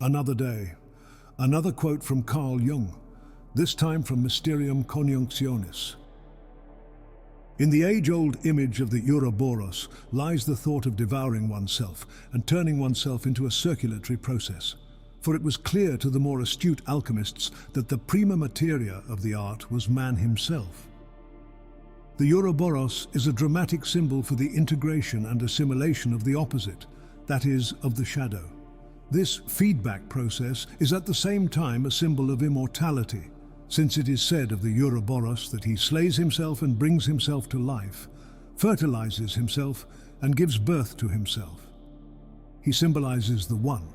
Another day. Another quote from Carl Jung, this time from Mysterium Conjunctionis. In the age-old image of the Ouroboros lies the thought of devouring oneself and turning oneself into a circulatory process. For it was clear to the more astute alchemists that the prima materia of the art was man himself. The Ouroboros is a dramatic symbol for the integration and assimilation of the opposite, that is, of the shadow. This feedback process is at the same time a symbol of immortality, since it is said of the Ouroboros that he slays himself and brings himself to life, fertilizes himself and gives birth to himself. He symbolizes the One,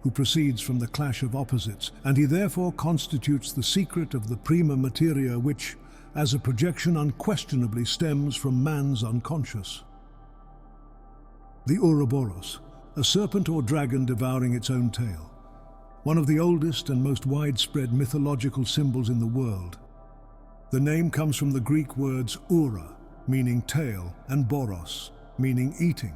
who proceeds from the clash of opposites, and he therefore constitutes the secret of the prima materia which, as a projection, unquestionably stems from man's unconscious. The Ouroboros, a serpent or dragon devouring its own tail, one of the oldest and most widespread mythological symbols in the world. The name comes from the Greek words oura, meaning tail, and boros, meaning eating.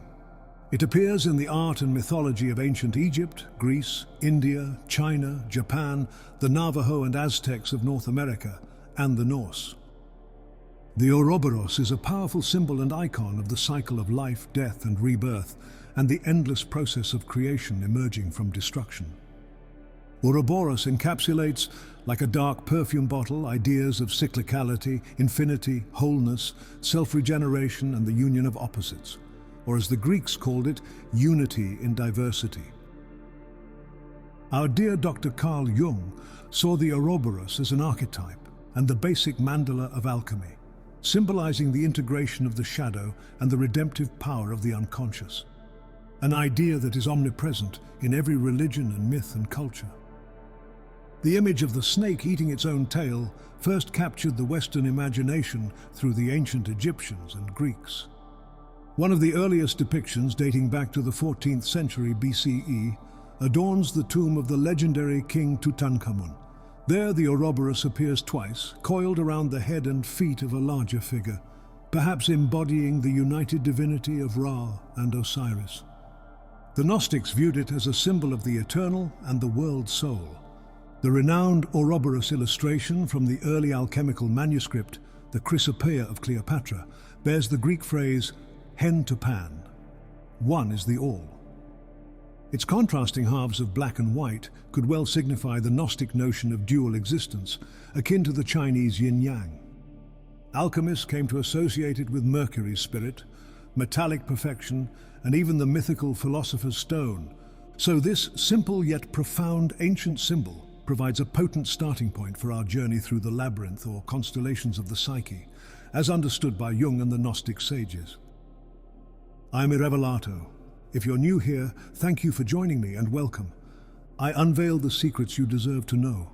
It appears in the art and mythology of ancient Egypt, Greece, India, China, Japan, the Navajo and Aztecs of North America, and the Norse. The Ouroboros is a powerful symbol and icon of the cycle of life, death, and rebirth, and the endless process of creation emerging from destruction. Ouroboros encapsulates, like a dark perfume bottle, ideas of cyclicality, infinity, wholeness, self-regeneration, and the union of opposites, or as the Greeks called it, unity in diversity. Our dear Dr. Carl Jung saw the Ouroboros as an archetype and the basic mandala of alchemy, symbolizing the integration of the shadow and the redemptive power of the unconscious, an idea that is omnipresent in every religion and myth and culture. The image of the snake eating its own tail first captured the Western imagination through the ancient Egyptians and Greeks. One of the earliest depictions, dating back to the 14th century BCE, adorns the tomb of the legendary King Tutankhamun. There the Ouroboros appears twice, coiled around the head and feet of a larger figure, perhaps embodying the united divinity of Ra and Osiris. The Gnostics viewed it as a symbol of the eternal and the world soul. The renowned Ouroboros illustration from the early alchemical manuscript, the Chrysopoeia of Cleopatra, bears the Greek phrase, hen to pan. One is the all. Its contrasting halves of black and white could well signify the Gnostic notion of dual existence, akin to the Chinese yin-yang. Alchemists came to associate it with Mercury's spirit, metallic perfection, and even the mythical philosopher's stone. So this simple yet profound ancient symbol provides a potent starting point for our journey through the labyrinth or constellations of the psyche, as understood by Jung and the Gnostic sages. I am Irrevelato. If you're new here, thank you for joining me and welcome. I unveil the secrets you deserve to know,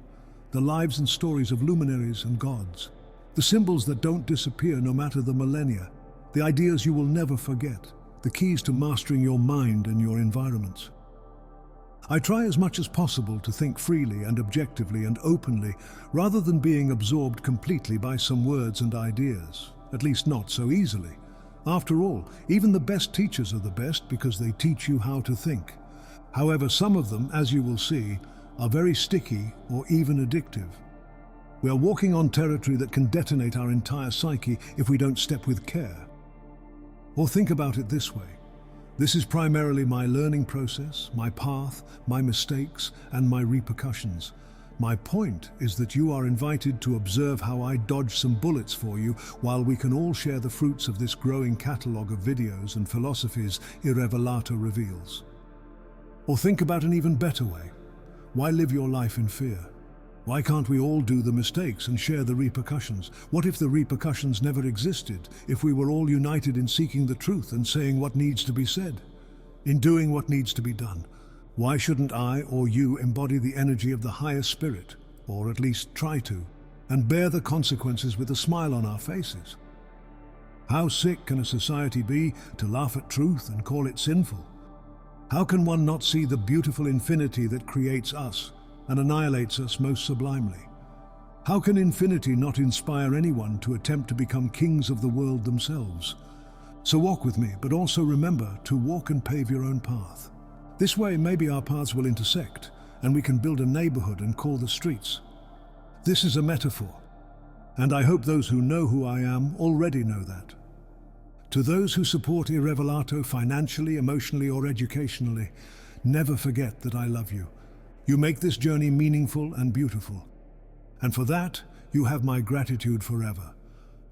the lives and stories of luminaries and gods, the symbols that don't disappear no matter the millennia, the ideas you will never forget, the keys to mastering your mind and your environments. I try as much as possible to think freely and objectively and openly, rather than being absorbed completely by some words and ideas, at least not so easily. After all, even the best teachers are the best because they teach you how to think. However, some of them, as you will see, are very sticky or even addictive. We are walking on territory that can detonate our entire psyche if we don't step with care. Or think about it this way. This is primarily my learning process, my path, my mistakes, and my repercussions. My point is that you are invited to observe how I dodge some bullets for you while we can all share the fruits of this growing catalogue of videos and philosophies Irrevelato reveals. Or think about an even better way. Why live your life in fear? Why can't we all do the mistakes and share the repercussions? What if the repercussions never existed, if we were all united in seeking the truth and saying what needs to be said, in doing what needs to be done? Why shouldn't I or you embody the energy of the higher spirit, or at least try to, and bear the consequences with a smile on our faces? How sick can a society be to laugh at truth and call it sinful? How can one not see the beautiful infinity that creates us and annihilates us most sublimely? How can infinity not inspire anyone to attempt to become kings of the world themselves? So walk with me, but also remember to walk and pave your own path. This way, maybe our paths will intersect, and we can build a neighborhood and call the streets. This is a metaphor, and I hope those who know who I am already know that. To those who support Irrevelato financially, emotionally, or educationally, never forget that I love you. You make this journey meaningful and beautiful. And for that, you have my gratitude forever.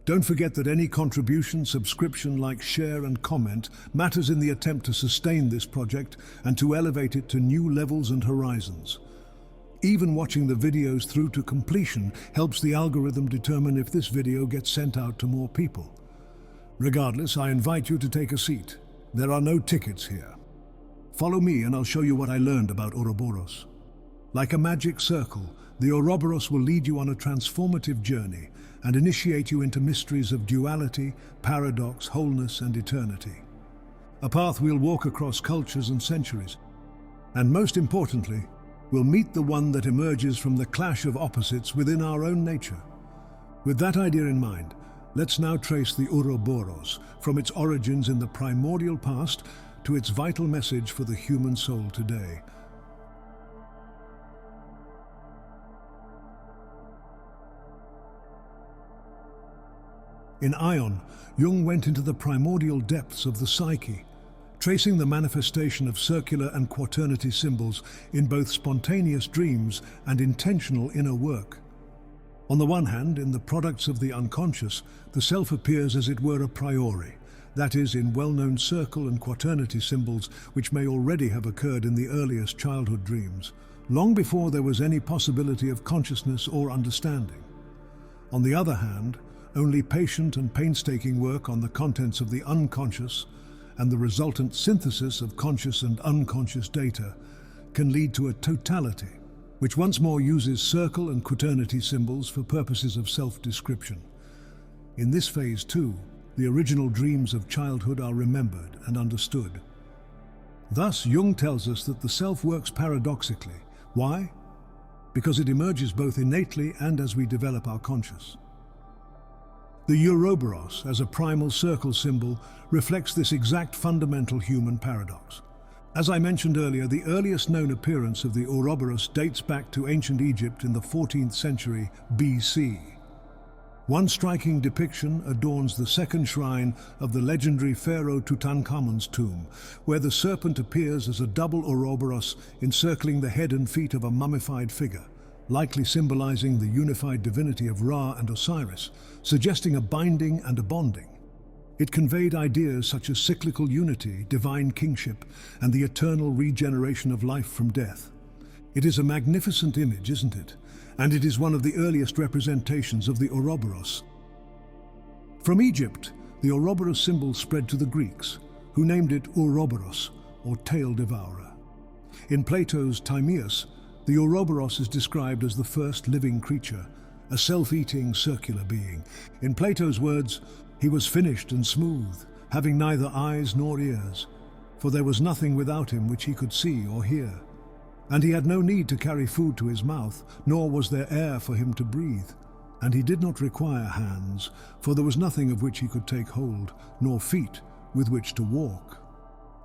Don't forget that any contribution, subscription, like, share, and comment matters in the attempt to sustain this project and to elevate it to new levels and horizons. Even watching the videos through to completion helps the algorithm determine if this video gets sent out to more people. Regardless, I invite you to take a seat. There are no tickets here. Follow me and I'll show you what I learned about Ouroboros. Like a magic circle, the Ouroboros will lead you on a transformative journey and initiate you into mysteries of duality, paradox, wholeness, and eternity. A path we'll walk across cultures and centuries. And most importantly, we'll meet the one that emerges from the clash of opposites within our own nature. With that idea in mind, let's now trace the Ouroboros from its origins in the primordial past to its vital message for the human soul today. In Ion, Jung went into the primordial depths of the psyche, tracing the manifestation of circular and quaternity symbols in both spontaneous dreams and intentional inner work. On the one hand, in the products of the unconscious, the self appears as it were a priori, that is, in well-known circle and quaternity symbols which may already have occurred in the earliest childhood dreams, long before there was any possibility of consciousness or understanding. On the other hand, only patient and painstaking work on the contents of the unconscious and the resultant synthesis of conscious and unconscious data can lead to a totality, which once more uses circle and quaternity symbols for purposes of self-description. In this phase too, the original dreams of childhood are remembered and understood. Thus, Jung tells us that the self works paradoxically. Why? Because it emerges both innately and as we develop our conscious. The Ouroboros, as a primal circle symbol, reflects this exact fundamental human paradox. As I mentioned earlier, the earliest known appearance of the Ouroboros dates back to ancient Egypt in the 14th century BC. One striking depiction adorns the second shrine of the legendary pharaoh Tutankhamun's tomb, where the serpent appears as a double Ouroboros encircling the head and feet of a mummified figure, likely symbolizing the unified divinity of Ra and Osiris, suggesting a binding and a bonding. It conveyed ideas such as cyclical unity, divine kingship, and the eternal regeneration of life from death. It is a magnificent image, isn't it? And it is one of the earliest representations of the Ouroboros. From Egypt, the Ouroboros symbol spread to the Greeks, who named it Ouroboros, or tail devourer. In Plato's Timaeus, the Ouroboros is described as the first living creature, a self-eating circular being. In Plato's words, he was finished and smooth, having neither eyes nor ears, for there was nothing without him which he could see or hear. And he had no need to carry food to his mouth, nor was there air for him to breathe. And he did not require hands, for there was nothing of which he could take hold, nor feet with which to walk.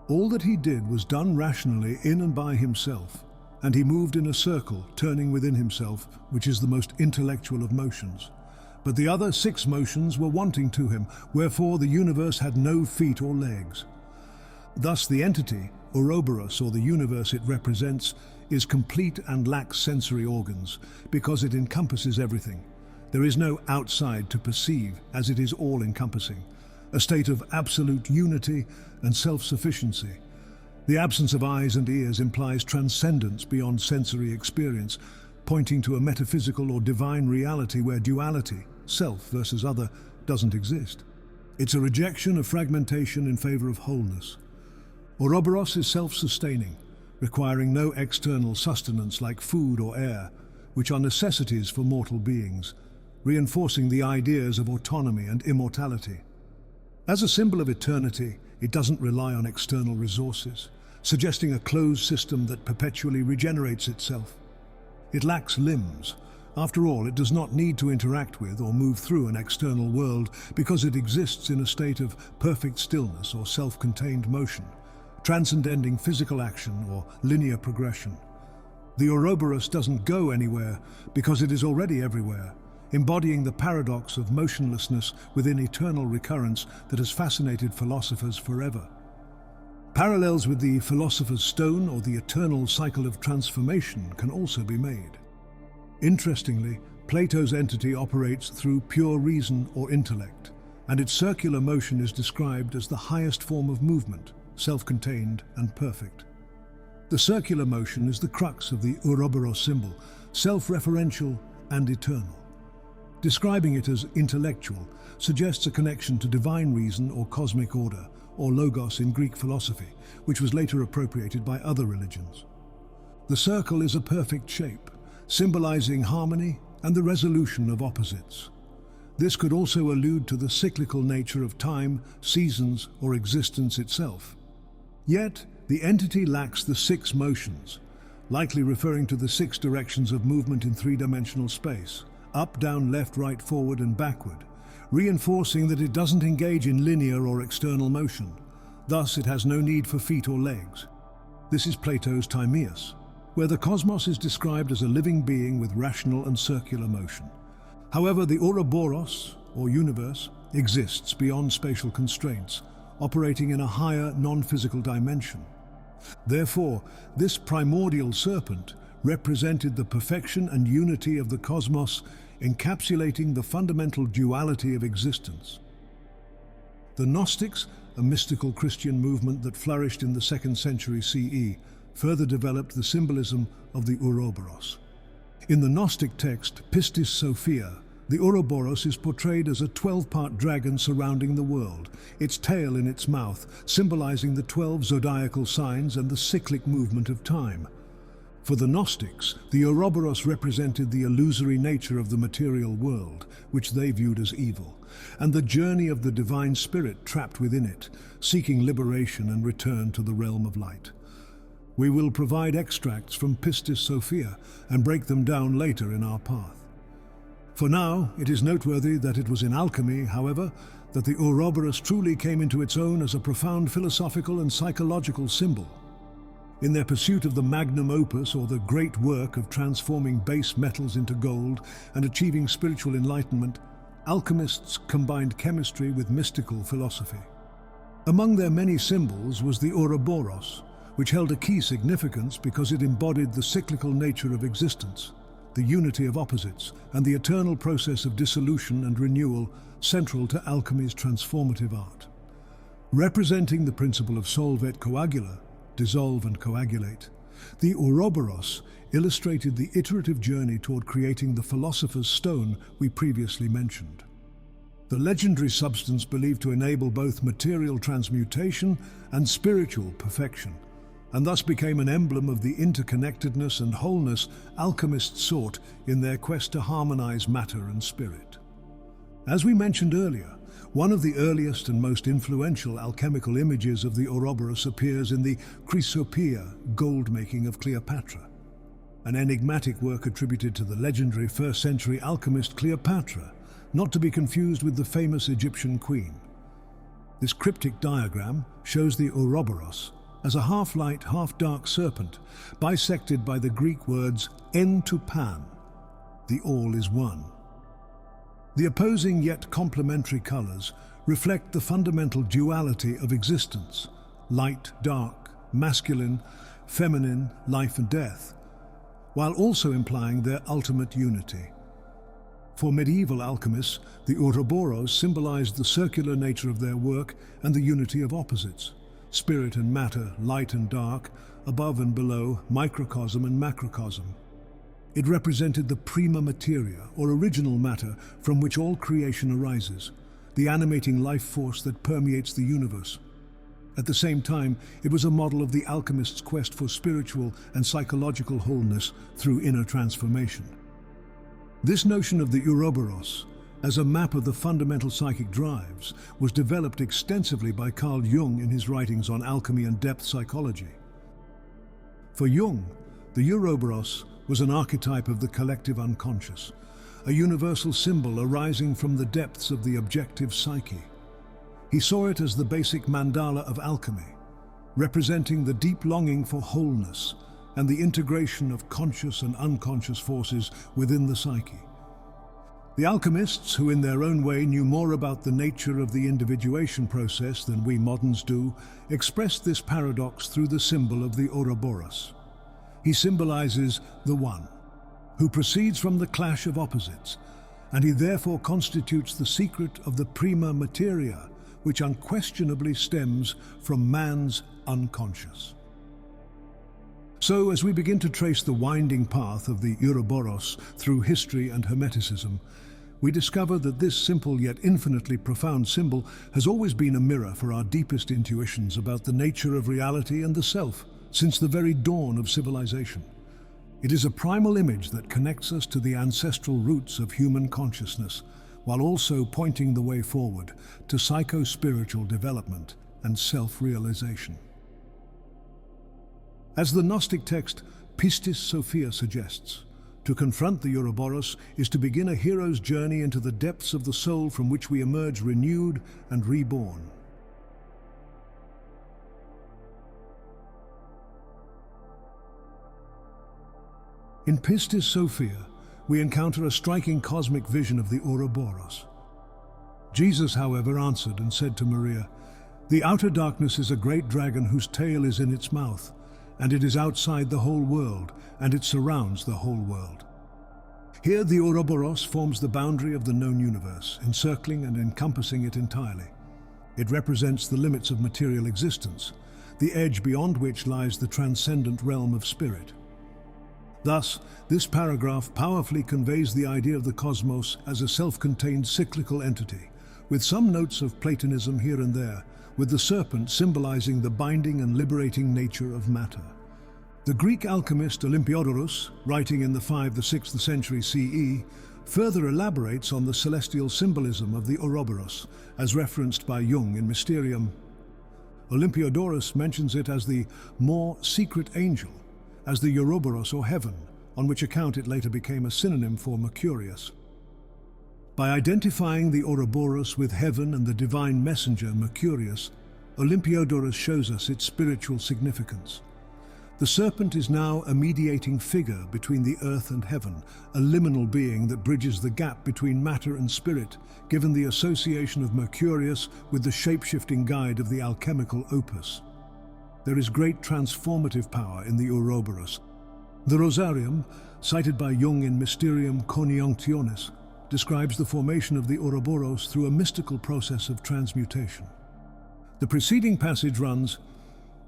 All that he did was done rationally in and by himself, and he moved in a circle, turning within himself, which is the most intellectual of motions. But the other 6 motions were wanting to him, wherefore the universe had no feet or legs. Thus the entity, Ouroboros, or the universe it represents, is complete and lacks sensory organs, because it encompasses everything. There is no outside to perceive, as it is all-encompassing, a state of absolute unity and self-sufficiency. The absence of eyes and ears implies transcendence beyond sensory experience, pointing to a metaphysical or divine reality where duality, self versus other, doesn't exist. It's a rejection of fragmentation in favor of wholeness. Ouroboros is self-sustaining, requiring no external sustenance like food or air, which are necessities for mortal beings, reinforcing the ideas of autonomy and immortality. As a symbol of eternity, it doesn't rely on external resources, suggesting a closed system that perpetually regenerates itself. It lacks limbs. After all, it does not need to interact with or move through an external world because it exists in a state of perfect stillness or self-contained motion, transcending physical action or linear progression. The Ouroboros doesn't go anywhere because it is already everywhere, embodying the paradox of motionlessness within eternal recurrence that has fascinated philosophers forever. Parallels with the philosopher's stone or the eternal cycle of transformation can also be made. Interestingly, Plato's entity operates through pure reason or intellect, and its circular motion is described as the highest form of movement, self-contained and perfect. The circular motion is the crux of the Ouroboros symbol, self-referential and eternal. Describing it as intellectual suggests a connection to divine reason or cosmic order, or logos in Greek philosophy, which was later appropriated by other religions. The circle is a perfect shape, symbolizing harmony and the resolution of opposites. This could also allude to the cyclical nature of time, seasons, or existence itself. Yet, the entity lacks the 6 motions, likely referring to the 6 directions of movement in 3-dimensional space: up, down, left, right, forward, and backward, reinforcing that it doesn't engage in linear or external motion. Thus, it has no need for feet or legs. This is Plato's Timaeus, where the cosmos is described as a living being with rational and circular motion. However, the Ouroboros, or universe, exists beyond spatial constraints, operating in a higher non-physical dimension. Therefore, this primordial serpent represented the perfection and unity of the cosmos, encapsulating the fundamental duality of existence. The Gnostics, a mystical Christian movement that flourished in the 2nd century CE, further developed the symbolism of the Ouroboros. In the Gnostic text Pistis Sophia, the Ouroboros is portrayed as a 12-part dragon surrounding the world, its tail in its mouth, symbolizing the 12 zodiacal signs and the cyclic movement of time. For the Gnostics, the Ouroboros represented the illusory nature of the material world, which they viewed as evil, and the journey of the divine spirit trapped within it, seeking liberation and return to the realm of light. We will provide extracts from Pistis Sophia and break them down later in our path. For now, it is noteworthy that it was in alchemy, however, that the Ouroboros truly came into its own as a profound philosophical and psychological symbol. In their pursuit of the magnum opus, or the great work of transforming base metals into gold and achieving spiritual enlightenment, alchemists combined chemistry with mystical philosophy. Among their many symbols was the Ouroboros, which held a key significance because it embodied the cyclical nature of existence, the unity of opposites, and the eternal process of dissolution and renewal central to alchemy's transformative art. Representing the principle of solve et coagula, dissolve and coagulate, the Ouroboros illustrated the iterative journey toward creating the philosopher's stone we previously mentioned. The legendary substance believed to enable both material transmutation and spiritual perfection, and thus became an emblem of the interconnectedness and wholeness alchemists sought in their quest to harmonize matter and spirit. As we mentioned earlier, one of the earliest and most influential alchemical images of the Ouroboros appears in the Chrysopoeia gold-making of Cleopatra, an enigmatic work attributed to the legendary 1st century alchemist Cleopatra, not to be confused with the famous Egyptian queen. This cryptic diagram shows the Ouroboros as a half-light, half-dark serpent, bisected by the Greek words en to pan, the all is one. The opposing yet complementary colors reflect the fundamental duality of existence: light, dark, masculine, feminine, life and death, while also implying their ultimate unity. For medieval alchemists, the Ouroboros symbolized the circular nature of their work and the unity of opposites: spirit and matter, light and dark, above and below, microcosm and macrocosm. It represented the prima materia, or original matter, from which all creation arises, the animating life force that permeates the universe. At the same time, it was a model of the alchemist's quest for spiritual and psychological wholeness through inner transformation. This notion of the Ouroboros, as a map of the fundamental psychic drives, was developed extensively by Carl Jung in his writings on alchemy and depth psychology. For Jung, the Ouroboros was an archetype of the collective unconscious, a universal symbol arising from the depths of the objective psyche. He saw it as the basic mandala of alchemy, representing the deep longing for wholeness, and the integration of conscious and unconscious forces within the psyche. The alchemists, who in their own way knew more about the nature of the individuation process than we moderns do, expressed this paradox through the symbol of the Ouroboros. He symbolizes the One, who proceeds from the clash of opposites, and he therefore constitutes the secret of the prima materia, which unquestionably stems from man's unconscious. So, as we begin to trace the winding path of the Ouroboros through history and Hermeticism, we discover that this simple yet infinitely profound symbol has always been a mirror for our deepest intuitions about the nature of reality and the self, since the very dawn of civilization. It is a primal image that connects us to the ancestral roots of human consciousness, while also pointing the way forward to psycho-spiritual development and self-realization. As the Gnostic text Pistis Sophia suggests, to confront the Ouroboros is to begin a hero's journey into the depths of the soul from which we emerge renewed and reborn. In Pistis Sophia, we encounter a striking cosmic vision of the Ouroboros. Jesus, however, answered and said to Maria, "The outer darkness is a great dragon whose tail is in its mouth, and it is outside the whole world, and it surrounds the whole world." Here the Ouroboros forms the boundary of the known universe, encircling and encompassing it entirely. It represents the limits of material existence, the edge beyond which lies the transcendent realm of spirit. Thus, this paragraph powerfully conveys the idea of the cosmos as a self-contained cyclical entity, with some notes of Platonism here and there, with the serpent symbolizing the binding and liberating nature of matter. The Greek alchemist Ouroboros, writing in the 5th to 6th century CE, further elaborates on the celestial symbolism of the Ouroboros, as referenced by Jung in Mysterium. Ouroboros mentions it as the more secret angel, as the Ouroboros or heaven, on which account it later became a synonym for Mercurius. By identifying the Ouroboros with heaven and the divine messenger Mercurius, Ouroboros shows us its spiritual significance. The serpent is now a mediating figure between the earth and heaven, a liminal being that bridges the gap between matter and spirit, given the association of Mercurius with the shape-shifting guide of the alchemical opus. There is great transformative power in the Ouroboros. The Rosarium, cited by Jung in Mysterium Conjunctionis, describes the formation of the Ouroboros through a mystical process of transmutation. The preceding passage runs,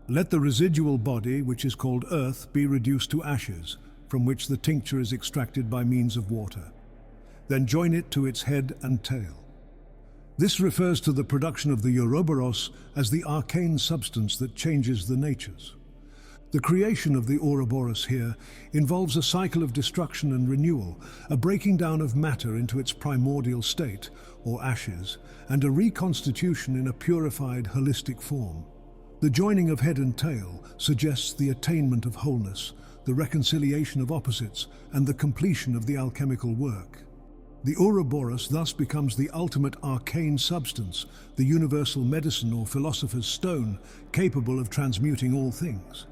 "Let the residual body, which is called earth, be reduced to ashes, from which the tincture is extracted by means of water. Then join it to its head and tail." This refers to the production of the Ouroboros as the arcane substance that changes the natures. The creation of the Ouroboros here involves a cycle of destruction and renewal, a breaking down of matter into its primordial state, or ashes, and a reconstitution in a purified, holistic form. The joining of head and tail suggests the attainment of wholeness, the reconciliation of opposites, and the completion of the alchemical work. The Ouroboros thus becomes the ultimate arcane substance, the universal medicine or philosopher's stone, capable of transmuting all things.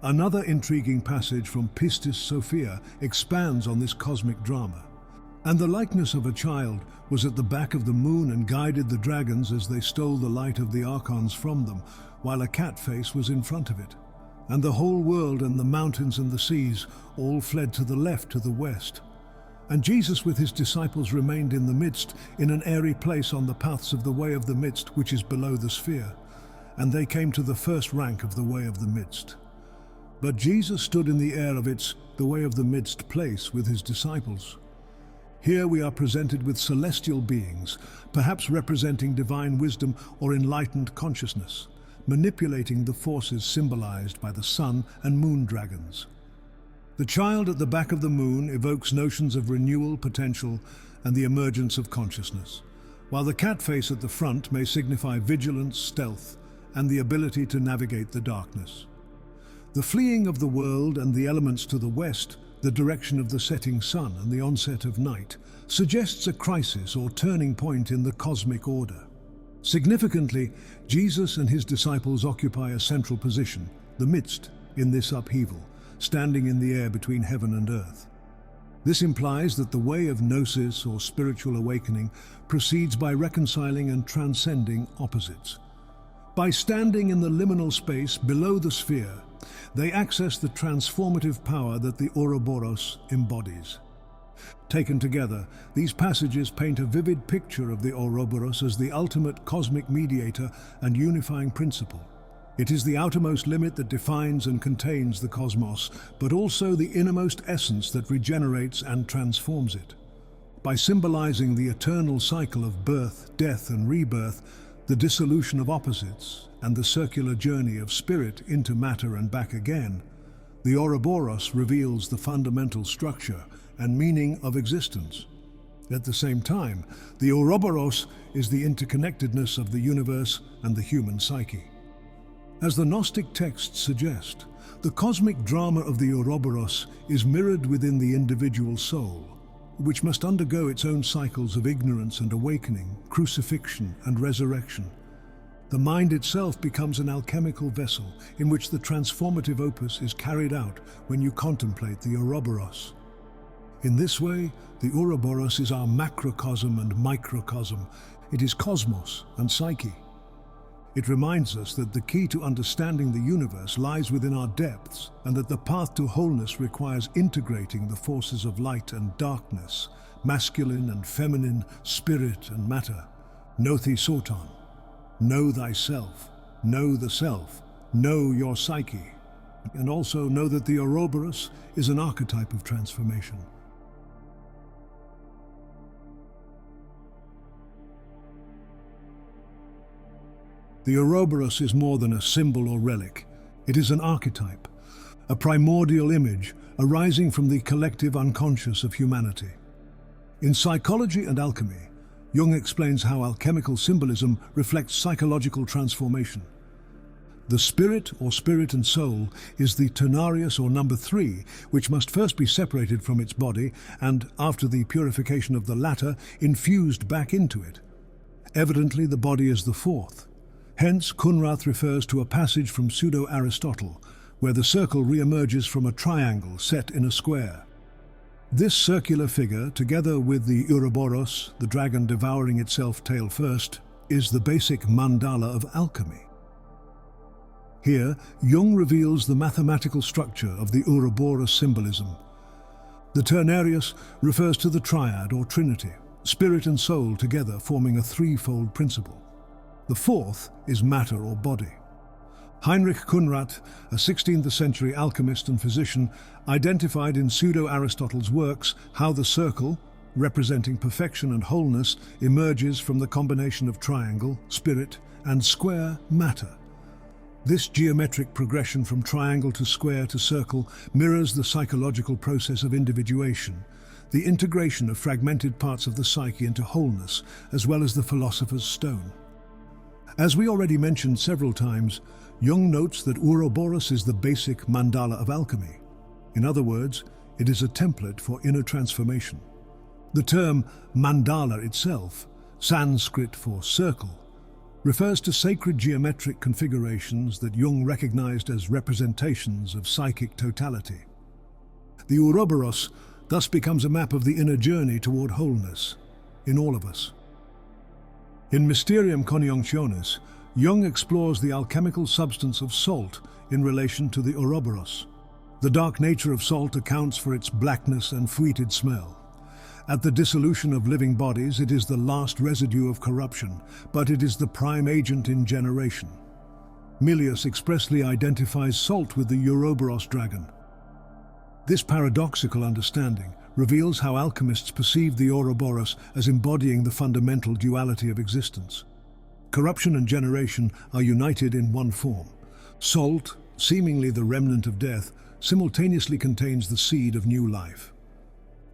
Another intriguing passage from Pistis Sophia expands on this cosmic drama. "And the likeness of a child was at the back of the moon and guided the dragons as they stole the light of the archons from them, while a cat face was in front of it. And the whole world and the mountains and the seas all fled to the left to the west. And Jesus with his disciples remained in the midst, in an airy place on the paths of the way of the midst, which is below the sphere. And they came to the first rank of the way of the midst. But Jesus stood in the air of the way of the midst place with his disciples." Here we are presented with celestial beings, perhaps representing divine wisdom or enlightened consciousness, manipulating the forces symbolized by the sun and moon dragons. The child at the back of the moon evokes notions of renewal, potential, and the emergence of consciousness, while the cat face at the front may signify vigilance, stealth, and the ability to navigate the darkness. The fleeing of the world and the elements to the west, the direction of the setting sun and the onset of night, suggests a crisis or turning point in the cosmic order. Significantly, Jesus and his disciples occupy a central position, the midst, in this upheaval, standing in the air between heaven and earth. This implies that the way of gnosis or spiritual awakening proceeds by reconciling and transcending opposites. By standing in the liminal space below the sphere, they access the transformative power that the Ouroboros embodies. Taken together, these passages paint a vivid picture of the Ouroboros as the ultimate cosmic mediator and unifying principle. It is the outermost limit that defines and contains the cosmos, but also the innermost essence that regenerates and transforms it. By symbolizing the eternal cycle of birth, death, and rebirth, the dissolution of opposites, and the circular journey of spirit into matter and back again, the Ouroboros reveals the fundamental structure and meaning of existence. At the same time, the Ouroboros is the interconnectedness of the universe and the human psyche. As the Gnostic texts suggest, the cosmic drama of the Ouroboros is mirrored within the individual soul, which must undergo its own cycles of ignorance and awakening, crucifixion and resurrection. The mind itself becomes an alchemical vessel in which the transformative opus is carried out when you contemplate the Ouroboros. In this way, the Ouroboros is our macrocosm and microcosm. It is cosmos and psyche. It reminds us that the key to understanding the universe lies within our depths, and that the path to wholeness requires integrating the forces of light and darkness, masculine and feminine, spirit and matter. Gnothi soton. Know thyself. Know the self. Know your psyche. And also know that the Ouroboros is an archetype of transformation. The Ouroboros is more than a symbol or relic. It is an archetype, a primordial image arising from the collective unconscious of humanity. In Psychology and Alchemy, Jung explains how alchemical symbolism reflects psychological transformation. The spirit or spirit and soul is the ternarius or number 3, which must first be separated from its body and, after the purification of the latter, infused back into it. Evidently, the body is the 4th. Hence, Kunrath refers to a passage from Pseudo-Aristotle, where the circle re-emerges from a triangle set in a square. This circular figure, together with the Ouroboros, the dragon devouring itself tail first, is the basic mandala of alchemy. Here, Jung reveals the mathematical structure of the Ouroboros symbolism. The ternarius refers to the triad or trinity, spirit and soul together forming a threefold principle. The 4th is matter or body. Heinrich Kunrath, a 16th century alchemist and physician, identified in Pseudo-Aristotle's works how the circle, representing perfection and wholeness, emerges from the combination of triangle, spirit, and square, matter. This geometric progression from triangle to square to circle mirrors the psychological process of individuation, the integration of fragmented parts of the psyche into wholeness, as well as the philosopher's stone. As we already mentioned several times, Jung notes that Ouroboros is the basic mandala of alchemy. In other words, it is a template for inner transformation. The term mandala itself, Sanskrit for circle, refers to sacred geometric configurations that Jung recognized as representations of psychic totality. The Ouroboros thus becomes a map of the inner journey toward wholeness in all of us. In Mysterium Conjunctionis, Jung explores the alchemical substance of salt in relation to the Ouroboros. The dark nature of salt accounts for its blackness and fetid smell. At the dissolution of living bodies, it is the last residue of corruption, but it is the prime agent in generation. Milius expressly identifies salt with the Ouroboros dragon. This paradoxical understanding reveals how alchemists perceive the Ouroboros as embodying the fundamental duality of existence. Corruption and generation are united in one form. Salt, seemingly the remnant of death, simultaneously contains the seed of new life.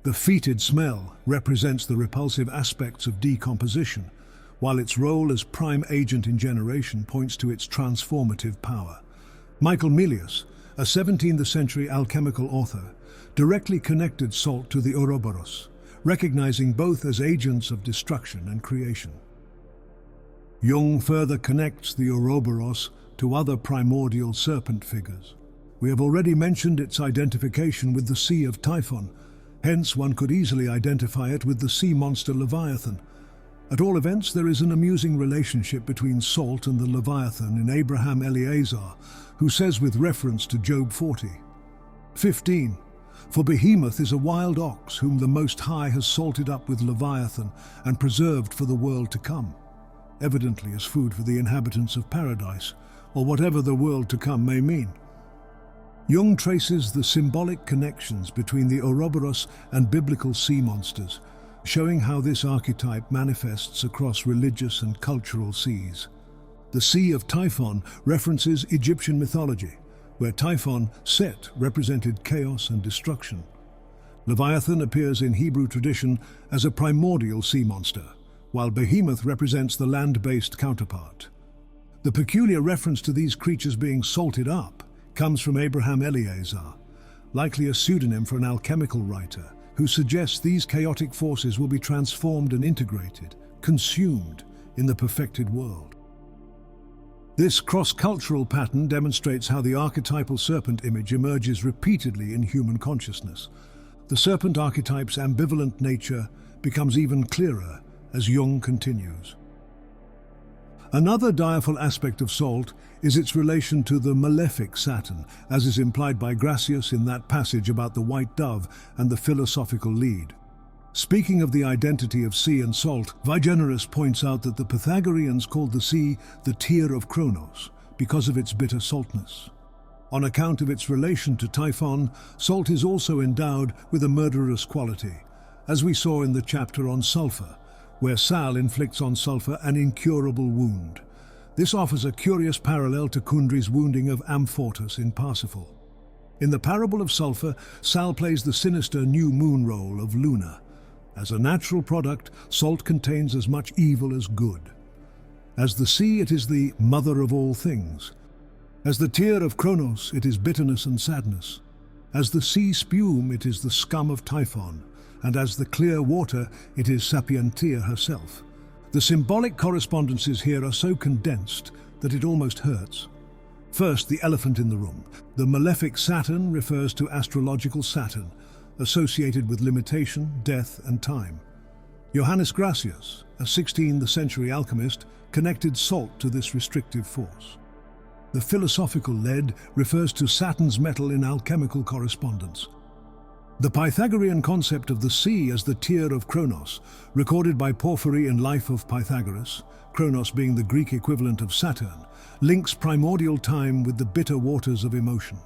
The fetid smell represents the repulsive aspects of decomposition, while its role as prime agent in generation points to its transformative power. Michael Milius, a 17th century alchemical author, directly connected salt to the Ouroboros, recognizing both as agents of destruction and creation. Jung further connects the Ouroboros to other primordial serpent figures. We have already mentioned its identification with the Sea of Typhon, hence one could easily identify it with the sea monster Leviathan. At all events, there is an amusing relationship between salt and the Leviathan in Abraham Eleazar, who says with reference to Job 40:15, "For Behemoth is a wild ox whom the Most High has salted up with Leviathan and preserved for the world to come," evidently as food for the inhabitants of paradise, or whatever the world to come may mean. Jung traces the symbolic connections between the Ouroboros and biblical sea monsters, showing how this archetype manifests across religious and cultural seas. The Sea of Typhon references Egyptian mythology, where Typhon, Set, represented chaos and destruction. Leviathan appears in Hebrew tradition as a primordial sea monster, while Behemoth represents the land-based counterpart. The peculiar reference to these creatures being salted up comes from Abraham Eleazar, likely a pseudonym for an alchemical writer, who suggests these chaotic forces will be transformed and integrated, consumed, in the perfected world. This cross-cultural pattern demonstrates how the archetypal serpent image emerges repeatedly in human consciousness. The serpent archetype's ambivalent nature becomes even clearer as Jung continues. Another direful aspect of salt is its relation to the malefic Saturn, as is implied by Gracius in that passage about the white dove and the philosophical lead. Speaking of the identity of sea and salt, Vigenerus points out that the Pythagoreans called the sea the tear of Kronos because of its bitter saltness. On account of its relation to Typhon, salt is also endowed with a murderous quality, as we saw in the chapter on sulfur, where Sal inflicts on sulfur an incurable wound. This offers a curious parallel to Kundry's wounding of Amfortas in Parsifal. In the parable of sulfur, Sal plays the sinister new moon role of Luna. As a natural product, salt contains as much evil as good. As the sea, it is the mother of all things. As the tear of Kronos, it is bitterness and sadness. As the sea spume, it is the scum of Typhon. And as the clear water, it is Sapientia herself. The symbolic correspondences here are so condensed that it almost hurts. First, the elephant in the room. The malefic Saturn refers to astrological Saturn, associated with limitation, death, and time. Johannes Gracius, a 16th century alchemist, connected salt to this restrictive force. The philosophical lead refers to Saturn's metal in alchemical correspondence. The Pythagorean concept of the sea as the tear of Kronos, recorded by Porphyry in Life of Pythagoras, Kronos being the Greek equivalent of Saturn, links primordial time with the bitter waters of emotion.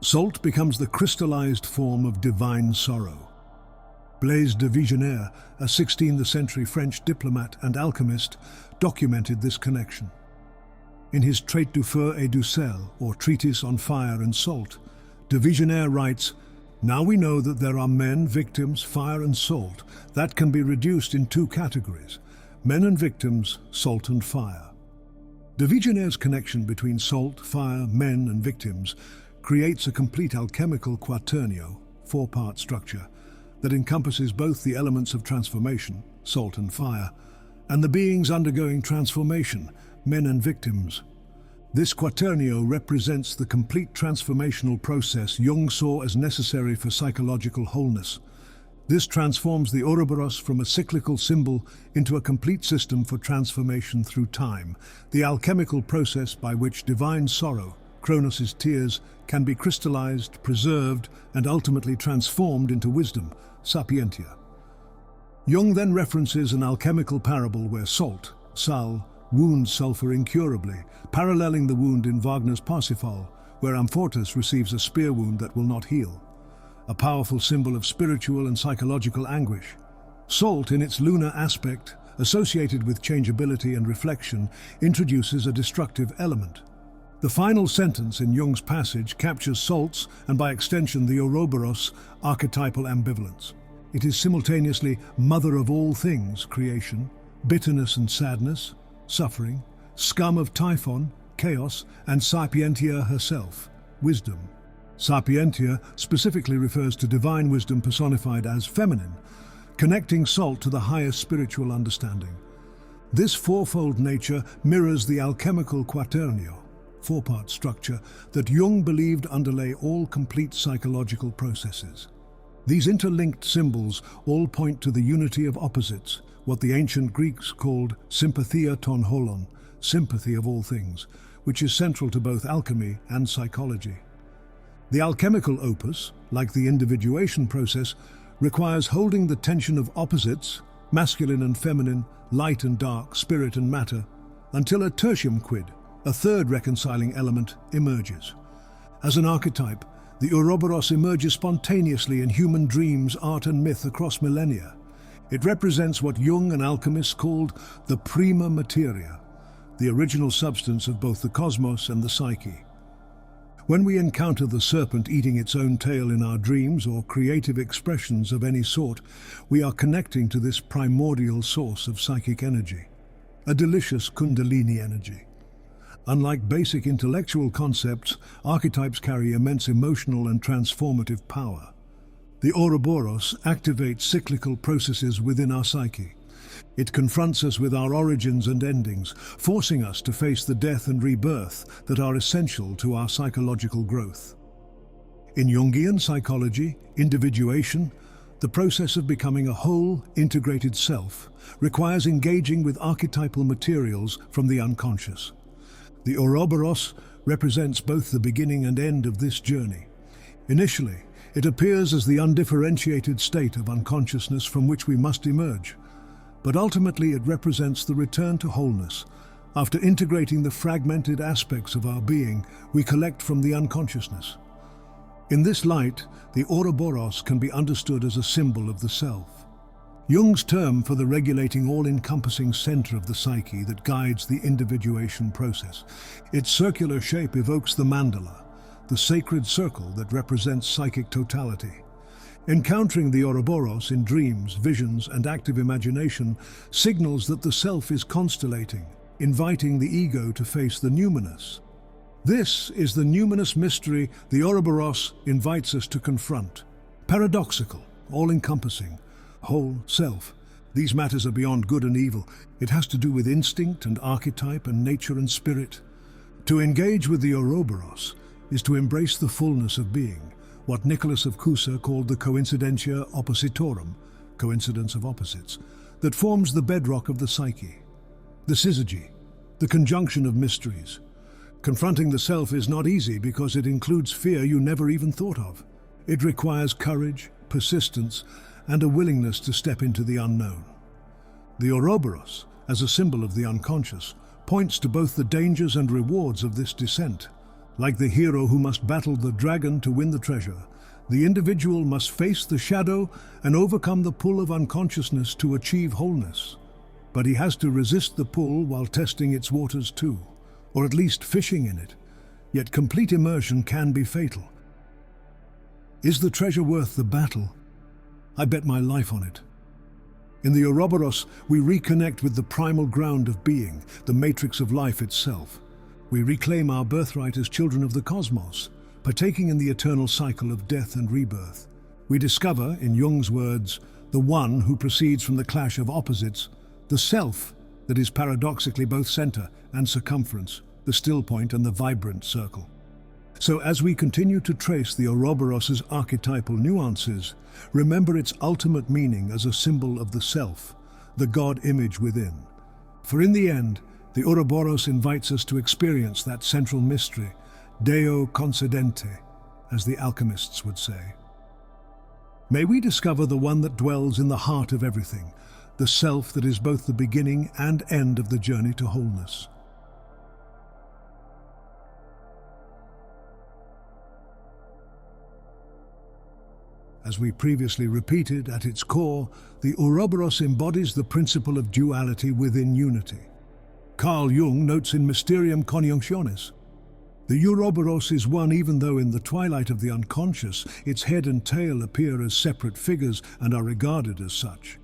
Salt becomes the crystallized form of divine sorrow. Blaise de Vigenère, a 16th century French diplomat and alchemist, documented this connection. In his Traité du feu et du sel, or Treatise on Fire and Salt, de Vigenère writes, "Now we know that there are men, victims, fire and salt that can be reduced in two categories, men and victims, salt and fire." De Vigenère's connection between salt, fire, men and victims creates a complete alchemical quaternio, four-part structure, that encompasses both the elements of transformation, salt and fire, and the beings undergoing transformation, men and victims. This quaternio represents the complete transformational process Jung saw as necessary for psychological wholeness. This transforms the Ouroboros from a cyclical symbol into a complete system for transformation through time, the alchemical process by which divine sorrow, Kronos' tears, can be crystallized, preserved, and ultimately transformed into wisdom, sapientia. Jung then references an alchemical parable where salt, sal, wounds sulfur incurably, paralleling the wound in Wagner's Parsifal, where Amfortas receives a spear wound that will not heal, a powerful symbol of spiritual and psychological anguish. Salt, in its lunar aspect, associated with changeability and reflection, introduces a destructive element. The final sentence in Jung's passage captures salt's, and by extension the Ouroboros, archetypal ambivalence. It is simultaneously mother of all things, creation, bitterness and sadness, suffering, scum of Typhon, chaos, and Sapientia herself, wisdom. Sapientia specifically refers to divine wisdom personified as feminine, connecting salt to the highest spiritual understanding. This fourfold nature mirrors the alchemical quaternio, four-part structure that Jung believed underlay all complete psychological processes. These interlinked symbols all point to the unity of opposites, what the ancient Greeks called sympathia ton holon, sympathy of all things, which is central to both alchemy and psychology. The alchemical opus, like the individuation process, requires holding the tension of opposites, masculine and feminine, light and dark, spirit and matter, until a tertium quid, a third reconciling element, emerges. As an archetype, the Ouroboros emerges spontaneously in human dreams, art and myth across millennia. It represents what Jung and alchemists called the prima materia, the original substance of both the cosmos and the psyche. When we encounter the serpent eating its own tail in our dreams or creative expressions of any sort, we are connecting to this primordial source of psychic energy, a delicious kundalini energy. Unlike basic intellectual concepts, archetypes carry immense emotional and transformative power. The Ouroboros activates cyclical processes within our psyche. It confronts us with our origins and endings, forcing us to face the death and rebirth that are essential to our psychological growth. In Jungian psychology, individuation, the process of becoming a whole, integrated self, requires engaging with archetypal materials from the unconscious. The Ouroboros represents both the beginning and end of this journey. Initially, it appears as the undifferentiated state of unconsciousness from which we must emerge. But ultimately it represents the return to wholeness. After integrating the fragmented aspects of our being, we collect from the unconsciousness. In this light, the Ouroboros can be understood as a symbol of the self. Jung's term for the regulating all-encompassing center of the psyche that guides the individuation process. Its circular shape evokes the mandala, the sacred circle that represents psychic totality. Encountering the Ouroboros in dreams, visions, and active imagination signals that the self is constellating, inviting the ego to face the numinous. This is the numinous mystery the Ouroboros invites us to confront. Paradoxical, all-encompassing, whole self. These matters are beyond good and evil. It has to do with instinct and archetype and nature and spirit. To engage with the Ouroboros is to embrace the fullness of being, what Nicholas of Cusa called the coincidentia oppositorum, coincidence of opposites, that forms the bedrock of the psyche. The syzygy, the conjunction of mysteries. Confronting the self is not easy because it includes fear you never even thought of. It requires courage, persistence, and a willingness to step into the unknown. The Ouroboros, as a symbol of the unconscious, points to both the dangers and rewards of this descent. Like the hero who must battle the dragon to win the treasure, the individual must face the shadow and overcome the pull of unconsciousness to achieve wholeness. But he has to resist the pull while testing its waters too, or at least fishing in it. Yet complete immersion can be fatal. Is the treasure worth the battle? I bet my life on it. In the Ouroboros, we reconnect with the primal ground of being, the matrix of life itself. We reclaim our birthright as children of the cosmos, partaking in the eternal cycle of death and rebirth. We discover, in Jung's words, the one who proceeds from the clash of opposites, the self that is paradoxically both center and circumference, the still point and the vibrant circle. So as we continue to trace the Ouroboros's archetypal nuances, remember its ultimate meaning as a symbol of the self, the God image within. For in the end, the Ouroboros invites us to experience that central mystery, Deo concedente, as the alchemists would say. May we discover the one that dwells in the heart of everything, the self that is both the beginning and end of the journey to wholeness. As we previously repeated, at its core, the Ouroboros embodies the principle of duality within unity. Carl Jung notes in Mysterium Conjunctionis, the Ouroboros is one even though in the twilight of the unconscious, its head and tail appear as separate figures and are regarded as such.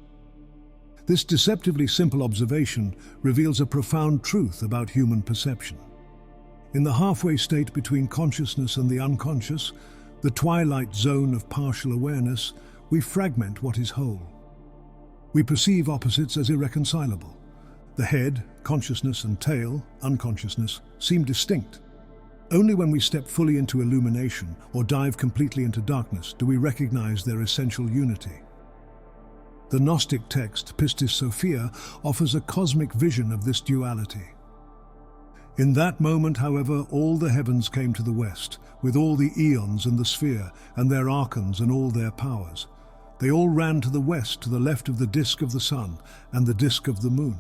This deceptively simple observation reveals a profound truth about human perception. In the halfway state between consciousness and the unconscious, the twilight zone of partial awareness, we fragment what is whole. We perceive opposites as irreconcilable. The head, consciousness, and tail, unconsciousness, seem distinct. Only when we step fully into illumination or dive completely into darkness do we recognize their essential unity. The Gnostic text, Pistis Sophia, offers a cosmic vision of this duality. In that moment, however, all the heavens came to the west, with all the eons and the sphere, and their archons and all their powers. They all ran to the west, to the left of the disk of the sun and the disk of the moon.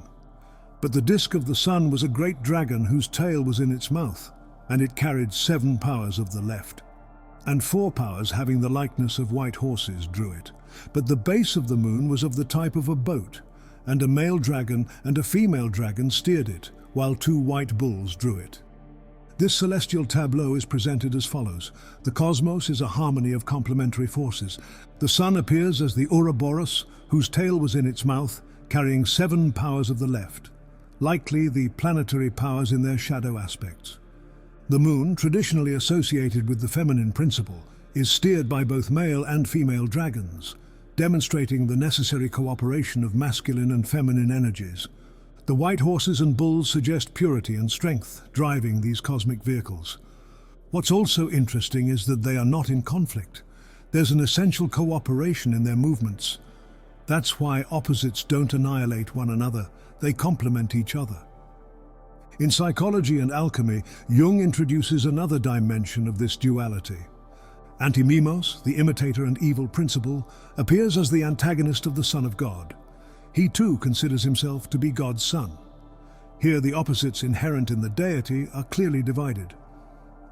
But the disk of the sun was a great dragon whose tail was in its mouth, and it carried 7 powers of the left. And 4 powers having the likeness of white horses drew it. But the base of the moon was of the type of a boat, and a male dragon and a female dragon steered it, while 2 white bulls drew it. This celestial tableau is presented as follows. The cosmos is a harmony of complementary forces. The sun appears as the Ouroboros, whose tail was in its mouth, carrying 7 powers of the left, likely the planetary powers in their shadow aspects. The moon, traditionally associated with the feminine principle, is steered by both male and female dragons, demonstrating the necessary cooperation of masculine and feminine energies. The white horses and bulls suggest purity and strength, driving these cosmic vehicles. What's also interesting is that they are not in conflict. There's an essential cooperation in their movements. That's why opposites don't annihilate one another, they complement each other. In psychology and alchemy, Jung introduces another dimension of this duality. Antimimos, the imitator and evil principle, appears as the antagonist of the Son of God. He too considers himself to be God's son. Here the opposites inherent in the deity are clearly divided.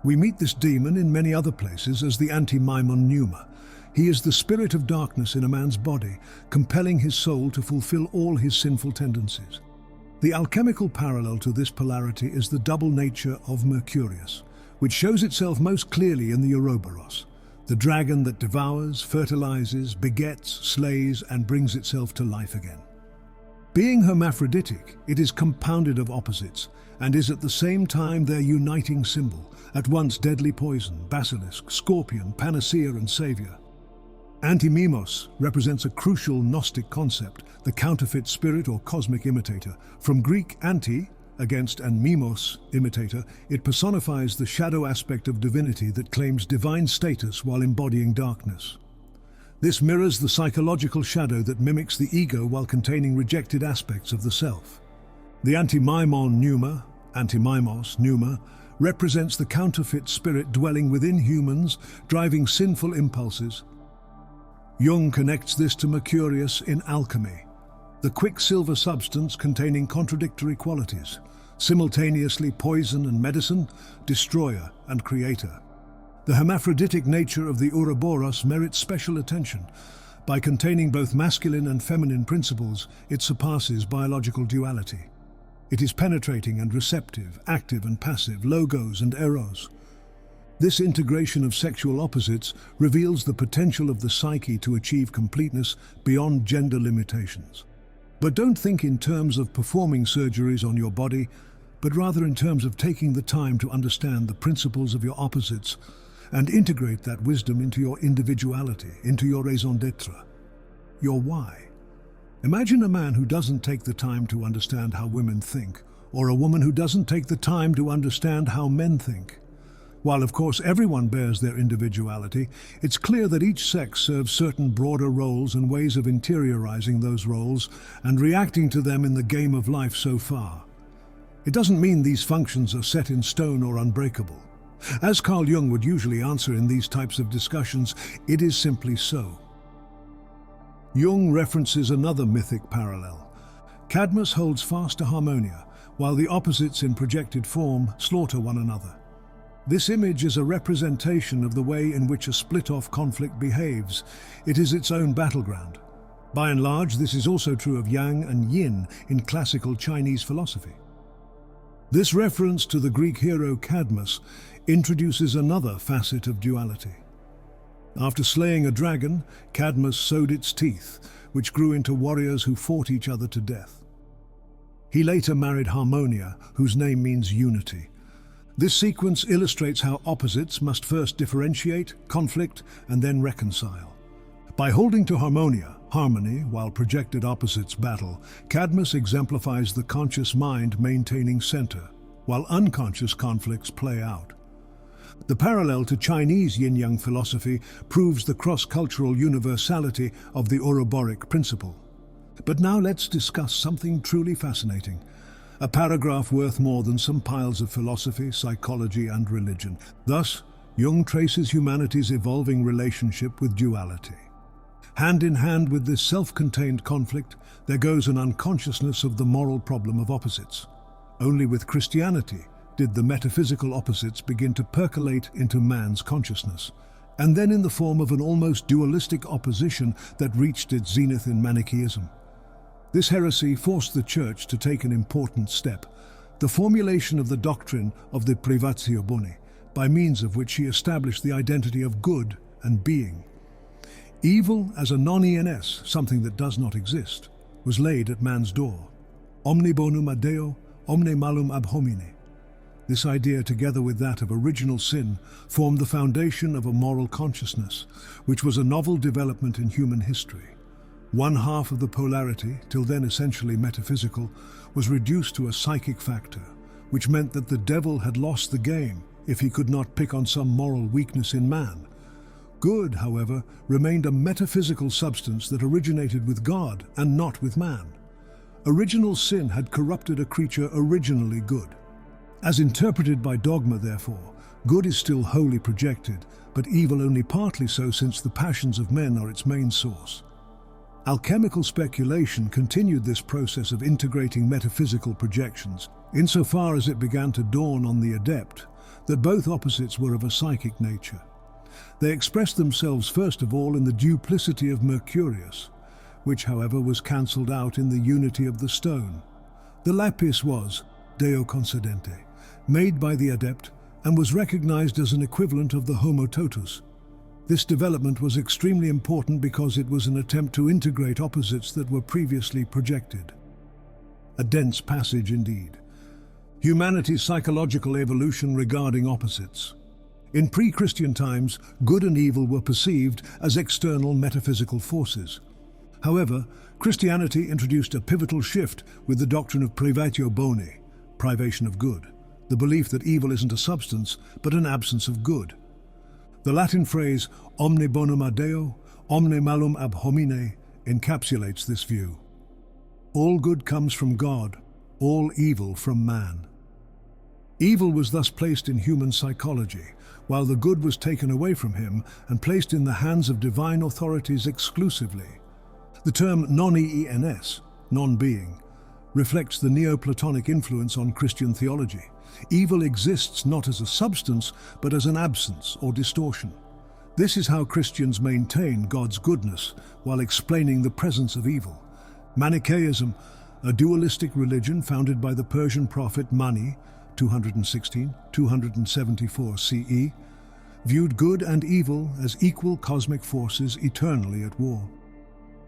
We meet this demon in many other places as the anti-maimon pneuma. He is the spirit of darkness in a man's body, compelling his soul to fulfill all his sinful tendencies. The alchemical parallel to this polarity is the double nature of Mercurius, which shows itself most clearly in the Ouroboros, the dragon that devours, fertilizes, begets, slays, and brings itself to life again. Being hermaphroditic, it is compounded of opposites, and is at the same time their uniting symbol, at once deadly poison, basilisk, scorpion, panacea, and savior. Antimimos represents a crucial Gnostic concept, the counterfeit spirit or cosmic imitator. From Greek anti, against, and mimos, imitator, it personifies the shadow aspect of divinity that claims divine status while embodying darkness. This mirrors the psychological shadow that mimics the ego while containing rejected aspects of the self. The anti-maimon pneuma, antimimos pneuma, represents the counterfeit spirit dwelling within humans, driving sinful impulses. Jung connects this to Mercurius in alchemy, the quicksilver substance containing contradictory qualities, simultaneously poison and medicine, destroyer and creator. The hermaphroditic nature of the Ouroboros merits special attention. By containing both masculine and feminine principles, it surpasses biological duality. It is penetrating and receptive, active and passive, logos and eros. This integration of sexual opposites reveals the potential of the psyche to achieve completeness beyond gender limitations. But don't think in terms of performing surgeries on your body, but rather in terms of taking the time to understand the principles of your opposites and integrate that wisdom into your individuality, into your raison d'etre, your why. Imagine a man who doesn't take the time to understand how women think, or a woman who doesn't take the time to understand how men think. While of course everyone bears their individuality, it's clear that each sex serves certain broader roles and ways of interiorizing those roles and reacting to them in the game of life so far. It doesn't mean these functions are set in stone or unbreakable. As Carl Jung would usually answer in these types of discussions, it is simply so. Jung references another mythic parallel. Cadmus holds fast to Harmonia, while the opposites in projected form slaughter one another. This image is a representation of the way in which a split-off conflict behaves. It is its own battleground. By and large, this is also true of Yang and Yin in classical Chinese philosophy. This reference to the Greek hero Cadmus introduces another facet of duality. After slaying a dragon, Cadmus sowed its teeth, which grew into warriors who fought each other to death. He later married Harmonia, whose name means unity. This sequence illustrates how opposites must first differentiate, conflict, and then reconcile. By holding to Harmonia, harmony, while projected opposites battle, Cadmus exemplifies the conscious mind maintaining center, while unconscious conflicts play out. The parallel to Chinese yin-yang philosophy proves the cross-cultural universality of the Ouroboric principle. But now let's discuss something truly fascinating. A paragraph worth more than some piles of philosophy, psychology, and religion. Thus, Jung traces humanity's evolving relationship with duality. Hand in hand with this self-contained conflict, there goes an unconsciousness of the moral problem of opposites. Only with Christianity did the metaphysical opposites begin to percolate into man's consciousness, and then in the form of an almost dualistic opposition that reached its zenith in Manichaeism. This heresy forced the Church to take an important step, the formulation of the doctrine of the privatio boni, by means of which she established the identity of good and being. Evil as a non-ens, something that does not exist, was laid at man's door. Omne bonum ad Deo, omne malum ab homine. This idea, together with that of original sin, formed the foundation of a moral consciousness, which was a novel development in human history. One half of the polarity, till then essentially metaphysical, was reduced to a psychic factor, which meant that the devil had lost the game if he could not pick on some moral weakness in man. Good, however, remained a metaphysical substance that originated with God and not with man. Original sin had corrupted a creature originally good. As interpreted by dogma, therefore, good is still wholly projected, but evil only partly so, since the passions of men are its main source. Alchemical speculation continued this process of integrating metaphysical projections, insofar as it began to dawn on the adept that both opposites were of a psychic nature. They expressed themselves first of all in the duplicity of Mercurius, which however was cancelled out in the unity of the stone. The lapis was Deo concedente, made by the adept, and was recognized as an equivalent of the homo totus. This development was extremely important because it was an attempt to integrate opposites that were previously projected. A dense passage indeed. Humanity's psychological evolution regarding opposites. In pre-Christian times, good and evil were perceived as external metaphysical forces. However, Christianity introduced a pivotal shift with the doctrine of privatio boni, privation of good, the belief that evil isn't a substance, but an absence of good. The Latin phrase omne bonum ad Deo, omne malum ab homine encapsulates this view. All good comes from God, all evil from man. Evil was thus placed in human psychology, while the good was taken away from him and placed in the hands of divine authorities exclusively. The term non-ens, non-being, reflects the Neoplatonic influence on Christian theology. Evil exists not as a substance, but as an absence or distortion. This is how Christians maintain God's goodness while explaining the presence of evil. Manichaeism, a dualistic religion founded by the Persian prophet Mani, 216-274 CE, viewed good and evil as equal cosmic forces eternally at war.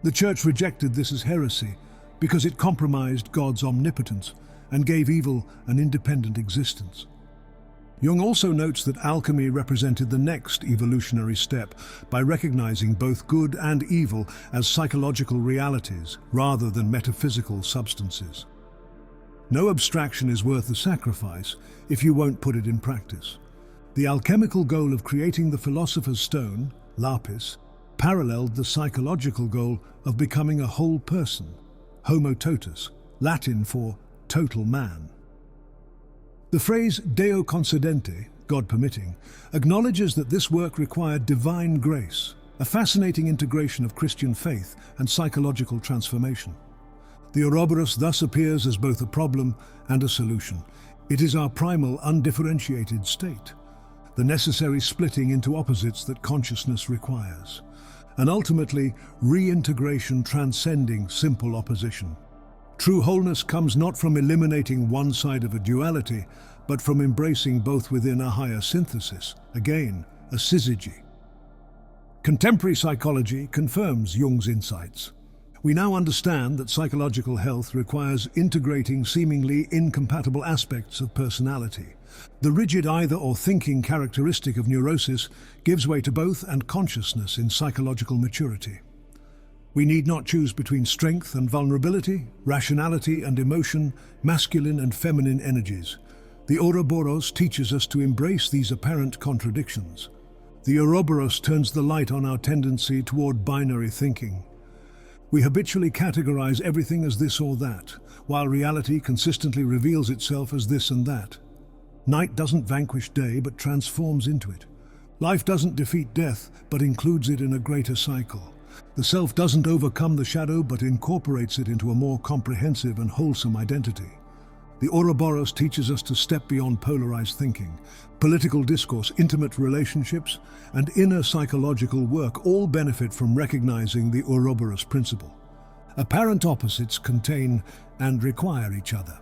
The Church rejected this as heresy because it compromised God's omnipotence and gave evil an independent existence. Jung also notes that alchemy represented the next evolutionary step by recognizing both good and evil as psychological realities rather than metaphysical substances. No abstraction is worth the sacrifice if you won't put it in practice. The alchemical goal of creating the philosopher's stone, lapis, paralleled the psychological goal of becoming a whole person, homo totus, Latin for total man. The phrase Deo concedente, God permitting, acknowledges that this work required divine grace, a fascinating integration of Christian faith and psychological transformation. The Ouroboros thus appears as both a problem and a solution. It is our primal, undifferentiated state, the necessary splitting into opposites that consciousness requires, and ultimately reintegration transcending simple opposition. True wholeness comes not from eliminating one side of a duality, but from embracing both within a higher synthesis, again, a syzygy. Contemporary psychology confirms Jung's insights. We now understand that psychological health requires integrating seemingly incompatible aspects of personality. The rigid either-or thinking characteristic of neurosis gives way to both and consciousness in psychological maturity. We need not choose between strength and vulnerability, rationality and emotion, masculine and feminine energies. The Ouroboros teaches us to embrace these apparent contradictions. The Ouroboros turns the light on our tendency toward binary thinking. We habitually categorize everything as this or that, while reality consistently reveals itself as this and that. Night doesn't vanquish day, but transforms into it. Life doesn't defeat death, but includes it in a greater cycle. The self doesn't overcome the shadow, but incorporates it into a more comprehensive and wholesome identity. The Ouroboros teaches us to step beyond polarized thinking. Political discourse, intimate relationships, and inner psychological work all benefit from recognizing the Ouroboros principle. Apparent opposites contain and require each other.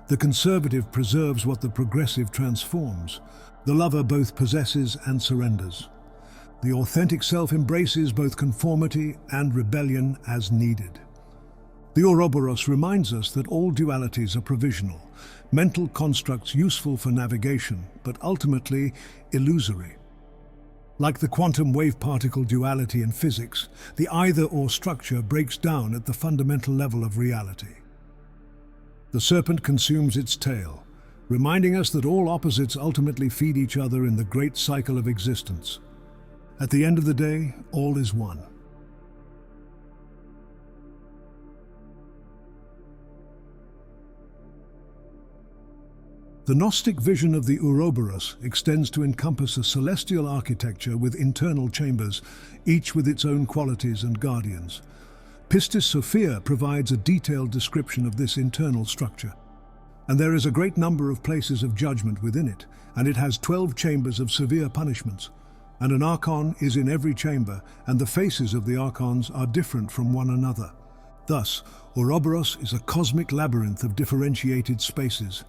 The conservative preserves what the progressive transforms. The lover both possesses and surrenders. The authentic self embraces both conformity and rebellion as needed. The Ouroboros reminds us that all dualities are provisional, mental constructs useful for navigation, but ultimately illusory. Like the quantum wave-particle duality in physics, the either-or structure breaks down at the fundamental level of reality. The serpent consumes its tail, reminding us that all opposites ultimately feed each other in the great cycle of existence. At the end of the day, all is one. The Gnostic vision of the Ouroboros extends to encompass a celestial architecture with internal chambers, each with its own qualities and guardians. Pistis Sophia provides a detailed description of this internal structure. And there is a great number of places of judgment within it, and it has 12 chambers of severe punishments. And an archon is in every chamber, and the faces of the archons are different from one another. Thus, Ouroboros is a cosmic labyrinth of differentiated spaces.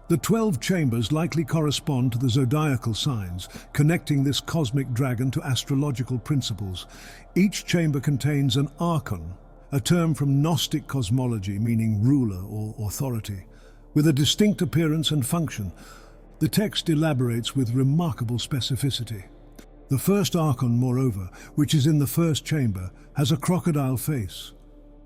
The 12 chambers likely correspond to the zodiacal signs, connecting this cosmic dragon to astrological principles. Each chamber contains an archon, a term from Gnostic cosmology meaning ruler or authority, with a distinct appearance and function. The text elaborates with remarkable specificity. The first archon, moreover, which is in the first chamber, has a crocodile face,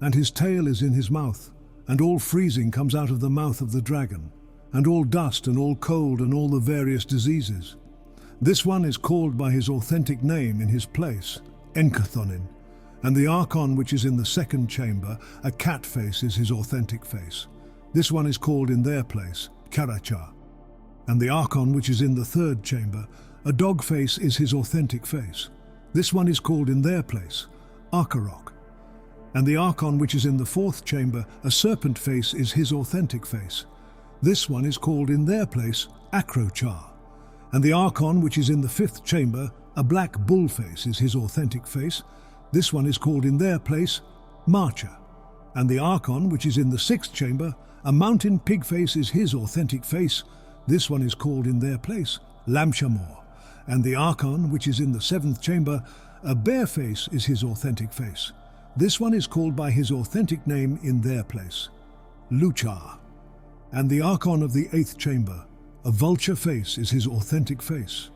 and his tail is in his mouth, and all freezing comes out of the mouth of the dragon, and all dust and all cold and all the various diseases. This one is called by his authentic name in his place, Enkathonin, and the archon which is in the second chamber, a cat face, is his authentic face. This one is called in their place, Karacha, and the archon which is in the third chamber, a dog face, is his authentic face. This one is called in their place, Arkarok, and the archon which is in the fourth chamber, a serpent face, is his authentic face. This one is called in their place, Akrochar, and the archon which is in the fifth chamber, a black bull face, is his authentic face. This one is called in their place, Marcha, and the archon which is in the sixth chamber, a mountain pig face, is his authentic face. This one is called in their place, Lamshamor, and the archon which is in the seventh chamber, a bear face, is his authentic face. This one is called by his authentic name in their place, Luchar, and the archon of the eighth chamber, a vulture face, is his authentic face.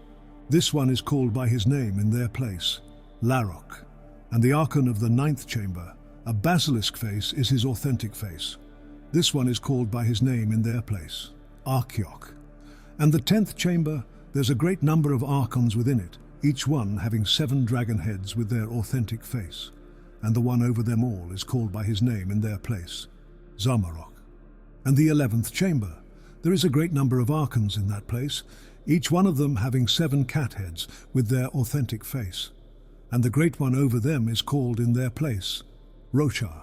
This one is called by his name in their place, Larok, and the archon of the ninth chamber, a basilisk face, is his authentic face. This one is called by his name in their place, Archeok. And the 10th chamber, there's a great number of archons within it, each one having 7 dragon heads with their authentic face, and the one over them all is called by his name in their place, Zamarok. And the 11th chamber, there is a great number of archons in that place, each one of them having 7 cat heads with their authentic face, and the great one over them is called in their place, Roshar.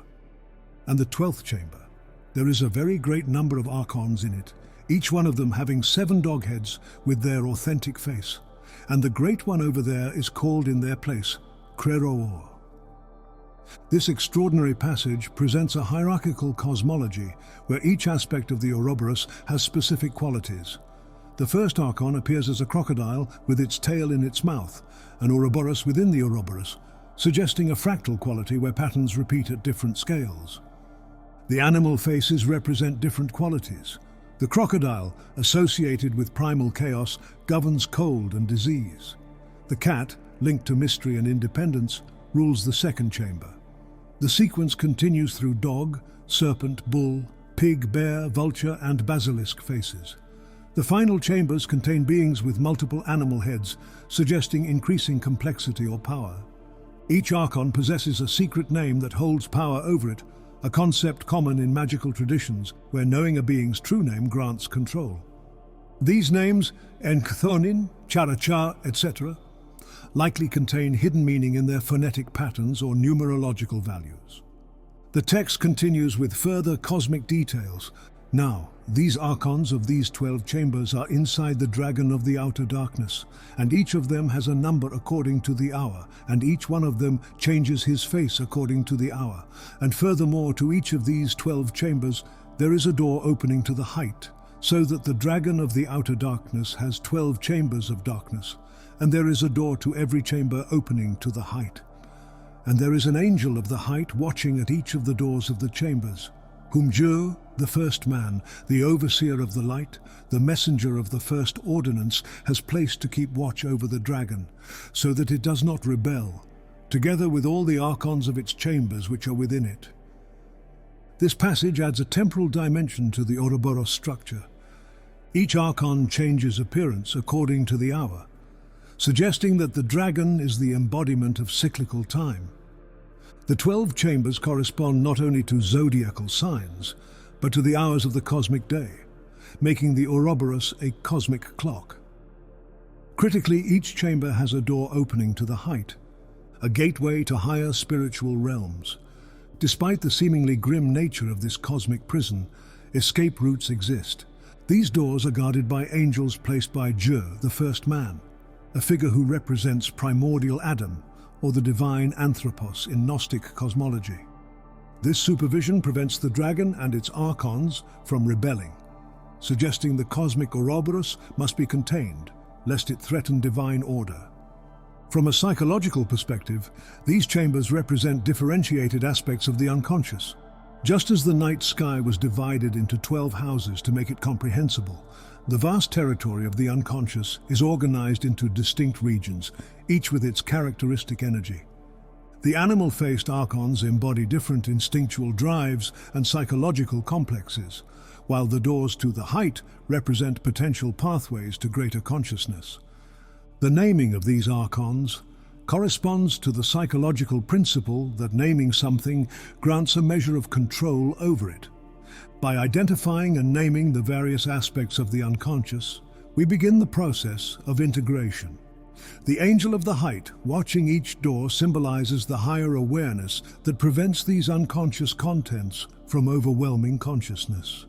And the 12th chamber, there is a very great number of archons in it, each one of them having 7 dog heads with their authentic face, and the great one over there is called in their place, Kreroor. This extraordinary passage presents a hierarchical cosmology where each aspect of the Ouroboros has specific qualities. The first archon appears as a crocodile with its tail in its mouth, an Ouroboros within the Ouroboros, suggesting a fractal quality where patterns repeat at different scales. The animal faces represent different qualities. The crocodile, associated with primal chaos, governs cold and disease. The cat, linked to mystery and independence, rules the second chamber. The sequence continues through dog, serpent, bull, pig, bear, vulture, and basilisk faces. The final chambers contain beings with multiple animal heads, suggesting increasing complexity or power. Each archon possesses a secret name that holds power over it, a concept common in magical traditions where knowing a being's true name grants control. These names, Enchthonin, Characha, etc., likely contain hidden meaning in their phonetic patterns or numerological values. The text continues with further cosmic details. Now, these archons of these 12 chambers are inside the dragon of the outer darkness, and each of them has a number according to the hour, and each one of them changes his face according to the hour. And furthermore, to each of these 12 chambers, there is a door opening to the height, so that the dragon of the outer darkness has 12 chambers of darkness, and there is a door to every chamber opening to the height. And there is an angel of the height watching at each of the doors of the chambers, whom Jung, the first man, the overseer of the light, the messenger of the first ordinance, has placed to keep watch over the dragon, so that it does not rebel, together with all the archons of its chambers which are within it. This passage adds a temporal dimension to the Ouroboros structure. Each archon changes appearance according to the hour, suggesting that the dragon is the embodiment of cyclical time. The 12 chambers correspond not only to zodiacal signs, but to the hours of the cosmic day, making the Ouroboros a cosmic clock. Critically, each chamber has a door opening to the height, a gateway to higher spiritual realms. Despite the seemingly grim nature of this cosmic prison, escape routes exist. These doors are guarded by angels placed by Jung, the first man, a figure who represents primordial Adam, or the divine anthropos in Gnostic cosmology. This supervision prevents the dragon and its archons from rebelling, suggesting the cosmic Ouroboros must be contained, lest it threaten divine order. From a psychological perspective, these chambers represent differentiated aspects of the unconscious. Just as the night sky was divided into 12 houses to make it comprehensible, the vast territory of the unconscious is organized into distinct regions, each with its characteristic energy. The animal-faced archons embody different instinctual drives and psychological complexes, while the doors to the height represent potential pathways to greater consciousness. The naming of these archons corresponds to the psychological principle that naming something grants a measure of control over it. By identifying and naming the various aspects of the unconscious, we begin the process of integration. The angel of the height watching each door symbolizes the higher awareness that prevents these unconscious contents from overwhelming consciousness.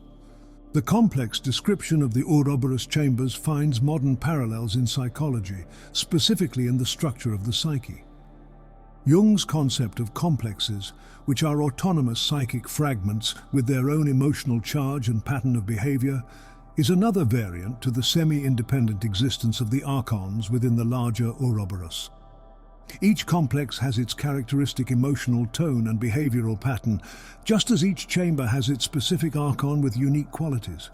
The complex description of the Ouroboros chambers finds modern parallels in psychology, specifically in the structure of the psyche. Jung's concept of complexes, which are autonomous psychic fragments with their own emotional charge and pattern of behavior, is another variant to the semi-independent existence of the archons within the larger Ouroboros. Each complex has its characteristic emotional tone and behavioral pattern, just as each chamber has its specific archon with unique qualities.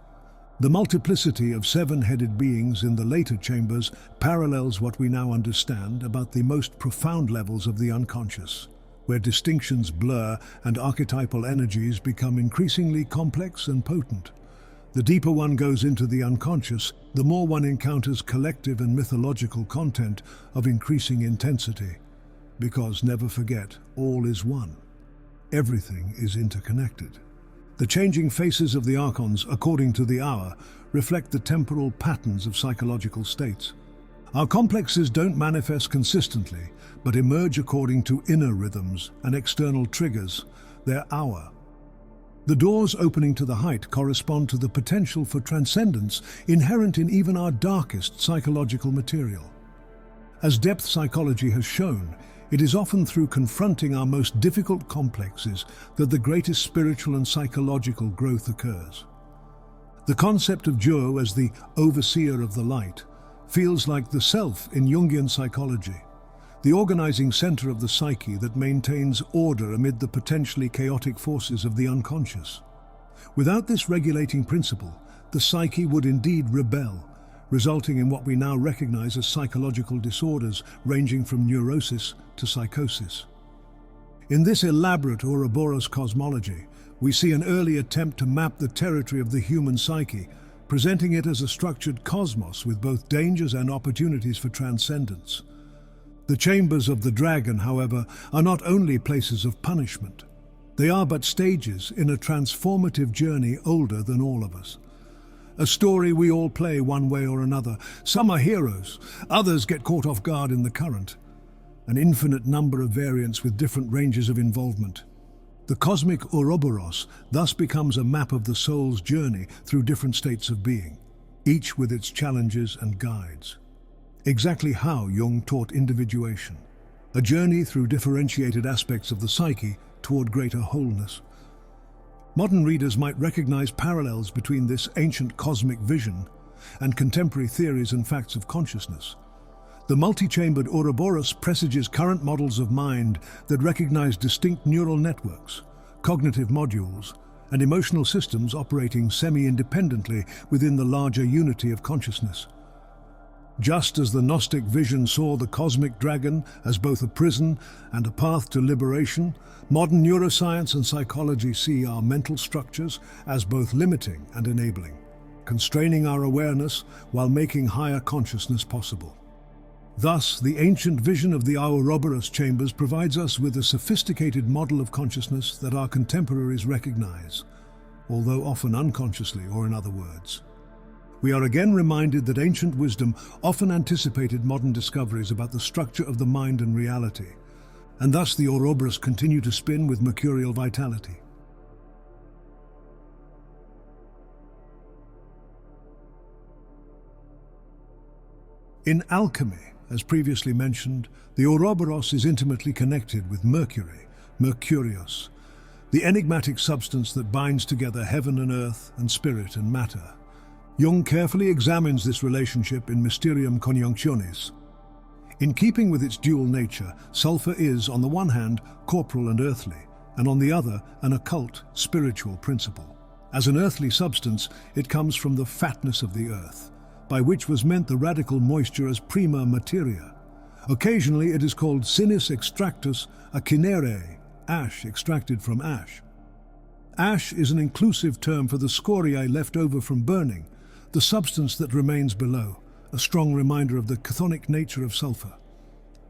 The multiplicity of 7-headed beings in the later chambers parallels what we now understand about the most profound levels of the unconscious, where distinctions blur and archetypal energies become increasingly complex and potent. The deeper one goes into the unconscious, the more one encounters collective and mythological content of increasing intensity. Because, never forget, all is one. Everything is interconnected. The changing faces of the archons, according to the hour, reflect the temporal patterns of psychological states. Our complexes don't manifest consistently, but emerge according to inner rhythms and external triggers, their hour. The doors opening to the height correspond to the potential for transcendence inherent in even our darkest psychological material. As depth psychology has shown, it is often through confronting our most difficult complexes that the greatest spiritual and psychological growth occurs. The concept of Jung as the overseer of the light feels like the self in Jungian psychology, the organizing center of the psyche that maintains order amid the potentially chaotic forces of the unconscious. Without this regulating principle, the psyche would indeed rebel, resulting in what we now recognize as psychological disorders ranging from neurosis to psychosis. In this elaborate Ouroboros cosmology, we see an early attempt to map the territory of the human psyche, presenting it as a structured cosmos with both dangers and opportunities for transcendence. The chambers of the dragon, however, are not only places of punishment. They are but stages in a transformative journey older than all of us. A story we all play one way or another. Some are heroes, others get caught off guard in the current. An infinite number of variants with different ranges of involvement. The cosmic Ouroboros thus becomes a map of the soul's journey through different states of being, each with its challenges and guides. Exactly how Jung taught individuation, a journey through differentiated aspects of the psyche toward greater wholeness. Modern readers might recognize parallels between this ancient cosmic vision and contemporary theories and facts of consciousness. The multi-chambered Ouroboros presages current models of mind that recognize distinct neural networks, cognitive modules, and emotional systems operating semi-independently within the larger unity of consciousness. Just as the Gnostic vision saw the cosmic dragon as both a prison and a path to liberation, modern neuroscience and psychology see our mental structures as both limiting and enabling, constraining our awareness while making higher consciousness possible. Thus, the ancient vision of the Ouroboros chambers provides us with a sophisticated model of consciousness that our contemporaries recognize, although often unconsciously, or in other words. We are again reminded that ancient wisdom often anticipated modern discoveries about the structure of the mind and reality, and thus the Ouroboros continue to spin with mercurial vitality. In alchemy, as previously mentioned, the Ouroboros is intimately connected with Mercury, Mercurius, the enigmatic substance that binds together heaven and earth and spirit and matter. Jung carefully examines this relationship in Mysterium Conjunctionis. In keeping with its dual nature, sulfur is, on the one hand, corporal and earthly, and on the other, an occult, spiritual principle. As an earthly substance, it comes from the fatness of the earth, by which was meant the radical moisture as prima materia. Occasionally it is called sinis extractus acinere, ash extracted from ash. Ash is an inclusive term for the scoriae left over from burning, the substance that remains below, a strong reminder of the chthonic nature of sulfur.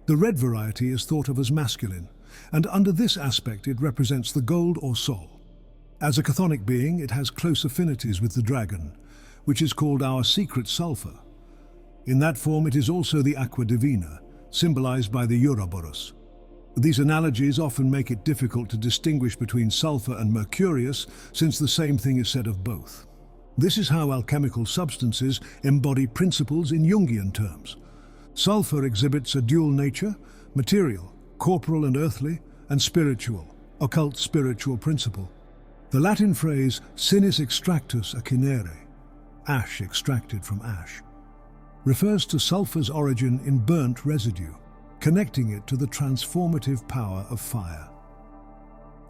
The red variety is thought of as masculine, and under this aspect it represents the gold or soul. As a chthonic being, it has close affinities with the dragon, which is called our secret sulfur. In that form it is also the aqua divina, symbolized by the Ouroboros. These analogies often make it difficult to distinguish between sulfur and mercurius, since the same thing is said of both. This is how alchemical substances embody principles in Jungian terms. Sulfur exhibits a dual nature, material, corporal and earthly, and spiritual, occult spiritual principle. The Latin phrase sinis extractus acinere, ash extracted from ash, refers to sulfur's origin in burnt residue, connecting it to the transformative power of fire.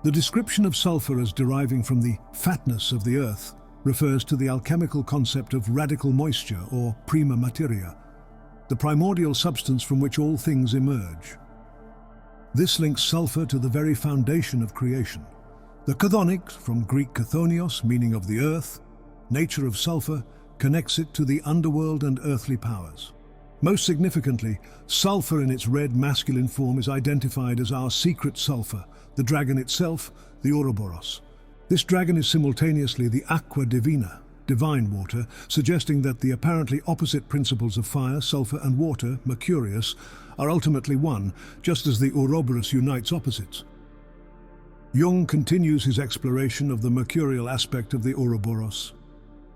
The description of sulfur as deriving from the fatness of the earth refers to the alchemical concept of radical moisture or prima materia, the primordial substance from which all things emerge. This links sulfur to the very foundation of creation. The chthonic, from Greek chthonios, meaning of the earth, nature of sulfur, connects it to the underworld and earthly powers. Most significantly, sulfur in its red masculine form is identified as our secret sulfur, the dragon itself, the Ouroboros. This dragon is simultaneously the aqua divina, divine water, suggesting that the apparently opposite principles of fire, sulfur and water, mercurius, are ultimately one, just as the Ouroboros unites opposites. Jung continues his exploration of the mercurial aspect of the Ouroboros.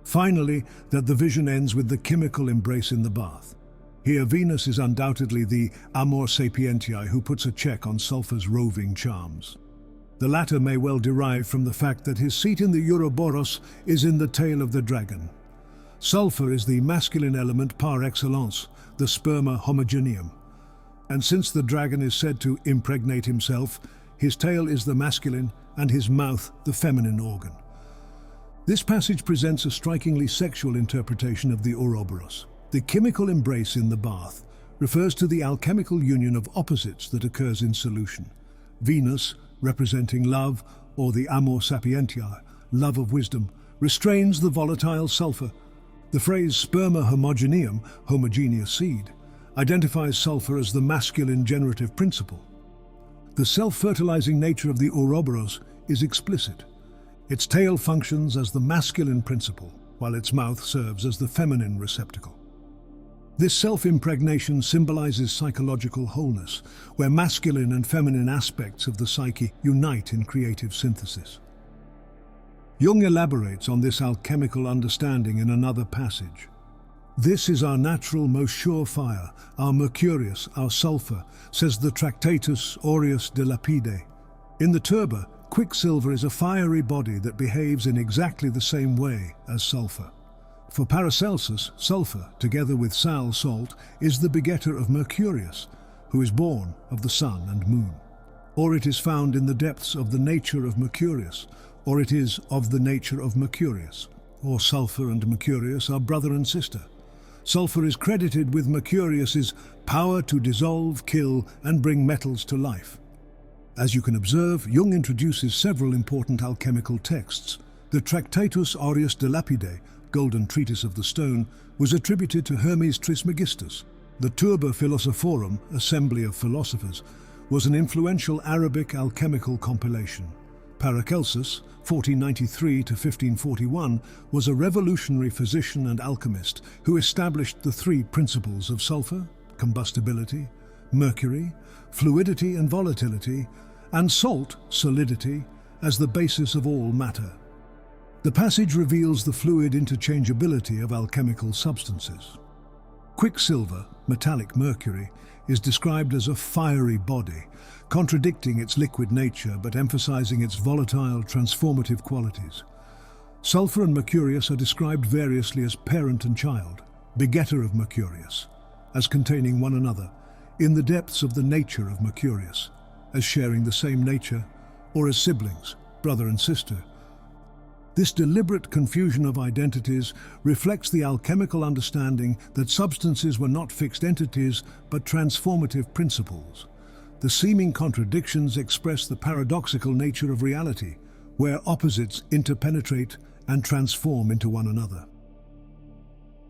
Finally, that the vision ends with the chemical embrace in the bath. Here Venus is undoubtedly the amor sapientiae who puts a check on sulfur's roving charms. The latter may well derive from the fact that his seat in the Ouroboros is in the tail of the dragon. Sulfur is the masculine element par excellence, the sperma homogeneum. And since the dragon is said to impregnate himself, his tail is the masculine and his mouth the feminine organ. This passage presents a strikingly sexual interpretation of the Ouroboros. The chemical embrace in the bath refers to the alchemical union of opposites that occurs in solution. Venus, representing love, or the amor sapientiae, love of wisdom, restrains the volatile sulfur, The phrase sperma homogeneum, homogeneous seed, identifies sulfur as the masculine generative principle. The self-fertilizing nature of the Ouroboros is explicit. Its tail functions as the masculine principle, while its mouth serves as the feminine receptacle. This self-impregnation symbolizes psychological wholeness, where masculine and feminine aspects of the psyche unite in creative synthesis. Jung elaborates on this alchemical understanding in another passage. "This is our natural, most sure fire, our mercurius, our sulfur," says the Tractatus Aureus de Lapide. In the turba, quicksilver is a fiery body that behaves in exactly the same way as sulfur. For Paracelsus, sulfur, together with sal, salt, is the begetter of Mercurius, who is born of the sun and moon. Or it is found in the depths of the nature of Mercurius, or it is of the nature of Mercurius. Or sulfur and Mercurius are brother and sister. Sulfur is credited with Mercurius's power to dissolve, kill, and bring metals to life. As you can observe, Jung introduces several important alchemical texts. The Tractatus Aureus de Lapide, Golden Treatise of the Stone, was attributed to Hermes Trismegistus. The Turba Philosophorum, Assembly of Philosophers, was an influential Arabic alchemical compilation. Paracelsus, 1493 to 1541, was a revolutionary physician and alchemist who established the three principles of sulfur, combustibility, mercury, fluidity and volatility, and salt, solidity, as the basis of all matter. The passage reveals the fluid interchangeability of alchemical substances. Quicksilver, metallic mercury, is described as a fiery body, contradicting its liquid nature but emphasizing its volatile, transformative qualities. Sulfur and Mercurius are described variously as parent and child, begetter of Mercurius, as containing one another, in the depths of the nature of Mercurius, as sharing the same nature, or as siblings, brother and sister. This deliberate confusion of identities reflects the alchemical understanding that substances were not fixed entities but transformative principles. The seeming contradictions express the paradoxical nature of reality, where opposites interpenetrate and transform into one another.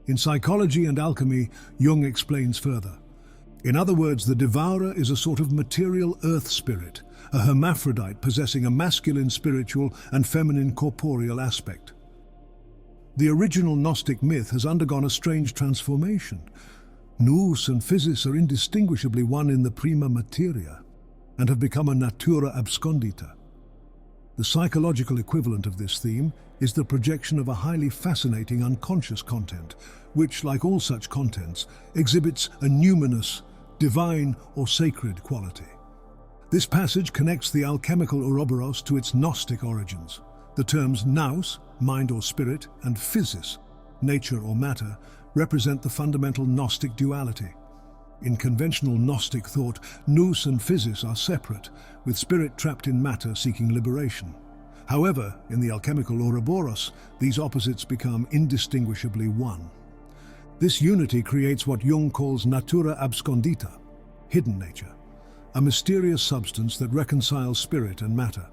In Psychology and Alchemy, Jung explains further. In other words, the devourer is a sort of material earth spirit, a hermaphrodite possessing a masculine spiritual and feminine corporeal aspect. The original Gnostic myth has undergone a strange transformation. Nous and physis are indistinguishably one in the prima materia and have become a natura abscondita. The psychological equivalent of this theme is the projection of a highly fascinating unconscious content, which, like all such contents, exhibits a numinous, divine or sacred quality. This passage connects the alchemical Ouroboros to its Gnostic origins. The terms nous, mind or spirit, and physis, nature or matter, represent the fundamental Gnostic duality. In conventional Gnostic thought, nous and physis are separate, with spirit trapped in matter seeking liberation. However, in the alchemical Ouroboros, these opposites become indistinguishably one. This unity creates what Jung calls natura abscondita, hidden nature, a mysterious substance that reconciles spirit and matter.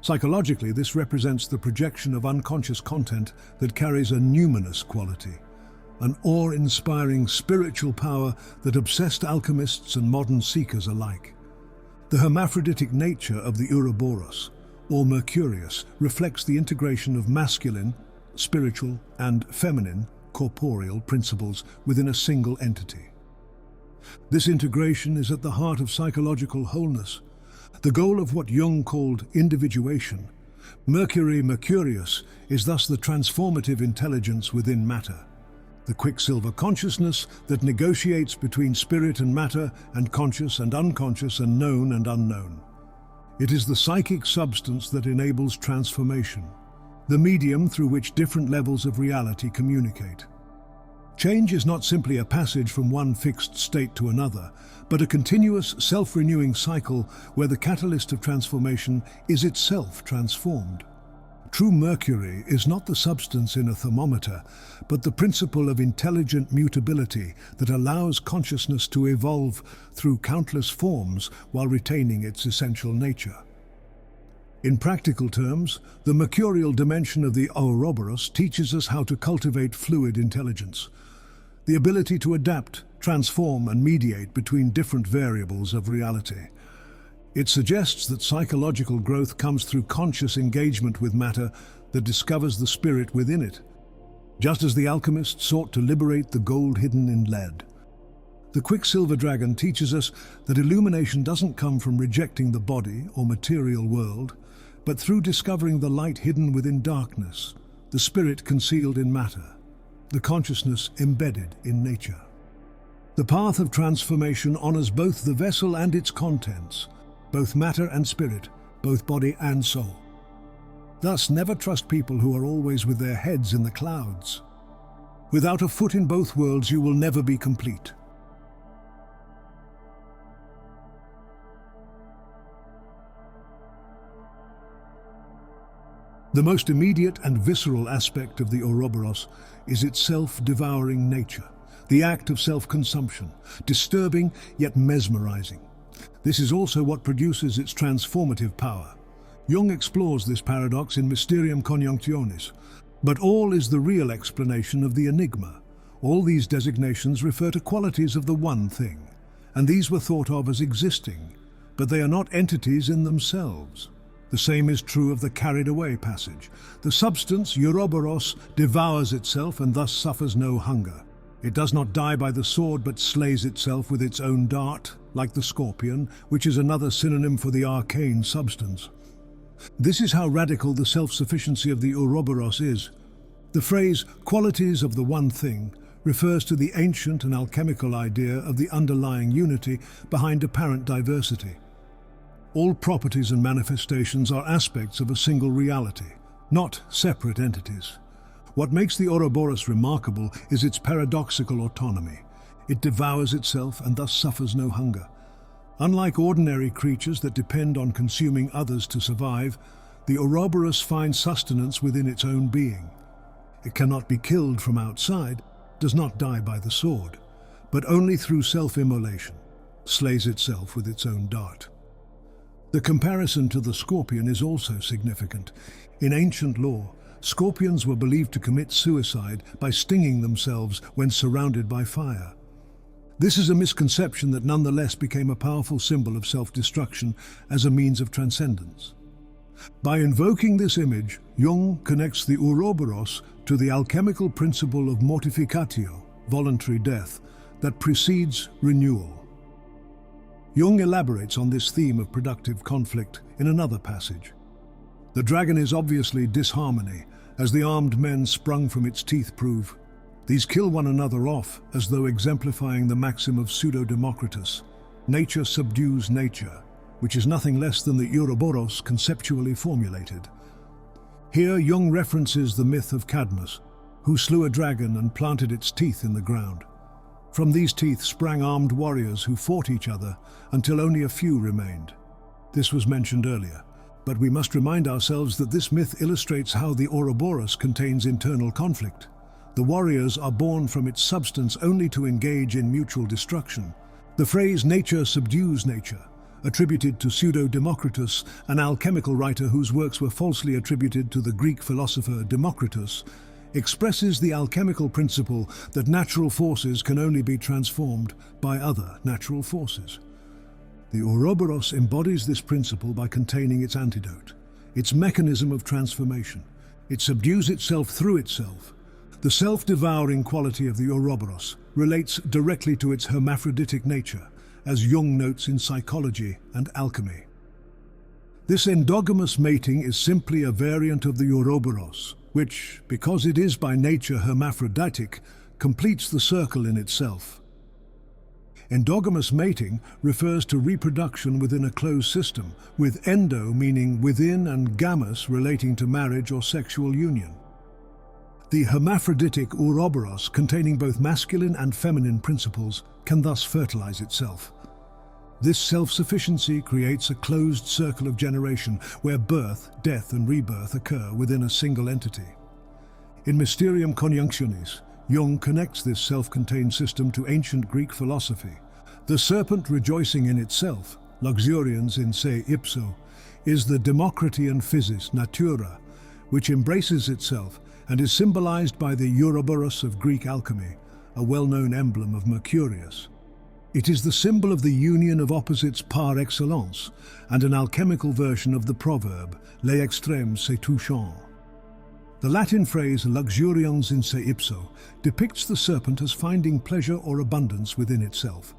Psychologically, this represents the projection of unconscious content that carries a numinous quality, an awe-inspiring spiritual power that obsessed alchemists and modern seekers alike. The hermaphroditic nature of the Ouroboros, or Mercurius, reflects the integration of masculine, spiritual, and feminine, corporeal principles within a single entity. This integration is at the heart of psychological wholeness, the goal of what Jung called individuation. Mercury Mercurius is thus the transformative intelligence within matter, the quicksilver consciousness that negotiates between spirit and matter and conscious and unconscious and known and unknown. It is the psychic substance that enables transformation, the medium through which different levels of reality communicate. Change is not simply a passage from one fixed state to another, but a continuous, self-renewing cycle where the catalyst of transformation is itself transformed. True mercury is not the substance in a thermometer, but the principle of intelligent mutability that allows consciousness to evolve through countless forms while retaining its essential nature. In practical terms, the mercurial dimension of the Ouroboros teaches us how to cultivate fluid intelligence, the ability to adapt, transform, and mediate between different variables of reality. It suggests that psychological growth comes through conscious engagement with matter that discovers the spirit within it, just as the alchemists sought to liberate the gold hidden in lead. The Quicksilver Dragon teaches us that illumination doesn't come from rejecting the body or material world, but through discovering the light hidden within darkness, the spirit concealed in matter, the consciousness embedded in nature. The path of transformation honors both the vessel and its contents, both matter and spirit, both body and soul. Thus, never trust people who are always with their heads in the clouds. Without a foot in both worlds, you will never be complete. The most immediate and visceral aspect of the Ouroboros is its self-devouring nature, the act of self-consumption, disturbing yet mesmerizing. This is also what produces its transformative power. Jung explores this paradox in Mysterium Conjunctionis, but all is the real explanation of the enigma. All these designations refer to qualities of the one thing, and these were thought of as existing, but they are not entities in themselves. The same is true of the carried away passage. The substance, Ouroboros, devours itself and thus suffers no hunger. It does not die by the sword but slays itself with its own dart, like the scorpion, which is another synonym for the arcane substance. This is how radical the self-sufficiency of the Ouroboros is. The phrase, qualities of the one thing, refers to the ancient and alchemical idea of the underlying unity behind apparent diversity. All properties and manifestations are aspects of a single reality, not separate entities. What makes the Ouroboros remarkable is its paradoxical autonomy. It devours itself and thus suffers no hunger. Unlike ordinary creatures that depend on consuming others to survive, the Ouroboros finds sustenance within its own being. It cannot be killed from outside, does not die by the sword, but only through self-immolation, slays itself with its own dart. The comparison to the scorpion is also significant. In ancient lore, scorpions were believed to commit suicide by stinging themselves when surrounded by fire. This is a misconception that nonetheless became a powerful symbol of self-destruction as a means of transcendence. By invoking this image, Jung connects the Ouroboros to the alchemical principle of mortificatio, voluntary death, that precedes renewal. Jung elaborates on this theme of productive conflict in another passage. The dragon is obviously disharmony, as the armed men sprung from its teeth prove. These kill one another off, as though exemplifying the maxim of Pseudo-Democritus, nature subdues nature, which is nothing less than the Ouroboros conceptually formulated. Here Jung references the myth of Cadmus, who slew a dragon and planted its teeth in the ground. From these teeth sprang armed warriors who fought each other until only a few remained. This was mentioned earlier, but we must remind ourselves that this myth illustrates how the Ouroboros contains internal conflict. The warriors are born from its substance only to engage in mutual destruction. The phrase "nature subdues nature," attributed to Pseudo-Democritus, an alchemical writer whose works were falsely attributed to the Greek philosopher Democritus, expresses the alchemical principle that natural forces can only be transformed by other natural forces. The Ouroboros embodies this principle by containing its antidote, its mechanism of transformation. It subdues itself through itself. The self-devouring quality of the Ouroboros relates directly to its hermaphroditic nature, as Jung notes in Psychology and Alchemy. This endogamous mating is simply a variant of the Ouroboros, which, because it is by nature hermaphroditic, completes the circle in itself. Endogamous mating refers to reproduction within a closed system, with endo meaning within and gamous relating to marriage or sexual union. The hermaphroditic Ouroboros, containing both masculine and feminine principles, can thus fertilize itself. This self-sufficiency creates a closed circle of generation where birth, death and rebirth occur within a single entity. In Mysterium Conjunctionis, Jung connects this self-contained system to ancient Greek philosophy. The serpent rejoicing in itself, luxurians in se ipso, is the Democritean physis natura, which embraces itself and is symbolized by the Ouroboros of Greek alchemy, a well-known emblem of Mercurius. It is the symbol of the union of opposites par excellence and an alchemical version of the proverb, les extrêmes se touchent. The Latin phrase luxurians in se ipso depicts the serpent as finding pleasure or abundance within itself.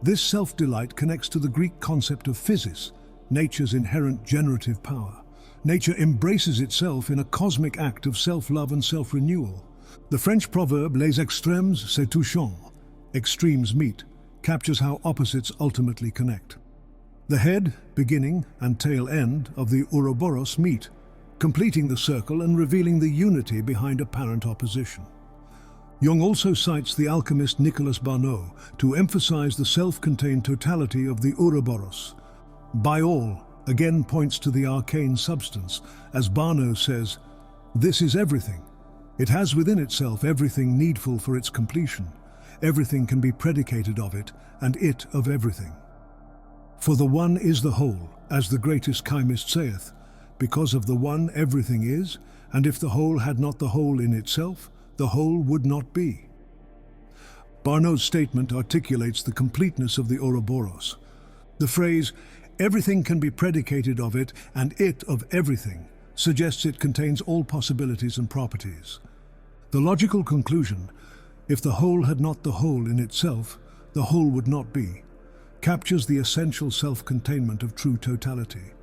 This self-delight connects to the Greek concept of physis, nature's inherent generative power. Nature embraces itself in a cosmic act of self-love and self-renewal. The French proverb les extrêmes se touchent, extremes meet, captures how opposites ultimately connect. The head, beginning, and tail end of the Ouroboros meet, completing the circle and revealing the unity behind apparent opposition. Jung also cites the alchemist Nicolas Barnot to emphasize the self-contained totality of the Ouroboros. By all again points to the arcane substance, as Barnot says, "This is everything. It has within itself everything needful for its completion. Everything can be predicated of it, and it of everything. For the one is the whole, as the greatest chymist saith, because of the one everything is, and if the whole had not the whole in itself, the whole would not be." Barnot's statement articulates the completeness of the Ouroboros. The phrase, "everything can be predicated of it, and it of everything," suggests it contains all possibilities and properties. The logical conclusion, "if the whole had not the whole in itself, the whole would not be," captures the essential self-containment of true totality.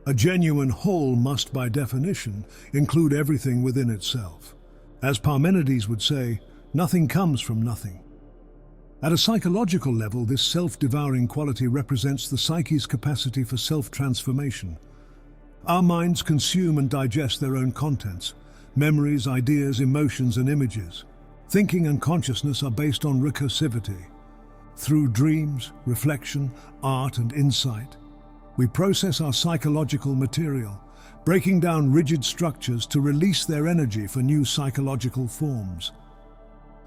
A genuine whole must, by definition, include everything within itself. As Parmenides would say, nothing comes from nothing. At a psychological level, this self-devouring quality represents the psyche's capacity for self-transformation. Our minds consume and digest their own contents, memories, ideas, emotions, and images. Thinking and consciousness are based on recursivity. Through dreams, reflection, art, and insight, we process our psychological material, breaking down rigid structures to release their energy for new psychological forms.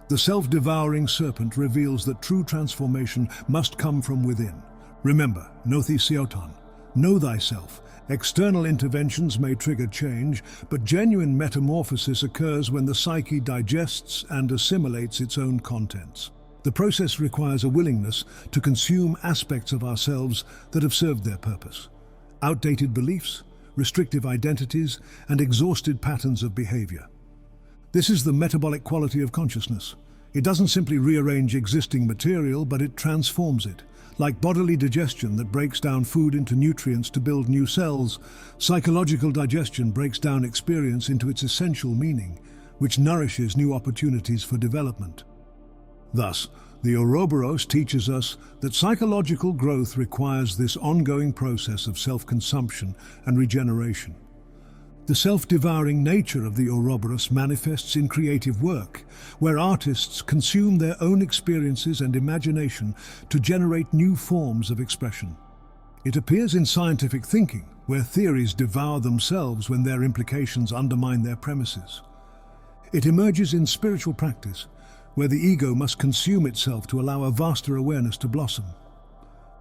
The self-devouring serpent reveals that true transformation must come from within. Remember, nothicioton, know thyself. External interventions may trigger change, but genuine metamorphosis occurs when the psyche digests and assimilates its own contents. The process requires a willingness to consume aspects of ourselves that have served their purpose. Outdated beliefs, restrictive identities, and exhausted patterns of behavior. This is the metabolic quality of consciousness. It doesn't simply rearrange existing material, but it transforms it. Like bodily digestion that breaks down food into nutrients to build new cells, psychological digestion breaks down experience into its essential meaning, which nourishes new opportunities for development. Thus, the Ouroboros teaches us that psychological growth requires this ongoing process of self-consumption and regeneration. The self-devouring nature of the Ouroboros manifests in creative work, where artists consume their own experiences and imagination to generate new forms of expression. It appears in scientific thinking, where theories devour themselves when their implications undermine their premises. It emerges in spiritual practice, where the ego must consume itself to allow a vaster awareness to blossom.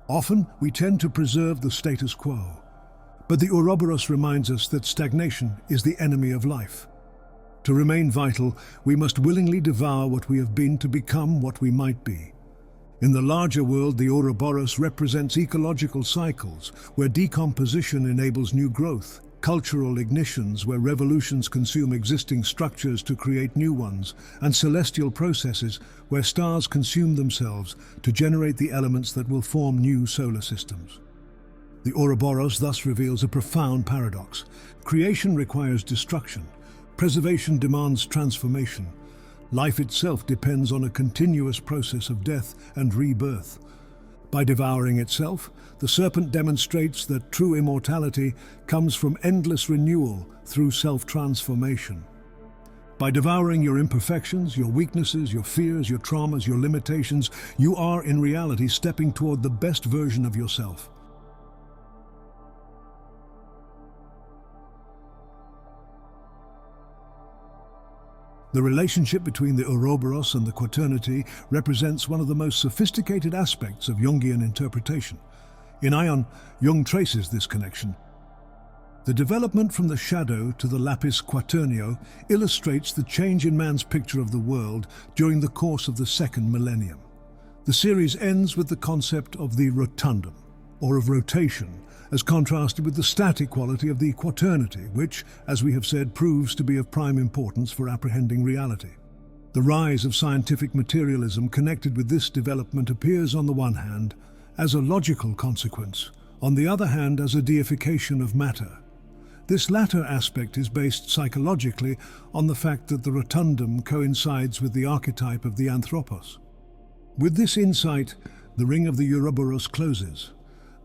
Often, we tend to preserve the status quo, but the Ouroboros reminds us that stagnation is the enemy of life. To remain vital, we must willingly devour what we have been to become what we might be. In the larger world, the Ouroboros represents ecological cycles, where decomposition enables new growth, cultural ignitions where revolutions consume existing structures to create new ones, and celestial processes where stars consume themselves to generate the elements that will form new solar systems. The Ouroboros thus reveals a profound paradox. Creation requires destruction. Preservation demands transformation. Life itself depends on a continuous process of death and rebirth. By devouring itself, the serpent demonstrates that true immortality comes from endless renewal through self-transformation. By devouring your imperfections, your weaknesses, your fears, your traumas, your limitations, you are in reality stepping toward the best version of yourself. The relationship between the Ouroboros and the Quaternity represents one of the most sophisticated aspects of Jungian interpretation. In Ion, Jung traces this connection. The development from the shadow to the lapis quaternio illustrates the change in man's picture of the world during the course of the second millennium. The series ends with the concept of the rotundum, or of rotation, as contrasted with the static quality of the quaternity, which, as we have said, proves to be of prime importance for apprehending reality. The rise of scientific materialism connected with this development appears on the one hand as a logical consequence, on the other hand as a deification of matter. This latter aspect is based psychologically on the fact that the rotundum coincides with the archetype of the anthropos. With this insight, the ring of the Ouroboros closes,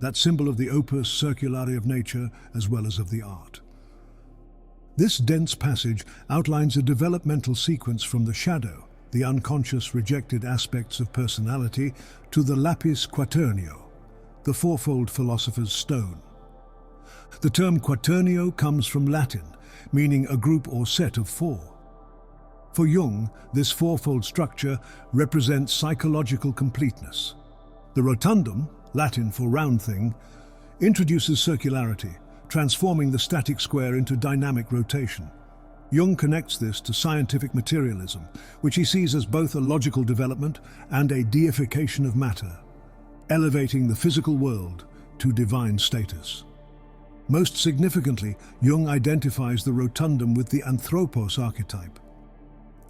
that symbol of the opus circulare of nature as well as of the art. This dense passage outlines a developmental sequence from the shadow, the unconscious rejected aspects of personality, to the lapis quaternio, the fourfold philosopher's stone. The term quaternio comes from Latin, meaning a group or set of four. For Jung, this fourfold structure represents psychological completeness. The rotundum, Latin for round thing, introduces circularity, transforming the static square into dynamic rotation. Jung connects this to scientific materialism, which he sees as both a logical development and a deification of matter, elevating the physical world to divine status. Most significantly, Jung identifies the rotundum with the anthropos archetype.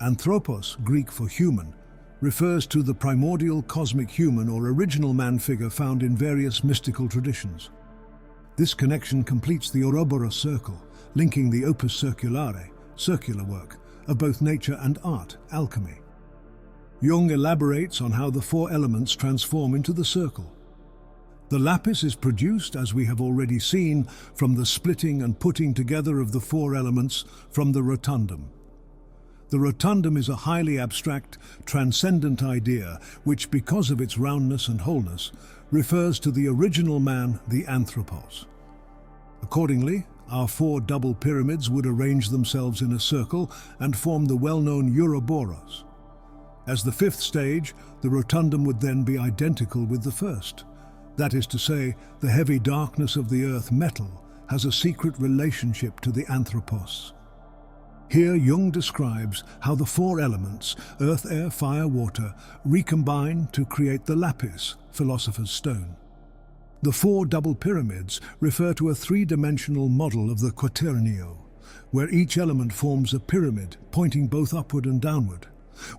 Anthropos, Greek for human, refers to the primordial cosmic human or original man figure found in various mystical traditions. This connection completes the Ouroboros circle, linking the opus circulare, circular work, of both nature and art, alchemy. Jung elaborates on how the four elements transform into the circle. The lapis is produced, as we have already seen, from the splitting and putting together of the four elements from the rotundum. The rotundum is a highly abstract, transcendent idea which, because of its roundness and wholeness, refers to the original man, the anthropos. Accordingly, our four double pyramids would arrange themselves in a circle and form the well-known Ouroboros. As the fifth stage, the rotundum would then be identical with the first. That is to say, the heavy darkness of the earth metal has a secret relationship to the anthropos. Here Jung describes how the four elements, earth, air, fire, water, recombine to create the lapis, philosopher's stone. The four double pyramids refer to a three-dimensional model of the quaternio, where each element forms a pyramid pointing both upward and downward.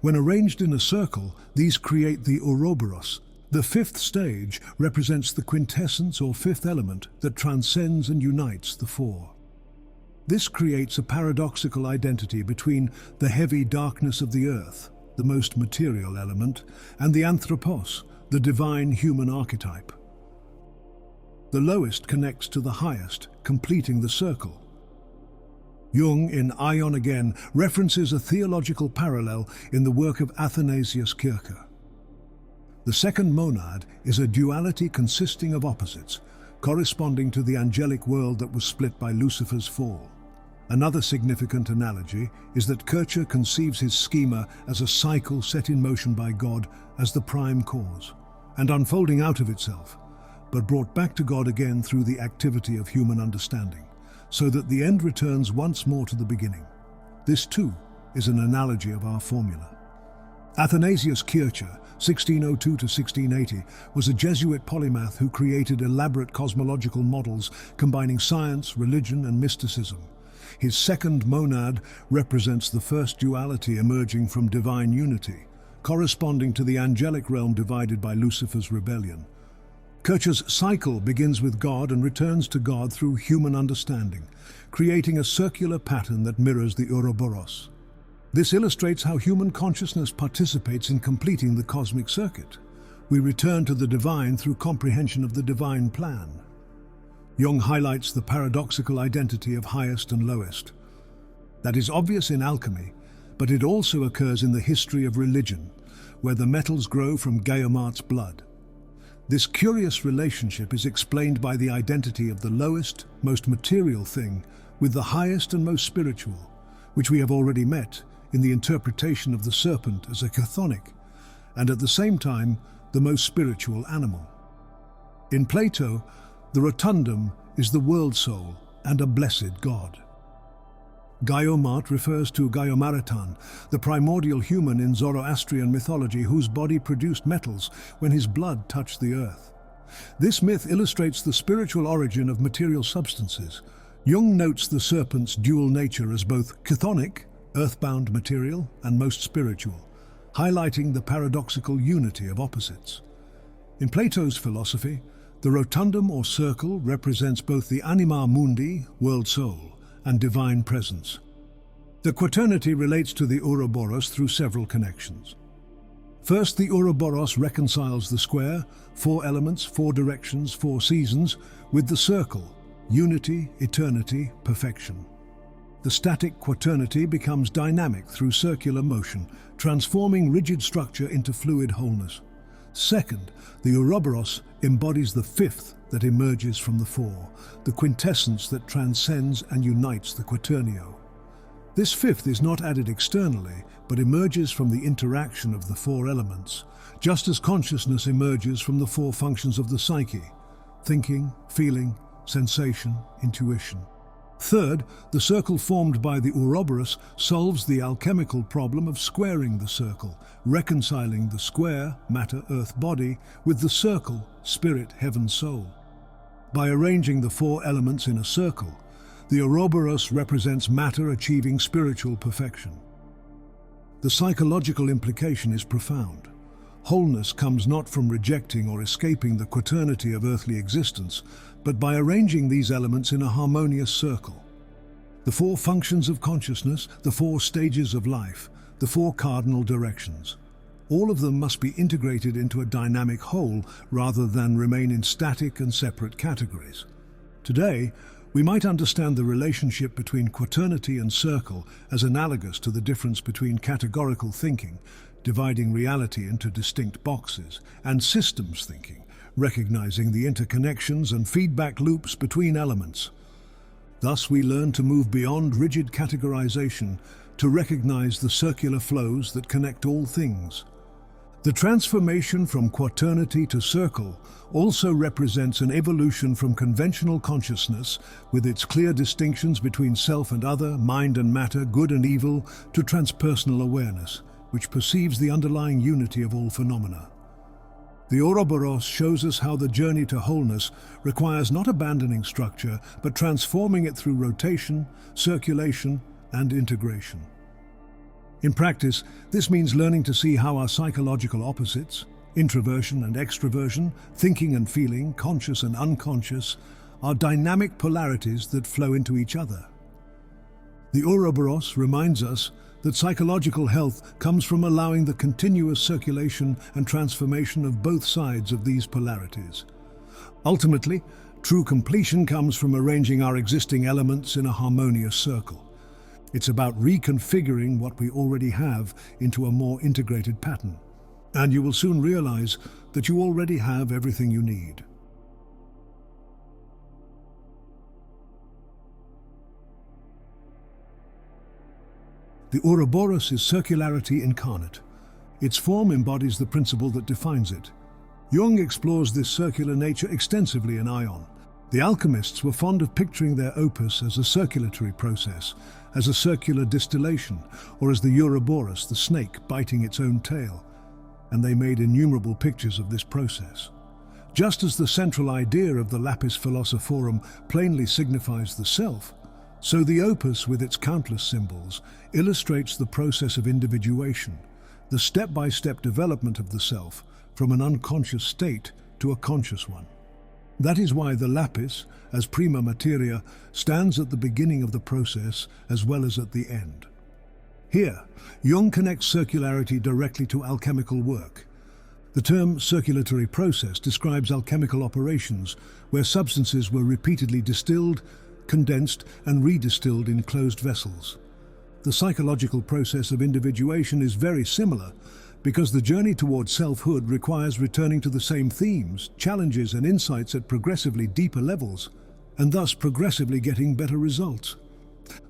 When arranged in a circle, these create the Ouroboros. The fifth stage represents the quintessence or fifth element that transcends and unites the four. This creates a paradoxical identity between the heavy darkness of the earth, the most material element, and the anthropos, the divine human archetype. The lowest connects to the highest, completing the circle. Jung, in Ion Again, references a theological parallel in the work of Athanasius Kircher. The second monad is a duality consisting of opposites, corresponding to the angelic world that was split by Lucifer's fall. Another significant analogy is that Kircher conceives his schema as a cycle set in motion by God as the prime cause, and unfolding out of itself, but brought back to God again through the activity of human understanding, so that the end returns once more to the beginning. This too is an analogy of our formula. Athanasius Kircher, 1602 to 1680, was a Jesuit polymath who created elaborate cosmological models combining science, religion, and mysticism. His second monad represents the first duality emerging from divine unity, corresponding to the angelic realm divided by Lucifer's rebellion. Kircher's cycle begins with God and returns to God through human understanding, creating a circular pattern that mirrors the Ouroboros. This illustrates how human consciousness participates in completing the cosmic circuit. We return to the divine through comprehension of the divine plan. Jung highlights the paradoxical identity of highest and lowest. That is obvious in alchemy, but it also occurs in the history of religion, where the metals grow from Guillemot's blood. This curious relationship is explained by the identity of the lowest, most material thing with the highest and most spiritual, which we have already met in the interpretation of the serpent as a chthonic, and at the same time the most spiritual animal. In Plato, the rotundum is the world soul and a blessed god. Gaiomart refers to Gaiomaratan, the primordial human in Zoroastrian mythology whose body produced metals when his blood touched the earth. This myth illustrates the spiritual origin of material substances. Jung notes the serpent's dual nature as both chthonic, earthbound material, and most spiritual, highlighting the paradoxical unity of opposites. In Plato's philosophy, the rotundum or circle represents both the anima mundi, world soul, and divine presence. The quaternity relates to the Ouroboros through several connections. First, the Ouroboros reconciles the square, 4 elements, 4 directions, 4 seasons, with the circle, unity, eternity, perfection. The static quaternity becomes dynamic through circular motion, transforming rigid structure into fluid wholeness. Second, the Ouroboros embodies the 5th that emerges from the 4, the quintessence that transcends and unites the quaternio. This 5th is not added externally, but emerges from the interaction of the 4 elements, just as consciousness emerges from the 4 functions of the psyche: thinking, feeling, sensation, intuition. Third, the circle formed by the Ouroboros solves the alchemical problem of squaring the circle, reconciling the square, matter, earth, body, with the circle, spirit, heaven, soul. By arranging the 4 elements in a circle, the Ouroboros represents matter achieving spiritual perfection. The psychological implication is profound. Wholeness comes not from rejecting or escaping the quaternity of earthly existence, but by arranging these elements in a harmonious circle. The 4 functions of consciousness, the 4 stages of life, the 4 cardinal directions. All of them must be integrated into a dynamic whole rather than remain in static and separate categories. Today, we might understand the relationship between quaternity and circle as analogous to the difference between categorical thinking, dividing reality into distinct boxes, and systems thinking, recognizing the interconnections and feedback loops between elements. Thus, we learn to move beyond rigid categorization to recognize the circular flows that connect all things. The transformation from quaternity to circle also represents an evolution from conventional consciousness, with its clear distinctions between self and other, mind and matter, good and evil, to transpersonal awareness, which perceives the underlying unity of all phenomena. The Ouroboros shows us how the journey to wholeness requires not abandoning structure, but transforming it through rotation, circulation, and integration. In practice, this means learning to see how our psychological opposites, introversion and extroversion, thinking and feeling, conscious and unconscious, are dynamic polarities that flow into each other. The Ouroboros reminds us that psychological health comes from allowing the continuous circulation and transformation of both sides of these polarities. Ultimately, true completion comes from arranging our existing elements in a harmonious circle. It's about reconfiguring what we already have into a more integrated pattern. And you will soon realize that you already have everything you need. The Ouroboros is circularity incarnate. Its form embodies the principle that defines it. Jung explores this circular nature extensively in Ion. The alchemists were fond of picturing their opus as a circulatory process, as a circular distillation, or as the Ouroboros, the snake biting its own tail, and they made innumerable pictures of this process. Just as the central idea of the lapis philosophorum plainly signifies the self, so the opus, with its countless symbols, illustrates the process of individuation, the step-by-step development of the self from an unconscious state to a conscious one. That is why the lapis, as prima materia, stands at the beginning of the process as well as at the end. Here, Jung connects circularity directly to alchemical work. The term circulatory process describes alchemical operations where substances were repeatedly distilled, condensed, and redistilled in closed vessels. The psychological process of individuation is very similar, because the journey towards selfhood requires returning to the same themes, challenges, and insights at progressively deeper levels, and thus progressively getting better results.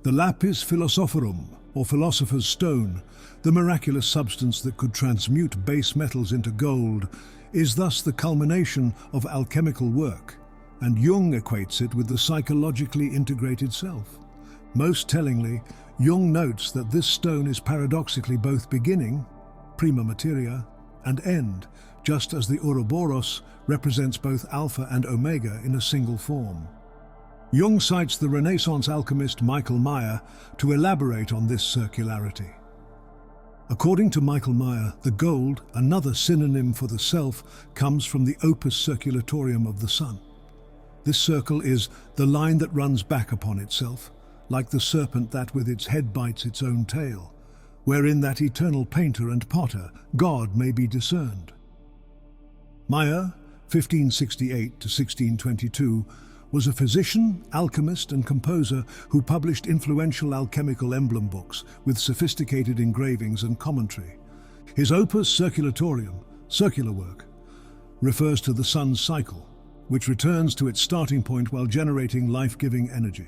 The lapis philosophorum, or philosopher's stone, the miraculous substance that could transmute base metals into gold, is thus the culmination of alchemical work, and Jung equates it with the psychologically integrated self. Most tellingly, Jung notes that this stone is paradoxically both beginning, prima materia, and end, just as the Ouroboros represents both alpha and omega in a single form. Jung cites the Renaissance alchemist Michael Meyer to elaborate on this circularity. According to Michael Meyer, the gold, another synonym for the self, comes from the opus circulatorium of the sun. This circle is the line that runs back upon itself, like the serpent that with its head bites its own tail, wherein that eternal painter and potter, God, may be discerned. Meyer, 1568 to 1622, was a physician, alchemist, and composer who published influential alchemical emblem books with sophisticated engravings and commentary. His opus circulatorium, circular work, refers to the sun's cycle, which returns to its starting point while generating life-giving energy.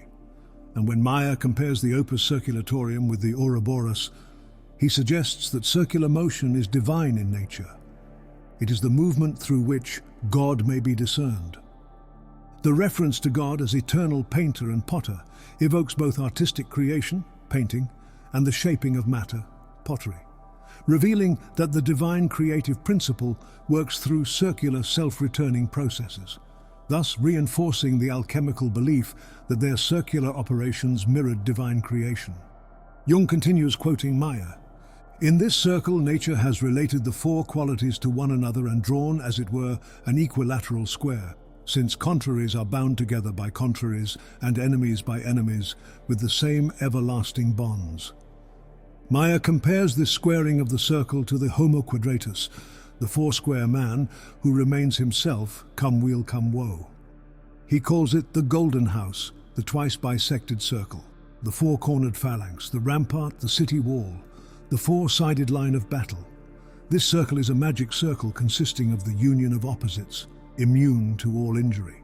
And when Meyer compares the opus circulatorium with the Ouroboros, he suggests that circular motion is divine in nature. It is the movement through which God may be discerned. The reference to God as eternal painter and potter evokes both artistic creation, painting, and the shaping of matter, pottery, revealing that the divine creative principle works through circular self-returning processes, thus reinforcing the alchemical belief that their circular operations mirrored divine creation. Jung continues quoting Meyer, "In this circle, nature has related the four qualities to one another and drawn, as it were, an equilateral square, since contraries are bound together by contraries and enemies by enemies with the same everlasting bonds." Meyer compares this squaring of the circle to the Homo quadratus, the foursquare man who remains himself, come weal, come woe. He calls it the golden house, the twice bisected circle, the four-cornered phalanx, the rampart, the city wall, the four-sided line of battle. This circle is a magic circle consisting of the union of opposites, immune to all injury.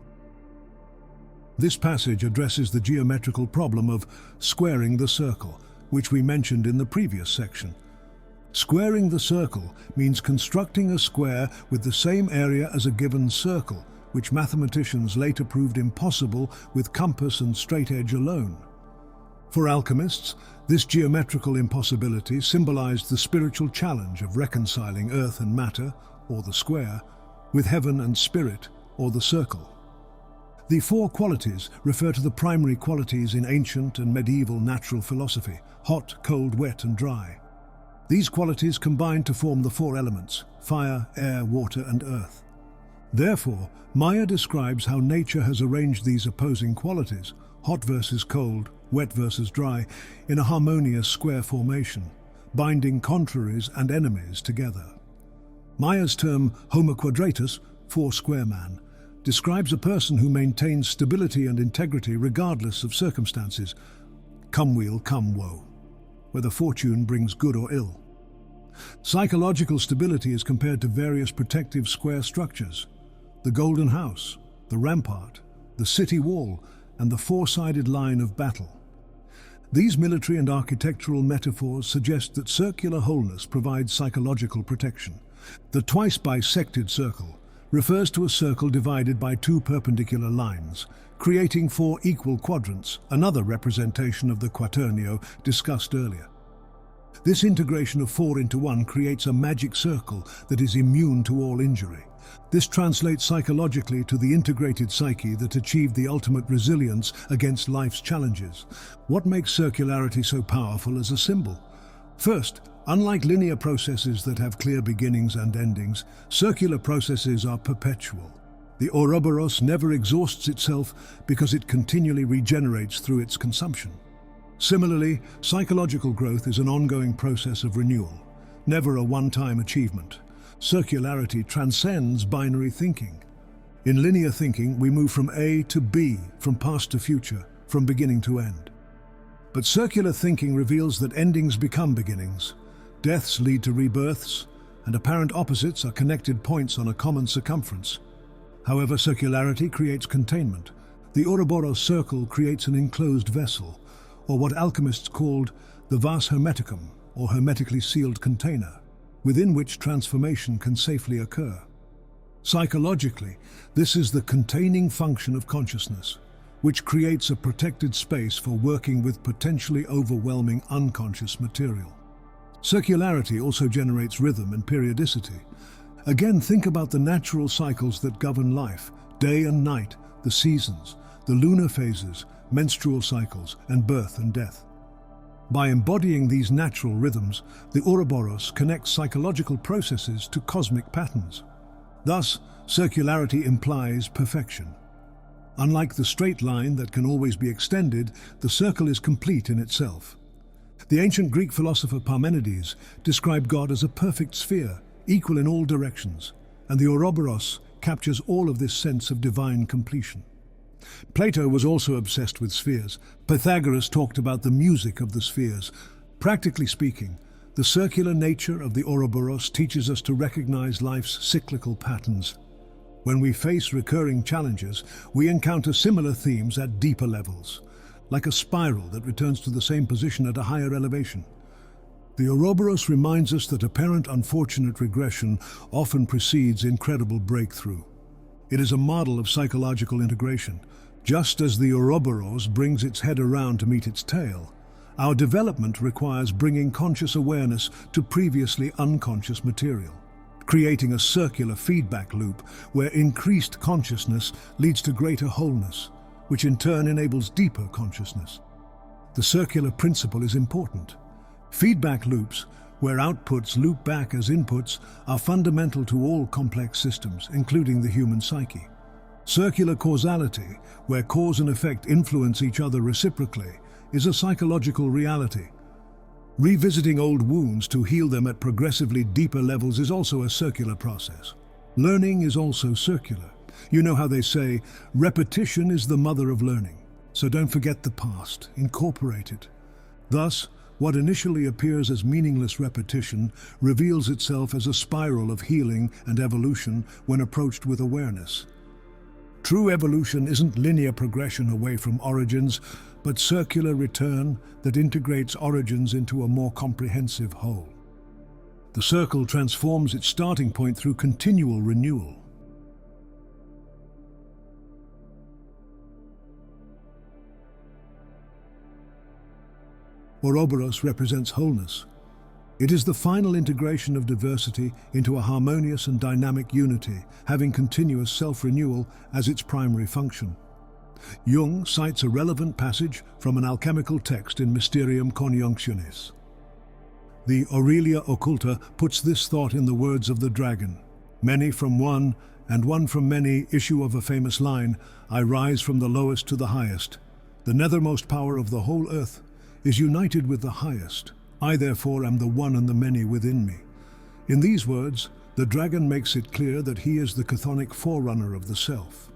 This passage addresses the geometrical problem of squaring the circle, which we mentioned in the previous section. Squaring the circle means constructing a square with the same area as a given circle, which mathematicians later proved impossible with compass and straight edge alone. For alchemists, this geometrical impossibility symbolized the spiritual challenge of reconciling earth and matter, or the square, with heaven and spirit, or the circle. The four qualities refer to the primary qualities in ancient and medieval natural philosophy: hot, cold, wet, and dry. These qualities combine to form the four elements: fire, air, water, and earth. Therefore, Meyer describes how nature has arranged these opposing qualities, hot versus cold, wet versus dry, in a harmonious square formation, binding contraries and enemies together. Meyer's term Homo quadratus, four-square man, describes a person who maintains stability and integrity regardless of circumstances, come weal, come woe, whether fortune brings good or ill. Psychological stability is compared to various protective square structures: the golden house, the rampart, the city wall, and the four-sided line of battle. These military and architectural metaphors suggest that circular wholeness provides psychological protection. The twice bisected circle refers to a circle divided by two perpendicular lines, creating four equal quadrants, another representation of the quaternio discussed earlier. This integration of four into one creates a magic circle that is immune to all injury. This translates psychologically to the integrated psyche that achieved the ultimate resilience against life's challenges. What makes circularity so powerful as a symbol? First, unlike linear processes that have clear beginnings and endings, circular processes are perpetual. The Ouroboros never exhausts itself because it continually regenerates through its consumption. Similarly, psychological growth is an ongoing process of renewal, never a one-time achievement. Circularity transcends binary thinking. In linear thinking, we move from A to B, from past to future, from beginning to end. But circular thinking reveals that endings become beginnings. Deaths lead to rebirths, and apparent opposites are connected points on a common circumference. However, circularity creates containment. The Ouroboros circle creates an enclosed vessel, or what alchemists called the vas hermeticum, or hermetically sealed container, within which transformation can safely occur. Psychologically, this is the containing function of consciousness, which creates a protected space for working with potentially overwhelming unconscious material. Circularity also generates rhythm and periodicity. Again, think about the natural cycles that govern life: day and night, the seasons, the lunar phases, menstrual cycles, and birth and death. By embodying these natural rhythms, the Ouroboros connects psychological processes to cosmic patterns. Thus, circularity implies perfection. Unlike the straight line that can always be extended, the circle is complete in itself. The ancient Greek philosopher Parmenides described God as a perfect sphere, equal in all directions, and the Ouroboros captures all of this sense of divine completion. Plato was also obsessed with spheres. Pythagoras talked about the music of the spheres. Practically speaking, the circular nature of the Ouroboros teaches us to recognize life's cyclical patterns. When we face recurring challenges, we encounter similar themes at deeper levels, like a spiral that returns to the same position at a higher elevation. The Ouroboros reminds us that apparent unfortunate regression often precedes incredible breakthrough. It is a model of psychological integration. Just as the Ouroboros brings its head around to meet its tail, our development requires bringing conscious awareness to previously unconscious material, creating a circular feedback loop where increased consciousness leads to greater wholeness, which in turn enables deeper consciousness. The circular principle is important. Feedback loops, where outputs loop back as inputs, are fundamental to all complex systems, including the human psyche. Circular causality, where cause and effect influence each other reciprocally, is a psychological reality. Revisiting old wounds to heal them at progressively deeper levels is also a circular process. Learning is also circular. You know how they say, repetition is the mother of learning. So don't forget the past, incorporate it. Thus, what initially appears as meaningless repetition reveals itself as a spiral of healing and evolution when approached with awareness. True evolution isn't linear progression away from origins, but circular return that integrates origins into a more comprehensive whole. The circle transforms its starting point through continual renewal. Ouroboros represents wholeness. It is the final integration of diversity into a harmonious and dynamic unity, having continuous self-renewal as its primary function. Jung cites a relevant passage from an alchemical text in Mysterium Conjunctionis. The Aurelia Occulta puts this thought in the words of the dragon: "Many from one, and one from many, issue of a famous line, I rise from the lowest to the highest. The nethermost power of the whole earth is united with the highest. I therefore am the one and the many within me." In these words, the dragon makes it clear that he is the chthonic forerunner of the self.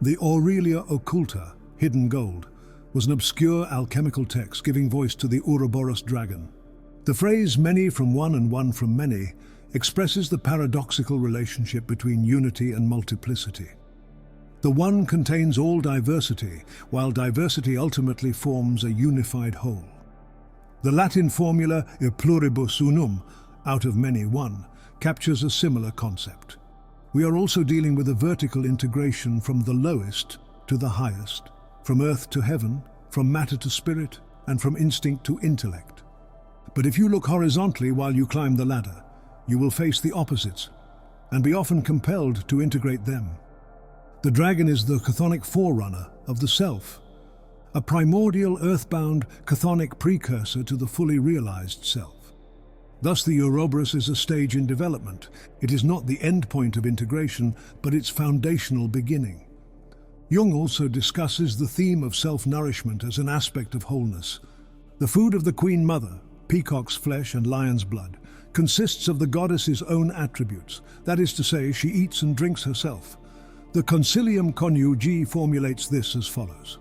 The Aurelia Occulta, hidden gold, was an obscure alchemical text giving voice to the Ouroboros dragon. The phrase "many from one and one from many" expresses the paradoxical relationship between unity and multiplicity. The one contains all diversity, while diversity ultimately forms a unified whole. The Latin formula "e pluribus unum," out of many one, captures a similar concept. We are also dealing with a vertical integration from the lowest to the highest, from earth to heaven, from matter to spirit, and from instinct to intellect. But if you look horizontally while you climb the ladder, you will face the opposites, and be often compelled to integrate them. The dragon is the chthonic forerunner of the self, a primordial earthbound chthonic precursor to the fully realized self. Thus the Ouroboros is a stage in development. It is not the end point of integration, but its foundational beginning. Jung also discusses the theme of self-nourishment as an aspect of wholeness. The food of the Queen Mother, peacock's flesh and lion's blood, consists of the goddess's own attributes. That is to say, she eats and drinks herself. The Concilium Conjugi formulates this as follows: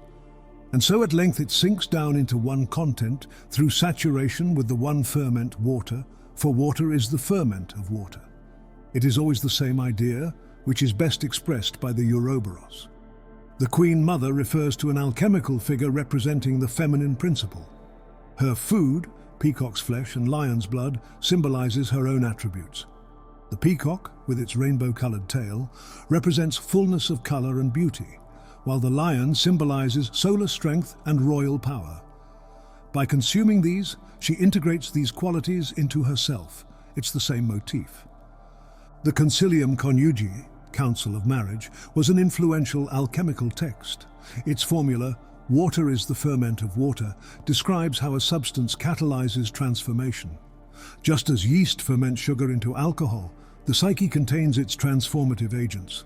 "And so at length it sinks down into one content through saturation with the one ferment, water, for water is the ferment of water." It is always the same idea, which is best expressed by the Ouroboros. The Queen Mother refers to an alchemical figure representing the feminine principle. Her food, peacock's flesh and lion's blood, symbolizes her own attributes. The peacock, with its rainbow-colored tail, represents fullness of color and beauty, while the lion symbolizes solar strength and royal power. By consuming these, she integrates these qualities into herself. It's the same motif. The Concilium Conjugii, Council of Marriage, was an influential alchemical text. Its formula, "water is the ferment of water," describes how a substance catalyzes transformation. Just as yeast ferments sugar into alcohol, the psyche contains its transformative agents.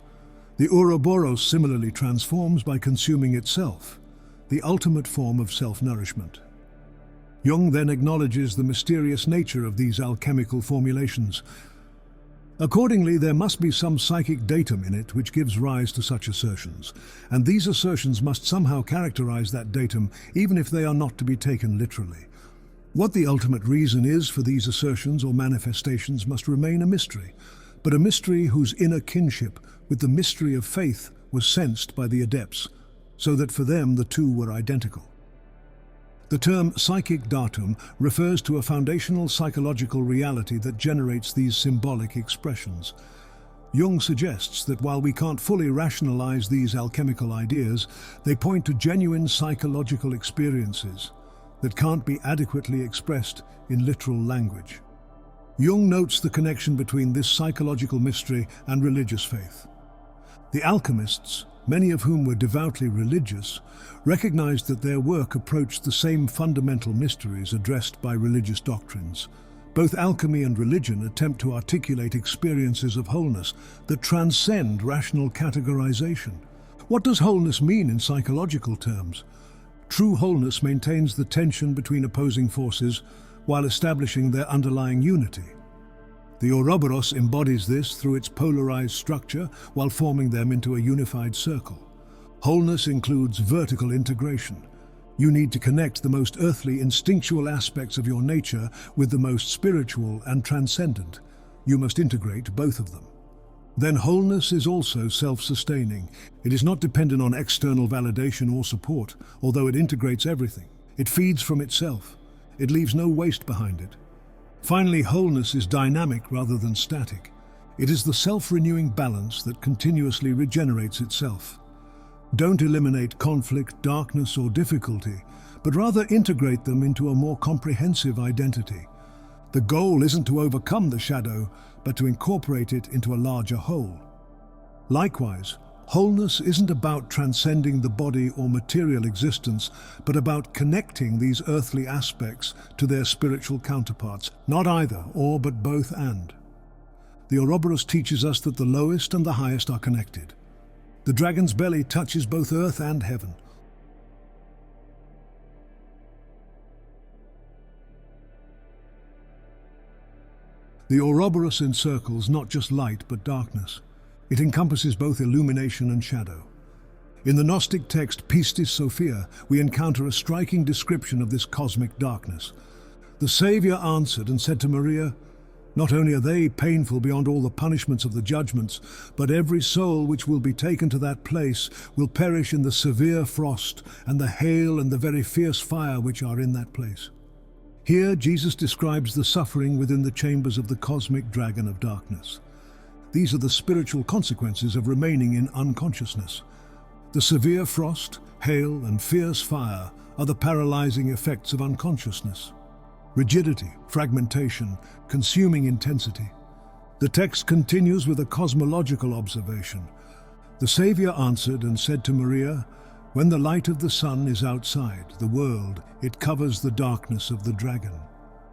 The Ouroboros similarly transforms by consuming itself, the ultimate form of self-nourishment. Jung then acknowledges the mysterious nature of these alchemical formulations. Accordingly, there must be some psychic datum in it which gives rise to such assertions, and these assertions must somehow characterize that datum, even if they are not to be taken literally. What the ultimate reason is for these assertions or manifestations must remain a mystery, but a mystery whose inner kinship with the mystery of faith was sensed by the adepts, so that for them the two were identical. The term psychic datum refers to a foundational psychological reality that generates these symbolic expressions. Jung suggests that while we can't fully rationalize these alchemical ideas, they point to genuine psychological experiences that can't be adequately expressed in literal language. Jung notes the connection between this psychological mystery and religious faith. The alchemists, many of whom were devoutly religious, recognized that their work approached the same fundamental mysteries addressed by religious doctrines. Both alchemy and religion attempt to articulate experiences of wholeness that transcend rational categorization. What does wholeness mean in psychological terms? True wholeness maintains the tension between opposing forces while establishing their underlying unity. The Ouroboros embodies this through its polarized structure while forming them into a unified circle. Wholeness includes vertical integration. You need to connect the most earthly, instinctual aspects of your nature with the most spiritual and transcendent. You must integrate both of them. Then wholeness is also self-sustaining. It is not dependent on external validation or support, although it integrates everything. It feeds from itself. It leaves no waste behind it. Finally, wholeness is dynamic rather than static. It is the self-renewing balance that continuously regenerates itself. Don't eliminate conflict, darkness, or difficulty, but rather integrate them into a more comprehensive identity. The goal isn't to overcome the shadow, but to incorporate it into a larger whole. Likewise, wholeness isn't about transcending the body or material existence, but about connecting these earthly aspects to their spiritual counterparts, not either or, but both and. The Ouroboros teaches us that the lowest and the highest are connected. The dragon's belly touches both earth and heaven. The Ouroboros encircles not just light but darkness. It encompasses both illumination and shadow. In the Gnostic text Pistis Sophia, we encounter a striking description of this cosmic darkness. The Saviour answered and said to Maria, "Not only are they painful beyond all the punishments of the judgments, but every soul which will be taken to that place will perish in the severe frost and the hail and the very fierce fire which are in that place." Here Jesus describes the suffering within the chambers of the cosmic dragon of darkness. These are the spiritual consequences of remaining in unconsciousness. The severe frost, hail, and fierce fire are the paralyzing effects of unconsciousness. Rigidity, fragmentation, consuming intensity. The text continues with a cosmological observation. The Saviour answered and said to Maria, "When the light of the sun is outside the world, it covers the darkness of the dragon.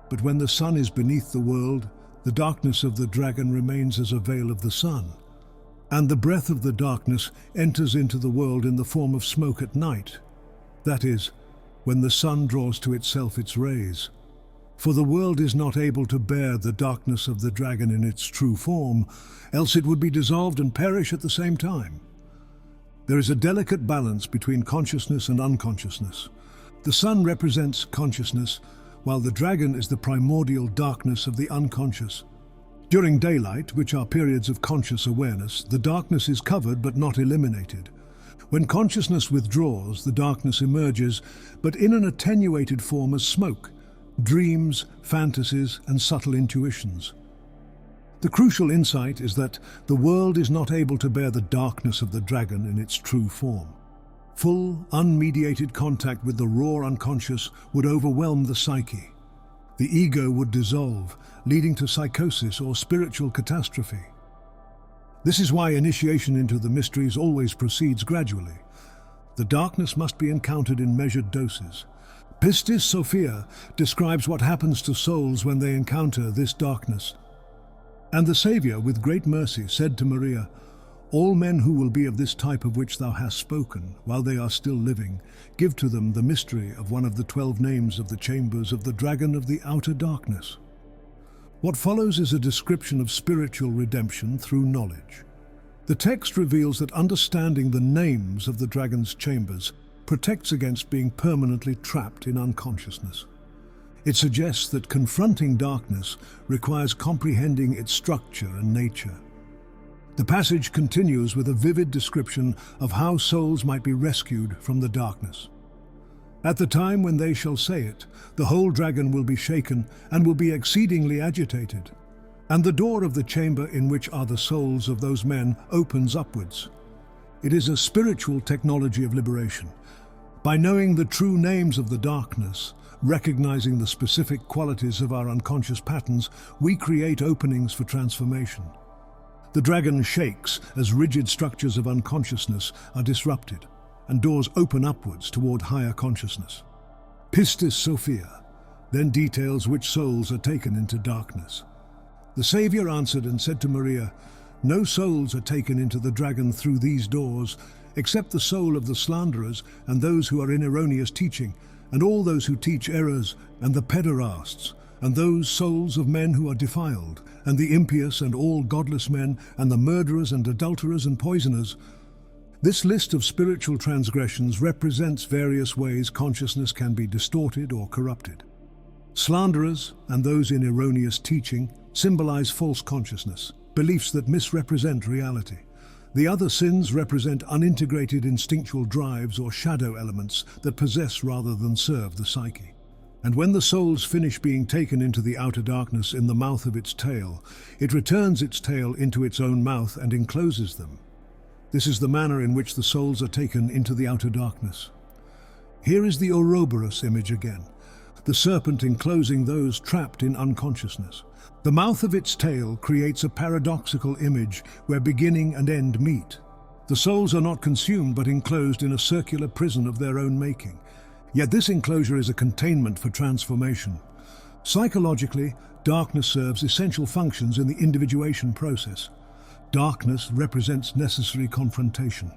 But when the sun is beneath the world, the darkness of the dragon remains as a veil of the sun. And the breath of the darkness enters into the world in the form of smoke at night. That is, when the sun draws to itself its rays. For the world is not able to bear the darkness of the dragon in its true form, else it would be dissolved and perish at the same time." There is a delicate balance between consciousness and unconsciousness. The sun represents consciousness, while the dragon is the primordial darkness of the unconscious. During daylight, which are periods of conscious awareness, the darkness is covered but not eliminated. When consciousness withdraws, the darkness emerges, but in an attenuated form as smoke, dreams, fantasies, and subtle intuitions. The crucial insight is that the world is not able to bear the darkness of the dragon in its true form. Full, unmediated contact with the raw unconscious would overwhelm the psyche. The ego would dissolve, leading to psychosis or spiritual catastrophe. This is why initiation into the mysteries always proceeds gradually. The darkness must be encountered in measured doses. Pistis Sophia describes what happens to souls when they encounter this darkness. And the Saviour, with great mercy, said to Maria, "All men who will be of this type of which thou hast spoken, while they are still living, give to them the mystery of one of the 12 names of the chambers of the dragon of the outer darkness." What follows is a description of spiritual redemption through knowledge. The text reveals that understanding the names of the dragon's chambers protects against being permanently trapped in unconsciousness. It suggests that confronting darkness requires comprehending its structure and nature. The passage continues with a vivid description of how souls might be rescued from the darkness. At the time when they shall say it, the whole dragon will be shaken and will be exceedingly agitated. And the door of the chamber in which are the souls of those men opens upwards. It is a spiritual technology of liberation. By knowing the true names of the darkness, recognizing the specific qualities of our unconscious patterns, we create openings for transformation. The dragon shakes as rigid structures of unconsciousness are disrupted, and doors open upwards toward higher consciousness. Pistis Sophia then details which souls are taken into darkness. The Saviour answered and said to Maria, "No souls are taken into the dragon through these doors, except the soul of the slanderers and those who are in erroneous teaching, and all those who teach errors, and the pederasts, and those souls of men who are defiled, and the impious and all godless men, and the murderers and adulterers and poisoners." This list of spiritual transgressions represents various ways consciousness can be distorted or corrupted. Slanderers and those in erroneous teaching symbolize false consciousness, beliefs that misrepresent reality. The other sins represent unintegrated instinctual drives or shadow elements that possess rather than serve the psyche. And when the souls finish being taken into the outer darkness in the mouth of its tail, it returns its tail into its own mouth and encloses them. This is the manner in which the souls are taken into the outer darkness. Here is the Ouroboros image again, the serpent enclosing those trapped in unconsciousness. The mouth of its tail creates a paradoxical image where beginning and end meet. The souls are not consumed but enclosed in a circular prison of their own making. Yet this enclosure is a containment for transformation. Psychologically, darkness serves essential functions in the individuation process. Darkness represents necessary confrontation.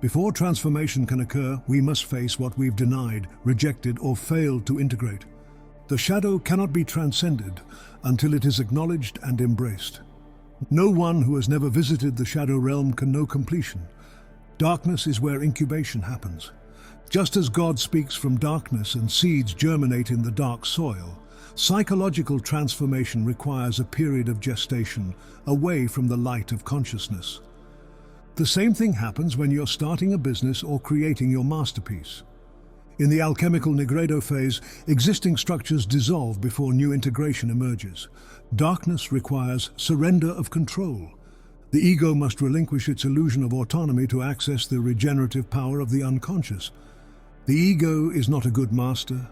Before transformation can occur, we must face what we've denied, rejected, or failed to integrate. The shadow cannot be transcended until it is acknowledged and embraced. No one who has never visited the shadow realm can know completion. Darkness is where incubation happens. Just as God speaks from darkness and seeds germinate in the dark soil, psychological transformation requires a period of gestation away from the light of consciousness. The same thing happens when you're starting a business or creating your masterpiece. In the alchemical nigredo phase, existing structures dissolve before new integration emerges. Darkness requires surrender of control. The ego must relinquish its illusion of autonomy to access the regenerative power of the unconscious. The ego is not a good master.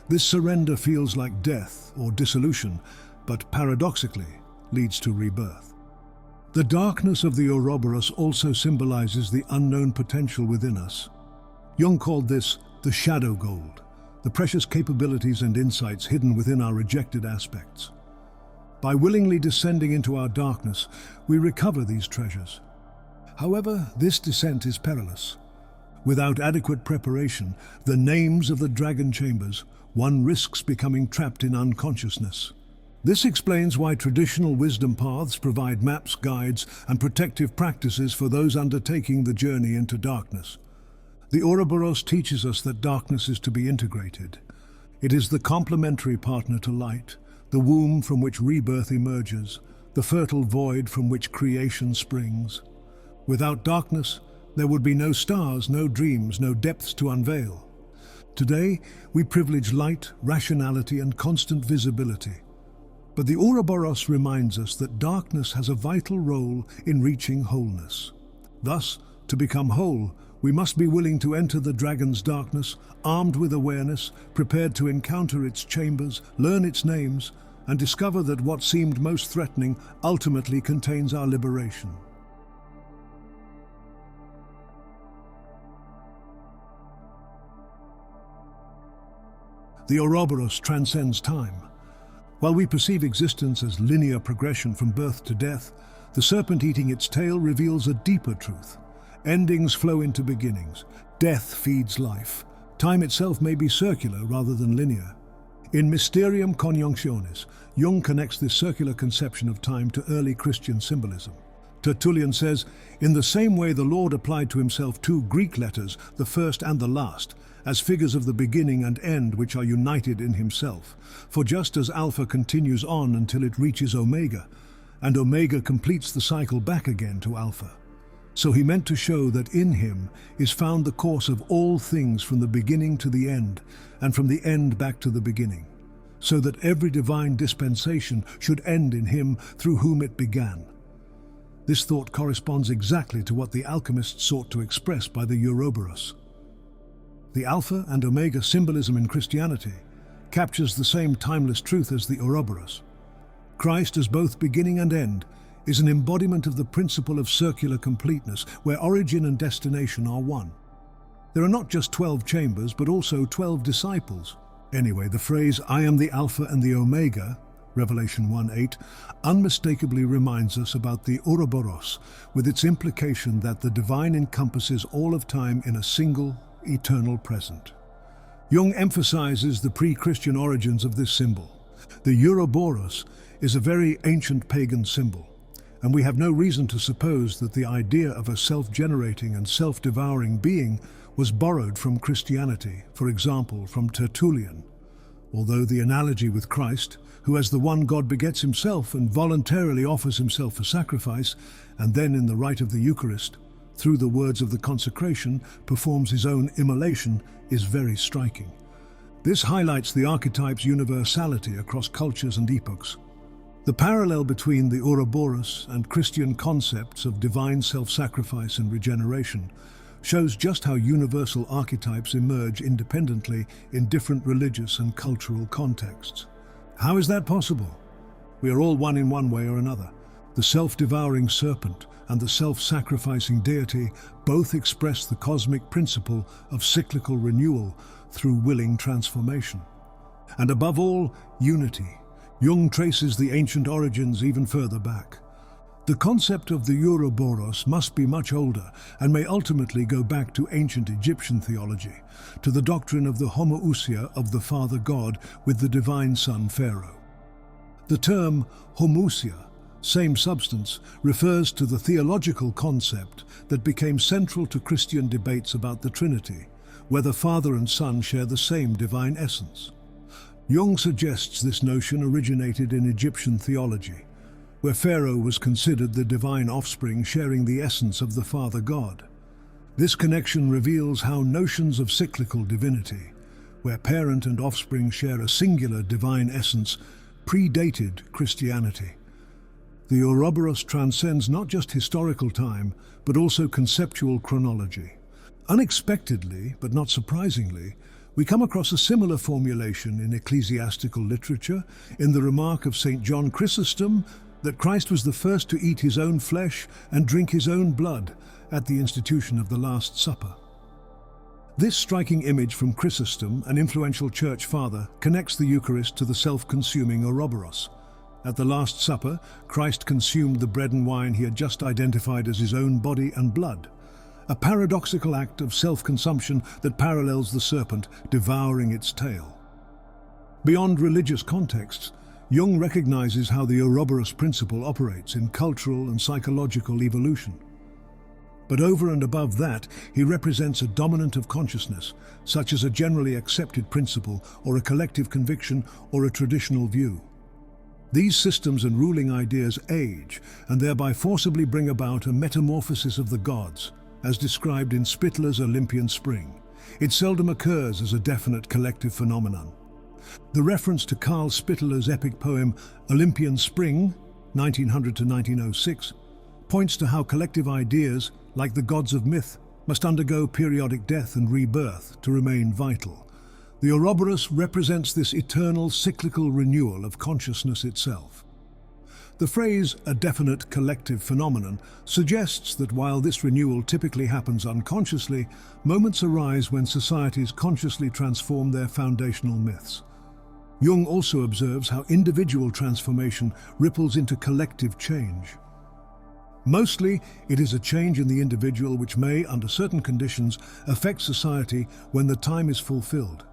This surrender feels like death or dissolution, but paradoxically leads to rebirth. The darkness of the Ouroboros also symbolizes the unknown potential within us. Jung called this the shadow gold, the precious capabilities and insights hidden within our rejected aspects. By willingly descending into our darkness, we recover these treasures. However, this descent is perilous. Without adequate preparation, the names of the dragon chambers, one risks becoming trapped in unconsciousness. This explains why traditional wisdom paths provide maps, guides, and protective practices for those undertaking the journey into darkness. The Ouroboros teaches us that darkness is to be integrated. It is the complementary partner to light, the womb from which rebirth emerges, the fertile void from which creation springs. Without darkness, there would be no stars, no dreams, no depths to unveil. Today, we privilege light, rationality, and constant visibility. But the Ouroboros reminds us that darkness has a vital role in reaching wholeness. Thus, to become whole, we must be willing to enter the dragon's darkness, armed with awareness, prepared to encounter its chambers, learn its names, and discover that what seemed most threatening ultimately contains our liberation. The Ouroboros transcends time. While we perceive existence as linear progression from birth to death, the serpent eating its tail reveals a deeper truth. Endings flow into beginnings. Death feeds life. Time itself may be circular rather than linear. In Mysterium Conjunctionis, Jung connects this circular conception of time to early Christian symbolism. Tertullian says, "In the same way the Lord applied to himself two Greek letters, the first and the last, as figures of the beginning and end which are united in himself. For just as Alpha continues on until it reaches Omega, and Omega completes the cycle back again to Alpha, so he meant to show that in him is found the course of all things from the beginning to the end, and from the end back to the beginning, so that every divine dispensation should end in him through whom it began." This thought corresponds exactly to what the alchemists sought to express by the Ouroboros. The Alpha and Omega symbolism in Christianity captures the same timeless truth as the Ouroboros. Christ as both beginning and end is an embodiment of the principle of circular completeness, where origin and destination are one. There are not just 12 chambers, but also 12 disciples. Anyway, the phrase, "I am the Alpha and the Omega," Revelation 1:8, unmistakably reminds us about the Ouroboros, with its implication that the divine encompasses all of time in a single, eternal present. Jung emphasizes the pre-Christian origins of this symbol. The Ouroboros is a very ancient pagan symbol, and we have no reason to suppose that the idea of a self-generating and self-devouring being was borrowed from Christianity, for example, from Tertullian. Although the analogy with Christ, who as the one God begets himself and voluntarily offers himself for sacrifice, and then in the rite of the Eucharist, through the words of the consecration, performs his own immolation, is very striking. This highlights the archetype's universality across cultures and epochs. The parallel between the Ouroboros and Christian concepts of divine self-sacrifice and regeneration shows just how universal archetypes emerge independently in different religious and cultural contexts. How is that possible? We are all one in one way or another. The self-devouring serpent and the self-sacrificing deity both express the cosmic principle of cyclical renewal through willing transformation. And above all, unity. Jung traces the ancient origins even further back. The concept of the Ouroboros must be much older and may ultimately go back to ancient Egyptian theology, to the doctrine of the homoousia of the Father God with the divine son Pharaoh. The term homoousia, same substance, refers to the theological concept that became central to Christian debates about the Trinity, whether Father and Son share the same divine essence. Jung suggests this notion originated in Egyptian theology, where Pharaoh was considered the divine offspring sharing the essence of the Father God. This connection reveals how notions of cyclical divinity, where parent and offspring share a singular divine essence, predated Christianity. The Ouroboros transcends not just historical time, but also conceptual chronology. Unexpectedly, but not surprisingly, we come across a similar formulation in ecclesiastical literature in the remark of St. John Chrysostom that Christ was the first to eat his own flesh and drink his own blood at the institution of the Last Supper. This striking image from Chrysostom, an influential church father, connects the Eucharist to the self-consuming Ouroboros. At the Last Supper, Christ consumed the bread and wine he had just identified as his own body and blood, a paradoxical act of self-consumption that parallels the serpent devouring its tail. Beyond religious contexts, Jung recognizes how the Ouroboros principle operates in cultural and psychological evolution. But over and above that, he represents a dominant of consciousness, such as a generally accepted principle or a collective conviction or a traditional view. These systems and ruling ideas age and thereby forcibly bring about a metamorphosis of the gods, as described in Spittler's Olympian Spring. It seldom occurs as a definite collective phenomenon. The reference to Carl Spitteler's epic poem Olympian Spring, 1900 to 1906, points to how collective ideas, like the gods of myth, must undergo periodic death and rebirth to remain vital. The Ouroboros represents this eternal cyclical renewal of consciousness itself. The phrase, a definite collective phenomenon, suggests that while this renewal typically happens unconsciously, moments arise when societies consciously transform their foundational myths. Jung also observes how individual transformation ripples into collective change. Mostly, it is a change in the individual which may, under certain conditions, affect society when the time is fulfilled.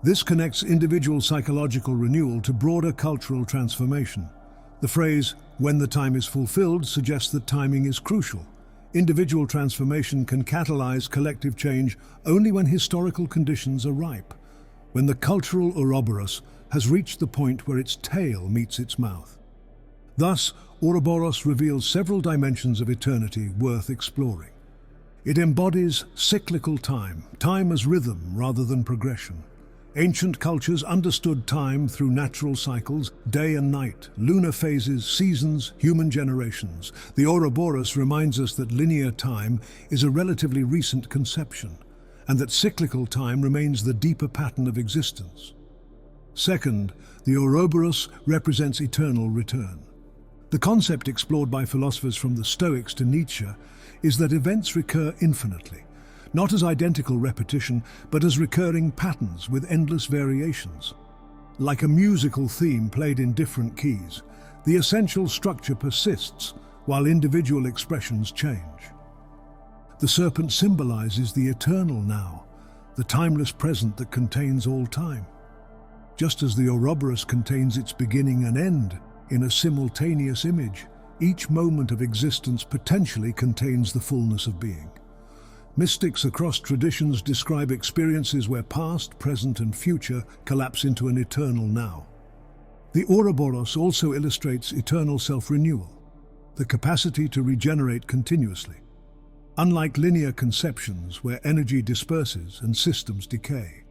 This connects individual psychological renewal to broader cultural transformation. The phrase, when the time is fulfilled, suggests that timing is crucial. Individual transformation can catalyze collective change only when historical conditions are ripe, when the cultural Ouroboros has reached the point where its tail meets its mouth. Thus, Ouroboros reveals several dimensions of eternity worth exploring. It embodies cyclical time as rhythm rather than progression. Ancient cultures understood time through natural cycles, day and night, lunar phases, seasons, human generations. The Ouroboros reminds us that linear time is a relatively recent conception, and that cyclical time remains the deeper pattern of existence. Second, the Ouroboros represents eternal return. The concept explored by philosophers from the Stoics to Nietzsche is that events recur infinitely, not as identical repetition, but as recurring patterns with endless variations. Like a musical theme played in different keys, the essential structure persists while individual expressions change. The serpent symbolizes the eternal now, the timeless present that contains all time. Just as the Ouroboros contains its beginning and end in a simultaneous image, each moment of existence potentially contains the fullness of being. Mystics across traditions describe experiences where past, present, and future collapse into an eternal now. The Ouroboros also illustrates eternal self-renewal, the capacity to regenerate continuously. Unlike linear conceptions where energy disperses and systems decay,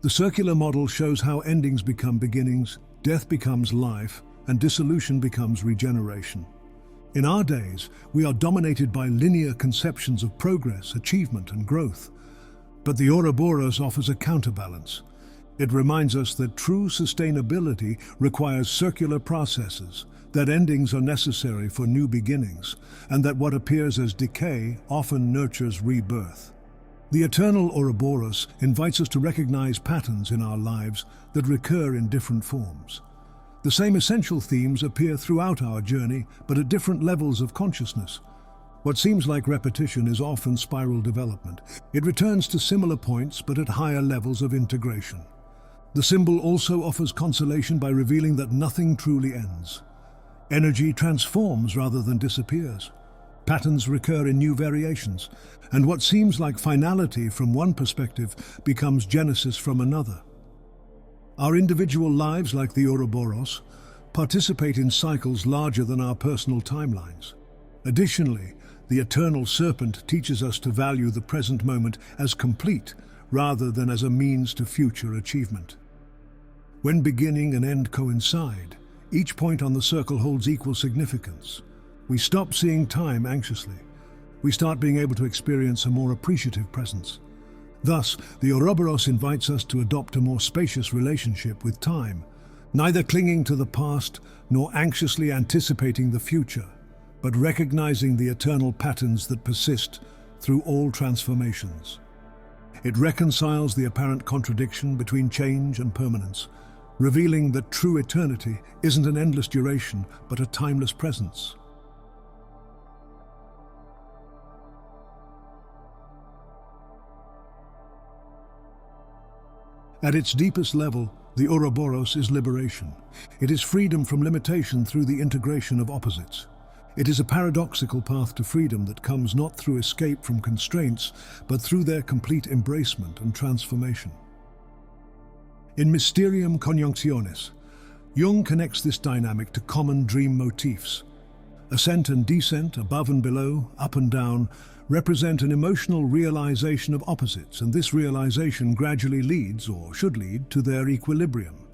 the circular model shows how endings become beginnings, death becomes life, and dissolution becomes regeneration. In our days, we are dominated by linear conceptions of progress, achievement, and growth. But the Ouroboros offers a counterbalance. It reminds us that true sustainability requires circular processes, that endings are necessary for new beginnings, and that what appears as decay often nurtures rebirth. The eternal Ouroboros invites us to recognize patterns in our lives that recur in different forms. The same essential themes appear throughout our journey, but at different levels of consciousness. What seems like repetition is often spiral development. It returns to similar points, but at higher levels of integration. The symbol also offers consolation by revealing that nothing truly ends. Energy transforms rather than disappears. Patterns recur in new variations, and what seems like finality from one perspective becomes genesis from another. Our individual lives, like the Ouroboros, participate in cycles larger than our personal timelines. Additionally, the eternal serpent teaches us to value the present moment as complete rather than as a means to future achievement. When beginning and end coincide, each point on the circle holds equal significance. We stop seeing time anxiously. We start being able to experience a more appreciative presence. Thus, the Ouroboros invites us to adopt a more spacious relationship with time, neither clinging to the past nor anxiously anticipating the future, but recognizing the eternal patterns that persist through all transformations. It reconciles the apparent contradiction between change and permanence, revealing that true eternity isn't an endless duration, but a timeless presence. At its deepest level, the Ouroboros is liberation. It is freedom from limitation through the integration of opposites. It is a paradoxical path to freedom that comes not through escape from constraints, but through their complete embracement and transformation. In Mysterium Conjunctionis, Jung connects this dynamic to common dream motifs. Ascent and descent, above and below, up and down, represent an emotional realization of opposites, and this realization gradually leads, or should lead, to their equilibrium.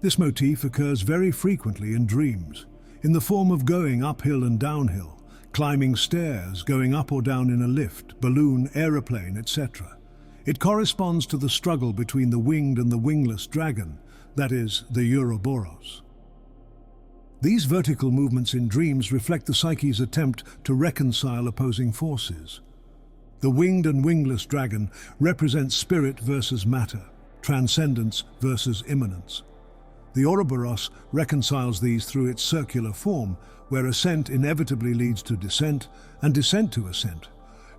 This motif occurs very frequently in dreams, in the form of going uphill and downhill, climbing stairs, going up or down in a lift, balloon, aeroplane, etc. It corresponds to the struggle between the winged and the wingless dragon, that is, the Ouroboros. These vertical movements in dreams reflect the psyche's attempt to reconcile opposing forces. The winged and wingless dragon represents spirit versus matter, transcendence versus immanence. The Ouroboros reconciles these through its circular form, where ascent inevitably leads to descent and descent to ascent,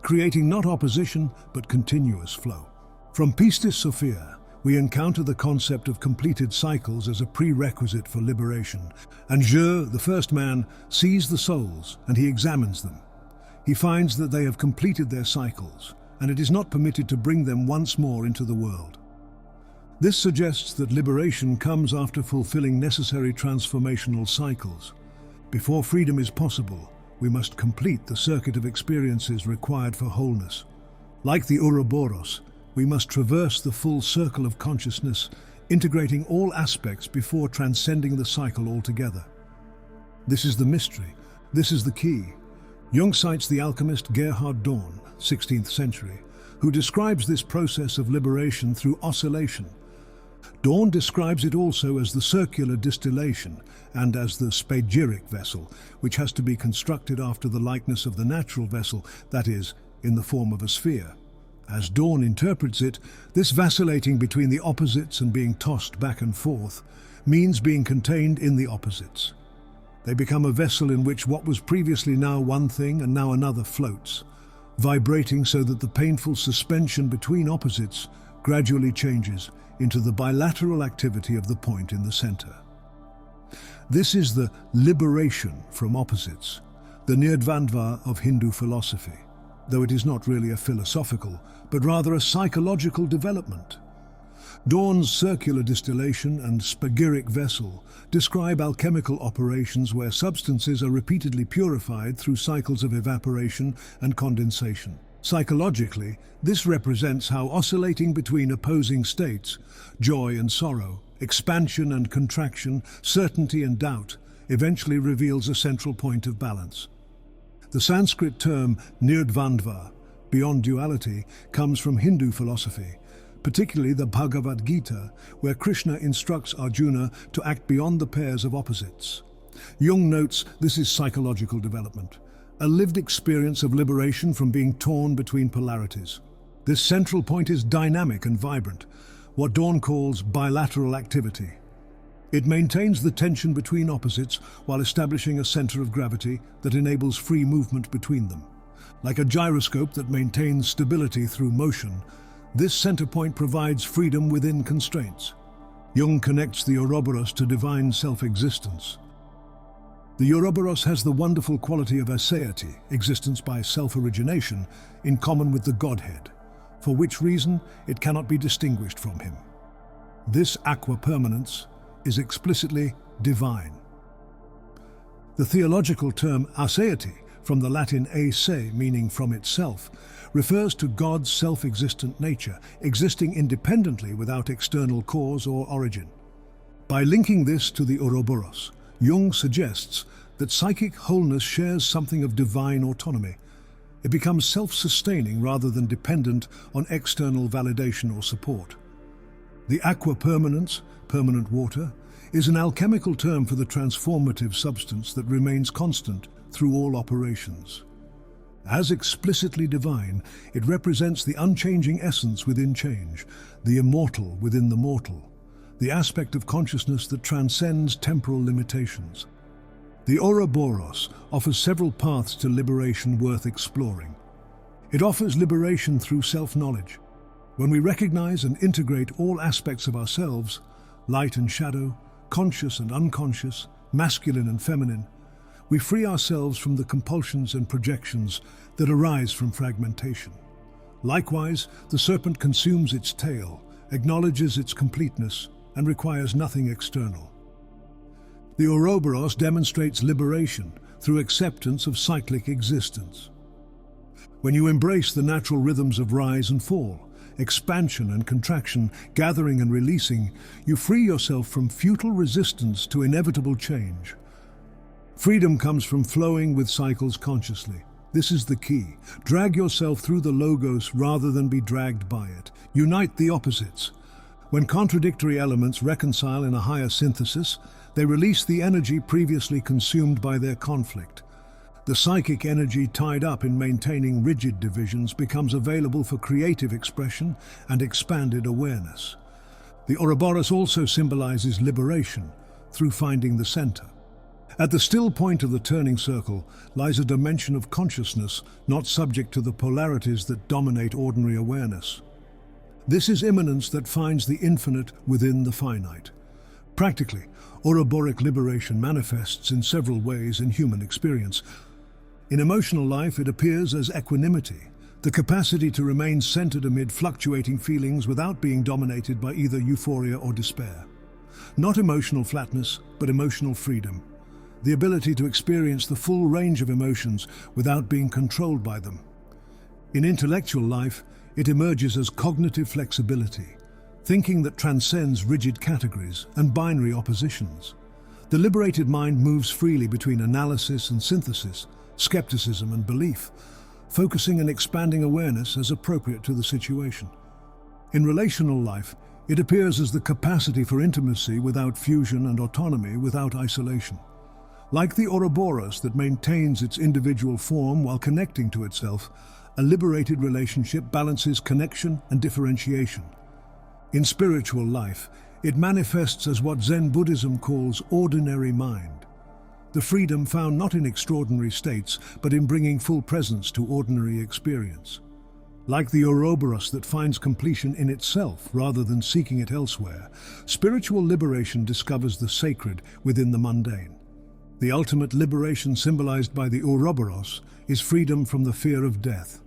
creating not opposition but continuous flow. From Pistis Sophia, we encounter the concept of completed cycles as a prerequisite for liberation, and Jung, the first man, sees the souls and he examines them. He finds that they have completed their cycles, and it is not permitted to bring them once more into the world. This suggests that liberation comes after fulfilling necessary transformational cycles. Before freedom is possible, we must complete the circuit of experiences required for wholeness. Like the Ouroboros, we must traverse the full circle of consciousness, integrating all aspects before transcending the cycle altogether. This is the mystery. This is the key. Jung cites the alchemist Gerhard Dorn, 16th century, who describes this process of liberation through oscillation. Dorn describes it also as the circular distillation and as the spagyric vessel, which has to be constructed after the likeness of the natural vessel, that is, in the form of a sphere. As Dorn interprets it, this vacillating between the opposites and being tossed back and forth means being contained in the opposites. They become a vessel in which what was previously now one thing and now another floats, vibrating so that the painful suspension between opposites gradually changes into the bilateral activity of the point in the center. This is the liberation from opposites, the Nirdvandva of Hindu philosophy, though it is not really a philosophical, but rather a psychological development. Dorn's circular distillation and spagyric vessel describe alchemical operations where substances are repeatedly purified through cycles of evaporation and condensation. Psychologically, this represents how oscillating between opposing states, joy and sorrow, expansion and contraction, certainty and doubt, eventually reveals a central point of balance. The Sanskrit term Nirdvandva, beyond duality, comes from Hindu philosophy, particularly the Bhagavad Gita, where Krishna instructs Arjuna to act beyond the pairs of opposites. Jung notes this is psychological development, a lived experience of liberation from being torn between polarities. This central point is dynamic and vibrant, what Dorn calls bilateral activity. It maintains the tension between opposites while establishing a center of gravity that enables free movement between them. Like a gyroscope that maintains stability through motion, this center point provides freedom within constraints. Jung connects the Ouroboros to divine self-existence. The Ouroboros has the wonderful quality of aseity, existence by self-origination, in common with the Godhead, for which reason it cannot be distinguished from him. This aqua-permanence is explicitly divine. The theological term aseity, from the Latin a se, meaning from itself, refers to God's self-existent nature, existing independently without external cause or origin. By linking this to the Ouroboros, Jung suggests that psychic wholeness shares something of divine autonomy. It becomes self-sustaining rather than dependent on external validation or support. The aqua-permanence, permanent water, is an alchemical term for the transformative substance that remains constant through all operations. As explicitly divine, it represents the unchanging essence within change, the immortal within the mortal, the aspect of consciousness that transcends temporal limitations. The Ouroboros offers several paths to liberation worth exploring. It offers liberation through self-knowledge. When we recognize and integrate all aspects of ourselves, light and shadow, conscious and unconscious, masculine and feminine, we free ourselves from the compulsions and projections that arise from fragmentation. Likewise, the serpent consumes its tail, acknowledges its completeness, and requires nothing external. The Ouroboros demonstrates liberation, through acceptance of cyclic existence. When you embrace the natural rhythms of rise and fall, expansion and contraction, gathering and releasing, you free yourself from futile resistance to inevitable change. Freedom comes from flowing with cycles consciously. This is the key. Drag yourself through the logos rather than be dragged by it. Unite the opposites. When contradictory elements reconcile in a higher synthesis, they release the energy previously consumed by their conflict. The psychic energy tied up in maintaining rigid divisions becomes available for creative expression and expanded awareness. The Ouroboros also symbolizes liberation through finding the center. At the still point of the turning circle lies a dimension of consciousness not subject to the polarities that dominate ordinary awareness. This is immanence that finds the infinite within the finite. Practically, Ouroboric liberation manifests in several ways in human experience. In emotional life, it appears as equanimity, the capacity to remain centered amid fluctuating feelings without being dominated by either euphoria or despair. Not emotional flatness, but emotional freedom. The ability to experience the full range of emotions without being controlled by them. In intellectual life, it emerges as cognitive flexibility, thinking that transcends rigid categories and binary oppositions. The liberated mind moves freely between analysis and synthesis, skepticism and belief, focusing and expanding awareness as appropriate to the situation. In relational life, it appears as the capacity for intimacy without fusion and autonomy without isolation. Like the Ouroboros that maintains its individual form while connecting to itself, a liberated relationship balances connection and differentiation. In spiritual life, it manifests as what Zen Buddhism calls ordinary mind. The freedom found not in extraordinary states, but in bringing full presence to ordinary experience. Like the Ouroboros that finds completion in itself rather than seeking it elsewhere, spiritual liberation discovers the sacred within the mundane. The ultimate liberation symbolized by the Ouroboros is freedom from the fear of death.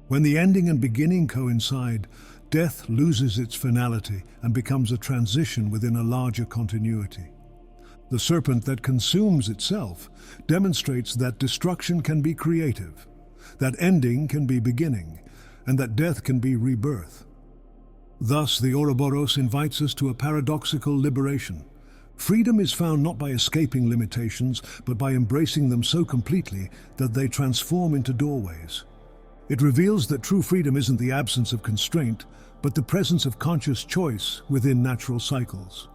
When the ending and beginning coincide, death loses its finality and becomes a transition within a larger continuity. The serpent that consumes itself demonstrates that destruction can be creative, that ending can be beginning, and that death can be rebirth. Thus, the Ouroboros invites us to a paradoxical liberation. Freedom is found not by escaping limitations, but by embracing them so completely that they transform into doorways. It reveals that true freedom isn't the absence of constraint, but the presence of conscious choice within natural cycles.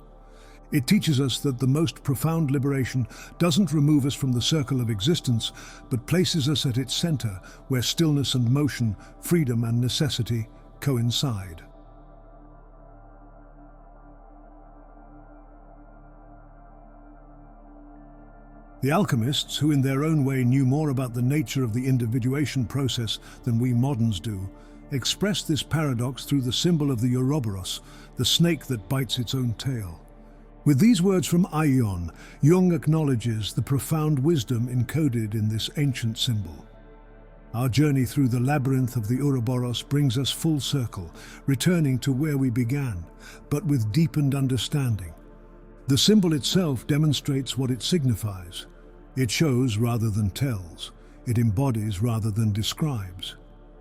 It teaches us that the most profound liberation doesn't remove us from the circle of existence, but places us at its center, where stillness and motion, freedom and necessity coincide. The alchemists, who in their own way knew more about the nature of the individuation process than we moderns do, expressed this paradox through the symbol of the Ouroboros, the snake that bites its own tail. With these words from Aion, Jung acknowledges the profound wisdom encoded in this ancient symbol. Our journey through the labyrinth of the Ouroboros brings us full circle, returning to where we began, but with deepened understanding. The symbol itself demonstrates what it signifies. It shows rather than tells. It embodies rather than describes.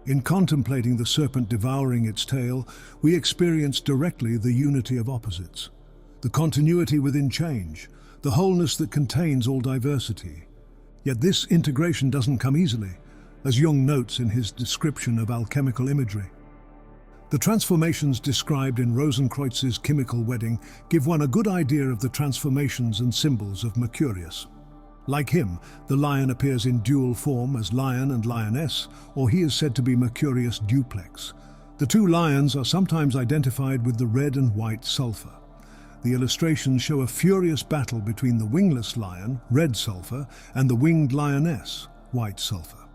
In contemplating the serpent devouring its tail, we experience directly the unity of opposites, the continuity within change, the wholeness that contains all diversity. Yet this integration doesn't come easily, as Jung notes in his description of alchemical imagery. The transformations described in Rosenkreuz's Chemical Wedding give one a good idea of the transformations and symbols of Mercurius. Like him, the lion appears in dual form as lion and lioness, or he is said to be Mercurius duplex. The two lions are sometimes identified with the red and white sulfur. The illustrations show a furious battle between the wingless lion, red sulfur, and the winged lioness, white sulfur.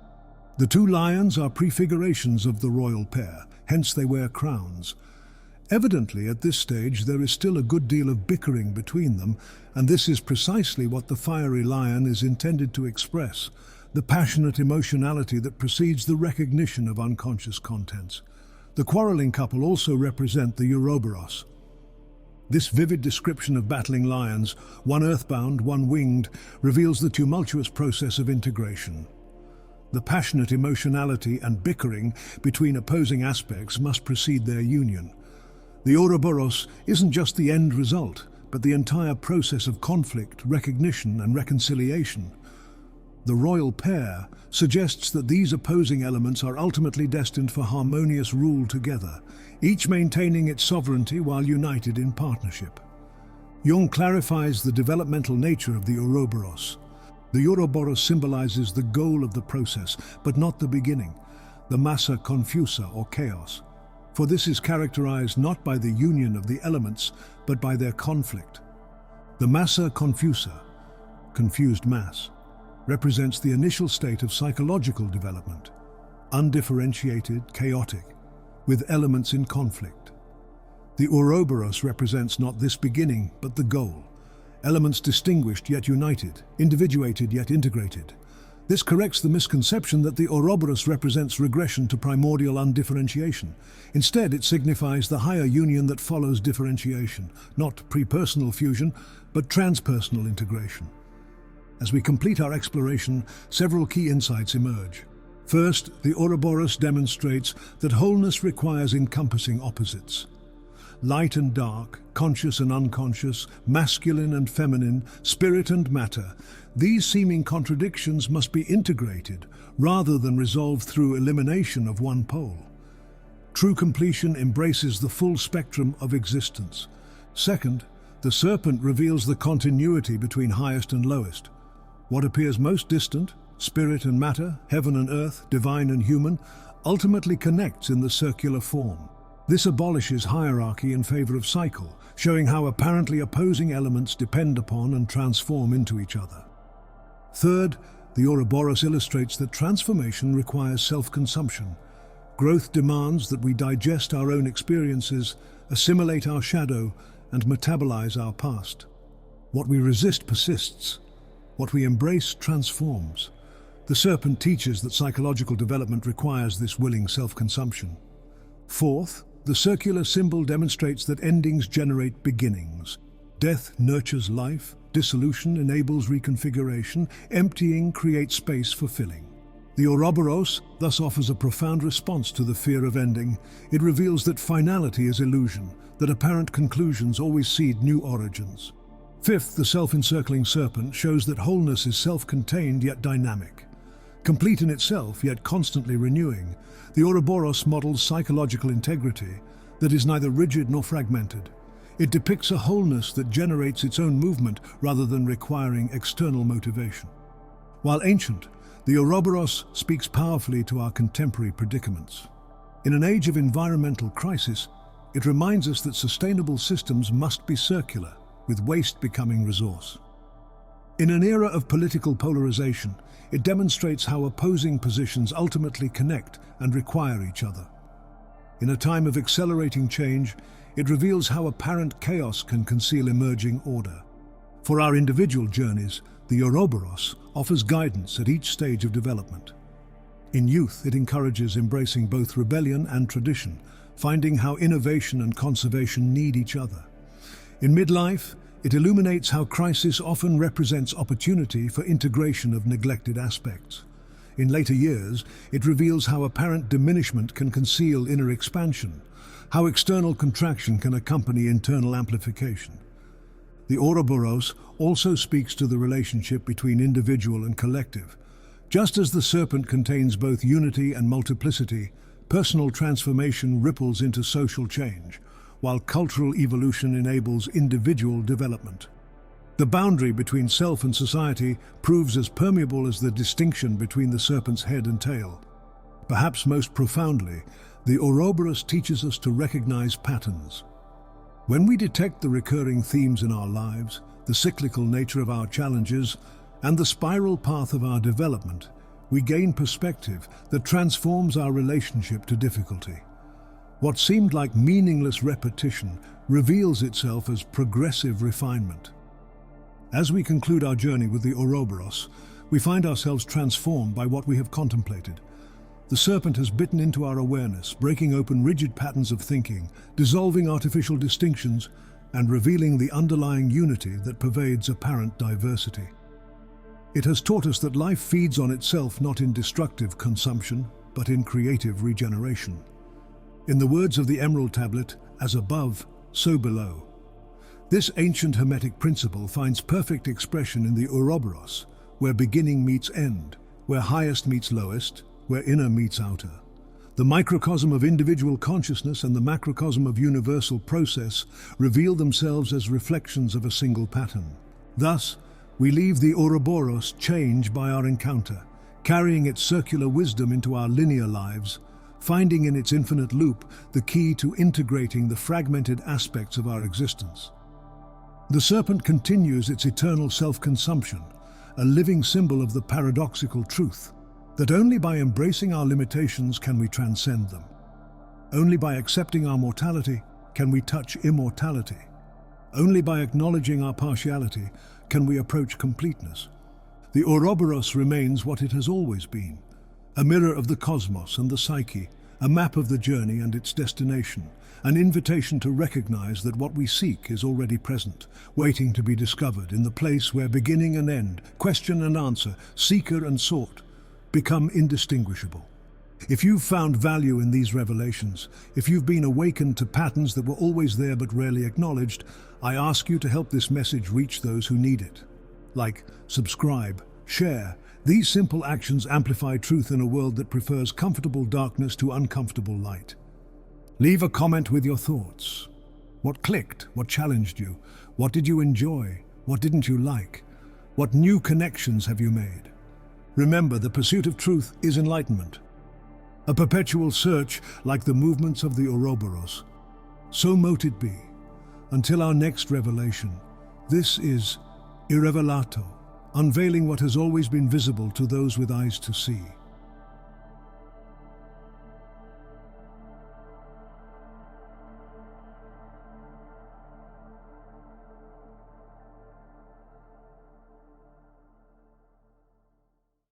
The two lions are prefigurations of the royal pair, hence they wear crowns. Evidently, at this stage, there is still a good deal of bickering between them, and this is precisely what the fiery lion is intended to express, the passionate emotionality that precedes the recognition of unconscious contents. The quarreling couple also represent the Ouroboros. This vivid description of battling lions, one earthbound, one winged, reveals the tumultuous process of integration. The passionate emotionality and bickering between opposing aspects must precede their union. The Ouroboros isn't just the end result, but the entire process of conflict, recognition, and reconciliation. The royal pair suggests that these opposing elements are ultimately destined for harmonious rule together, each maintaining its sovereignty while united in partnership. Jung clarifies the developmental nature of the Ouroboros. The Ouroboros symbolizes the goal of the process, but not the beginning, the massa confusa or chaos. For this is characterized not by the union of the elements, but by their conflict. The massa confusa, confused mass, represents the initial state of psychological development, undifferentiated, chaotic, with elements in conflict. The Ouroboros represents not this beginning, but the goal, elements distinguished yet united, individuated yet integrated. This corrects the misconception that the Ouroboros represents regression to primordial undifferentiation. Instead, it signifies the higher union that follows differentiation, not pre-personal fusion, but transpersonal integration. As we complete our exploration, several key insights emerge. First, the Ouroboros demonstrates that wholeness requires encompassing opposites. Light and dark, conscious and unconscious, masculine and feminine, spirit and matter, these seeming contradictions must be integrated rather than resolved through elimination of one pole. True completion embraces the full spectrum of existence. Second, the serpent reveals the continuity between highest and lowest. What appears most distant, spirit and matter, heaven and earth, divine and human, ultimately connects in the circular form. This abolishes hierarchy in favor of cycle, showing how apparently opposing elements depend upon and transform into each other. Third, the Ouroboros illustrates that transformation requires self-consumption. Growth demands that we digest our own experiences, assimilate our shadow, and metabolize our past. What we resist persists. What we embrace transforms. The serpent teaches that psychological development requires this willing self-consumption. Fourth, the circular symbol demonstrates that endings generate beginnings. Death nurtures life, dissolution enables reconfiguration, emptying creates space for filling. The Ouroboros thus offers a profound response to the fear of ending. It reveals that finality is illusion, that apparent conclusions always seed new origins. Fifth, the self-encircling serpent shows that wholeness is self-contained yet dynamic. Complete in itself, yet constantly renewing, the Ouroboros models psychological integrity that is neither rigid nor fragmented. It depicts a wholeness that generates its own movement rather than requiring external motivation. While ancient, the Ouroboros speaks powerfully to our contemporary predicaments. In an age of environmental crisis, it reminds us that sustainable systems must be circular, with waste becoming resource. In an era of political polarization, it demonstrates how opposing positions ultimately connect and require each other. In a time of accelerating change, it reveals how apparent chaos can conceal emerging order. For our individual journeys, the Ouroboros offers guidance at each stage of development. In youth, it encourages embracing both rebellion and tradition, finding how innovation and conservation need each other. In midlife, it illuminates how crisis often represents opportunity for integration of neglected aspects. In later years, it reveals how apparent diminishment can conceal inner expansion, how external contraction can accompany internal amplification. The Ouroboros also speaks to the relationship between individual and collective. Just as the serpent contains both unity and multiplicity, personal transformation ripples into social change, while cultural evolution enables individual development. The boundary between self and society proves as permeable as the distinction between the serpent's head and tail. Perhaps most profoundly, the Ouroboros teaches us to recognize patterns. When we detect the recurring themes in our lives, the cyclical nature of our challenges, and the spiral path of our development, we gain perspective that transforms our relationship to difficulty. What seemed like meaningless repetition reveals itself as progressive refinement. As we conclude our journey with the Ouroboros, we find ourselves transformed by what we have contemplated. The serpent has bitten into our awareness, breaking open rigid patterns of thinking, dissolving artificial distinctions, and revealing the underlying unity that pervades apparent diversity. It has taught us that life feeds on itself not in destructive consumption, but in creative regeneration. In the words of the Emerald Tablet, as above, so below. This ancient Hermetic principle finds perfect expression in the Ouroboros, where beginning meets end, where highest meets lowest, where inner meets outer. The microcosm of individual consciousness and the macrocosm of universal process reveal themselves as reflections of a single pattern. Thus, we leave the Ouroboros changed by our encounter, carrying its circular wisdom into our linear lives, finding in its infinite loop the key to integrating the fragmented aspects of our existence. The serpent continues its eternal self-consumption, a living symbol of the paradoxical truth that only by embracing our limitations can we transcend them. Only by accepting our mortality can we touch immortality. Only by acknowledging our partiality can we approach completeness. The Ouroboros remains what it has always been, a mirror of the cosmos and the psyche, a map of the journey and its destination, an invitation to recognize that what we seek is already present, waiting to be discovered in the place where beginning and end, question and answer, seeker and sought, become indistinguishable. If you've found value in these revelations, if you've been awakened to patterns that were always there but rarely acknowledged, I ask you to help this message reach those who need it. Like, subscribe, share. These simple actions amplify truth in a world that prefers comfortable darkness to uncomfortable light. Leave a comment with your thoughts. What clicked? What challenged you? What did you enjoy? What didn't you like? What new connections have you made? Remember, the pursuit of truth is enlightenment. A perpetual search like the movements of the Ouroboros. So mote it be. Until our next revelation, this is Irrevelato, unveiling what has always been visible to those with eyes to see.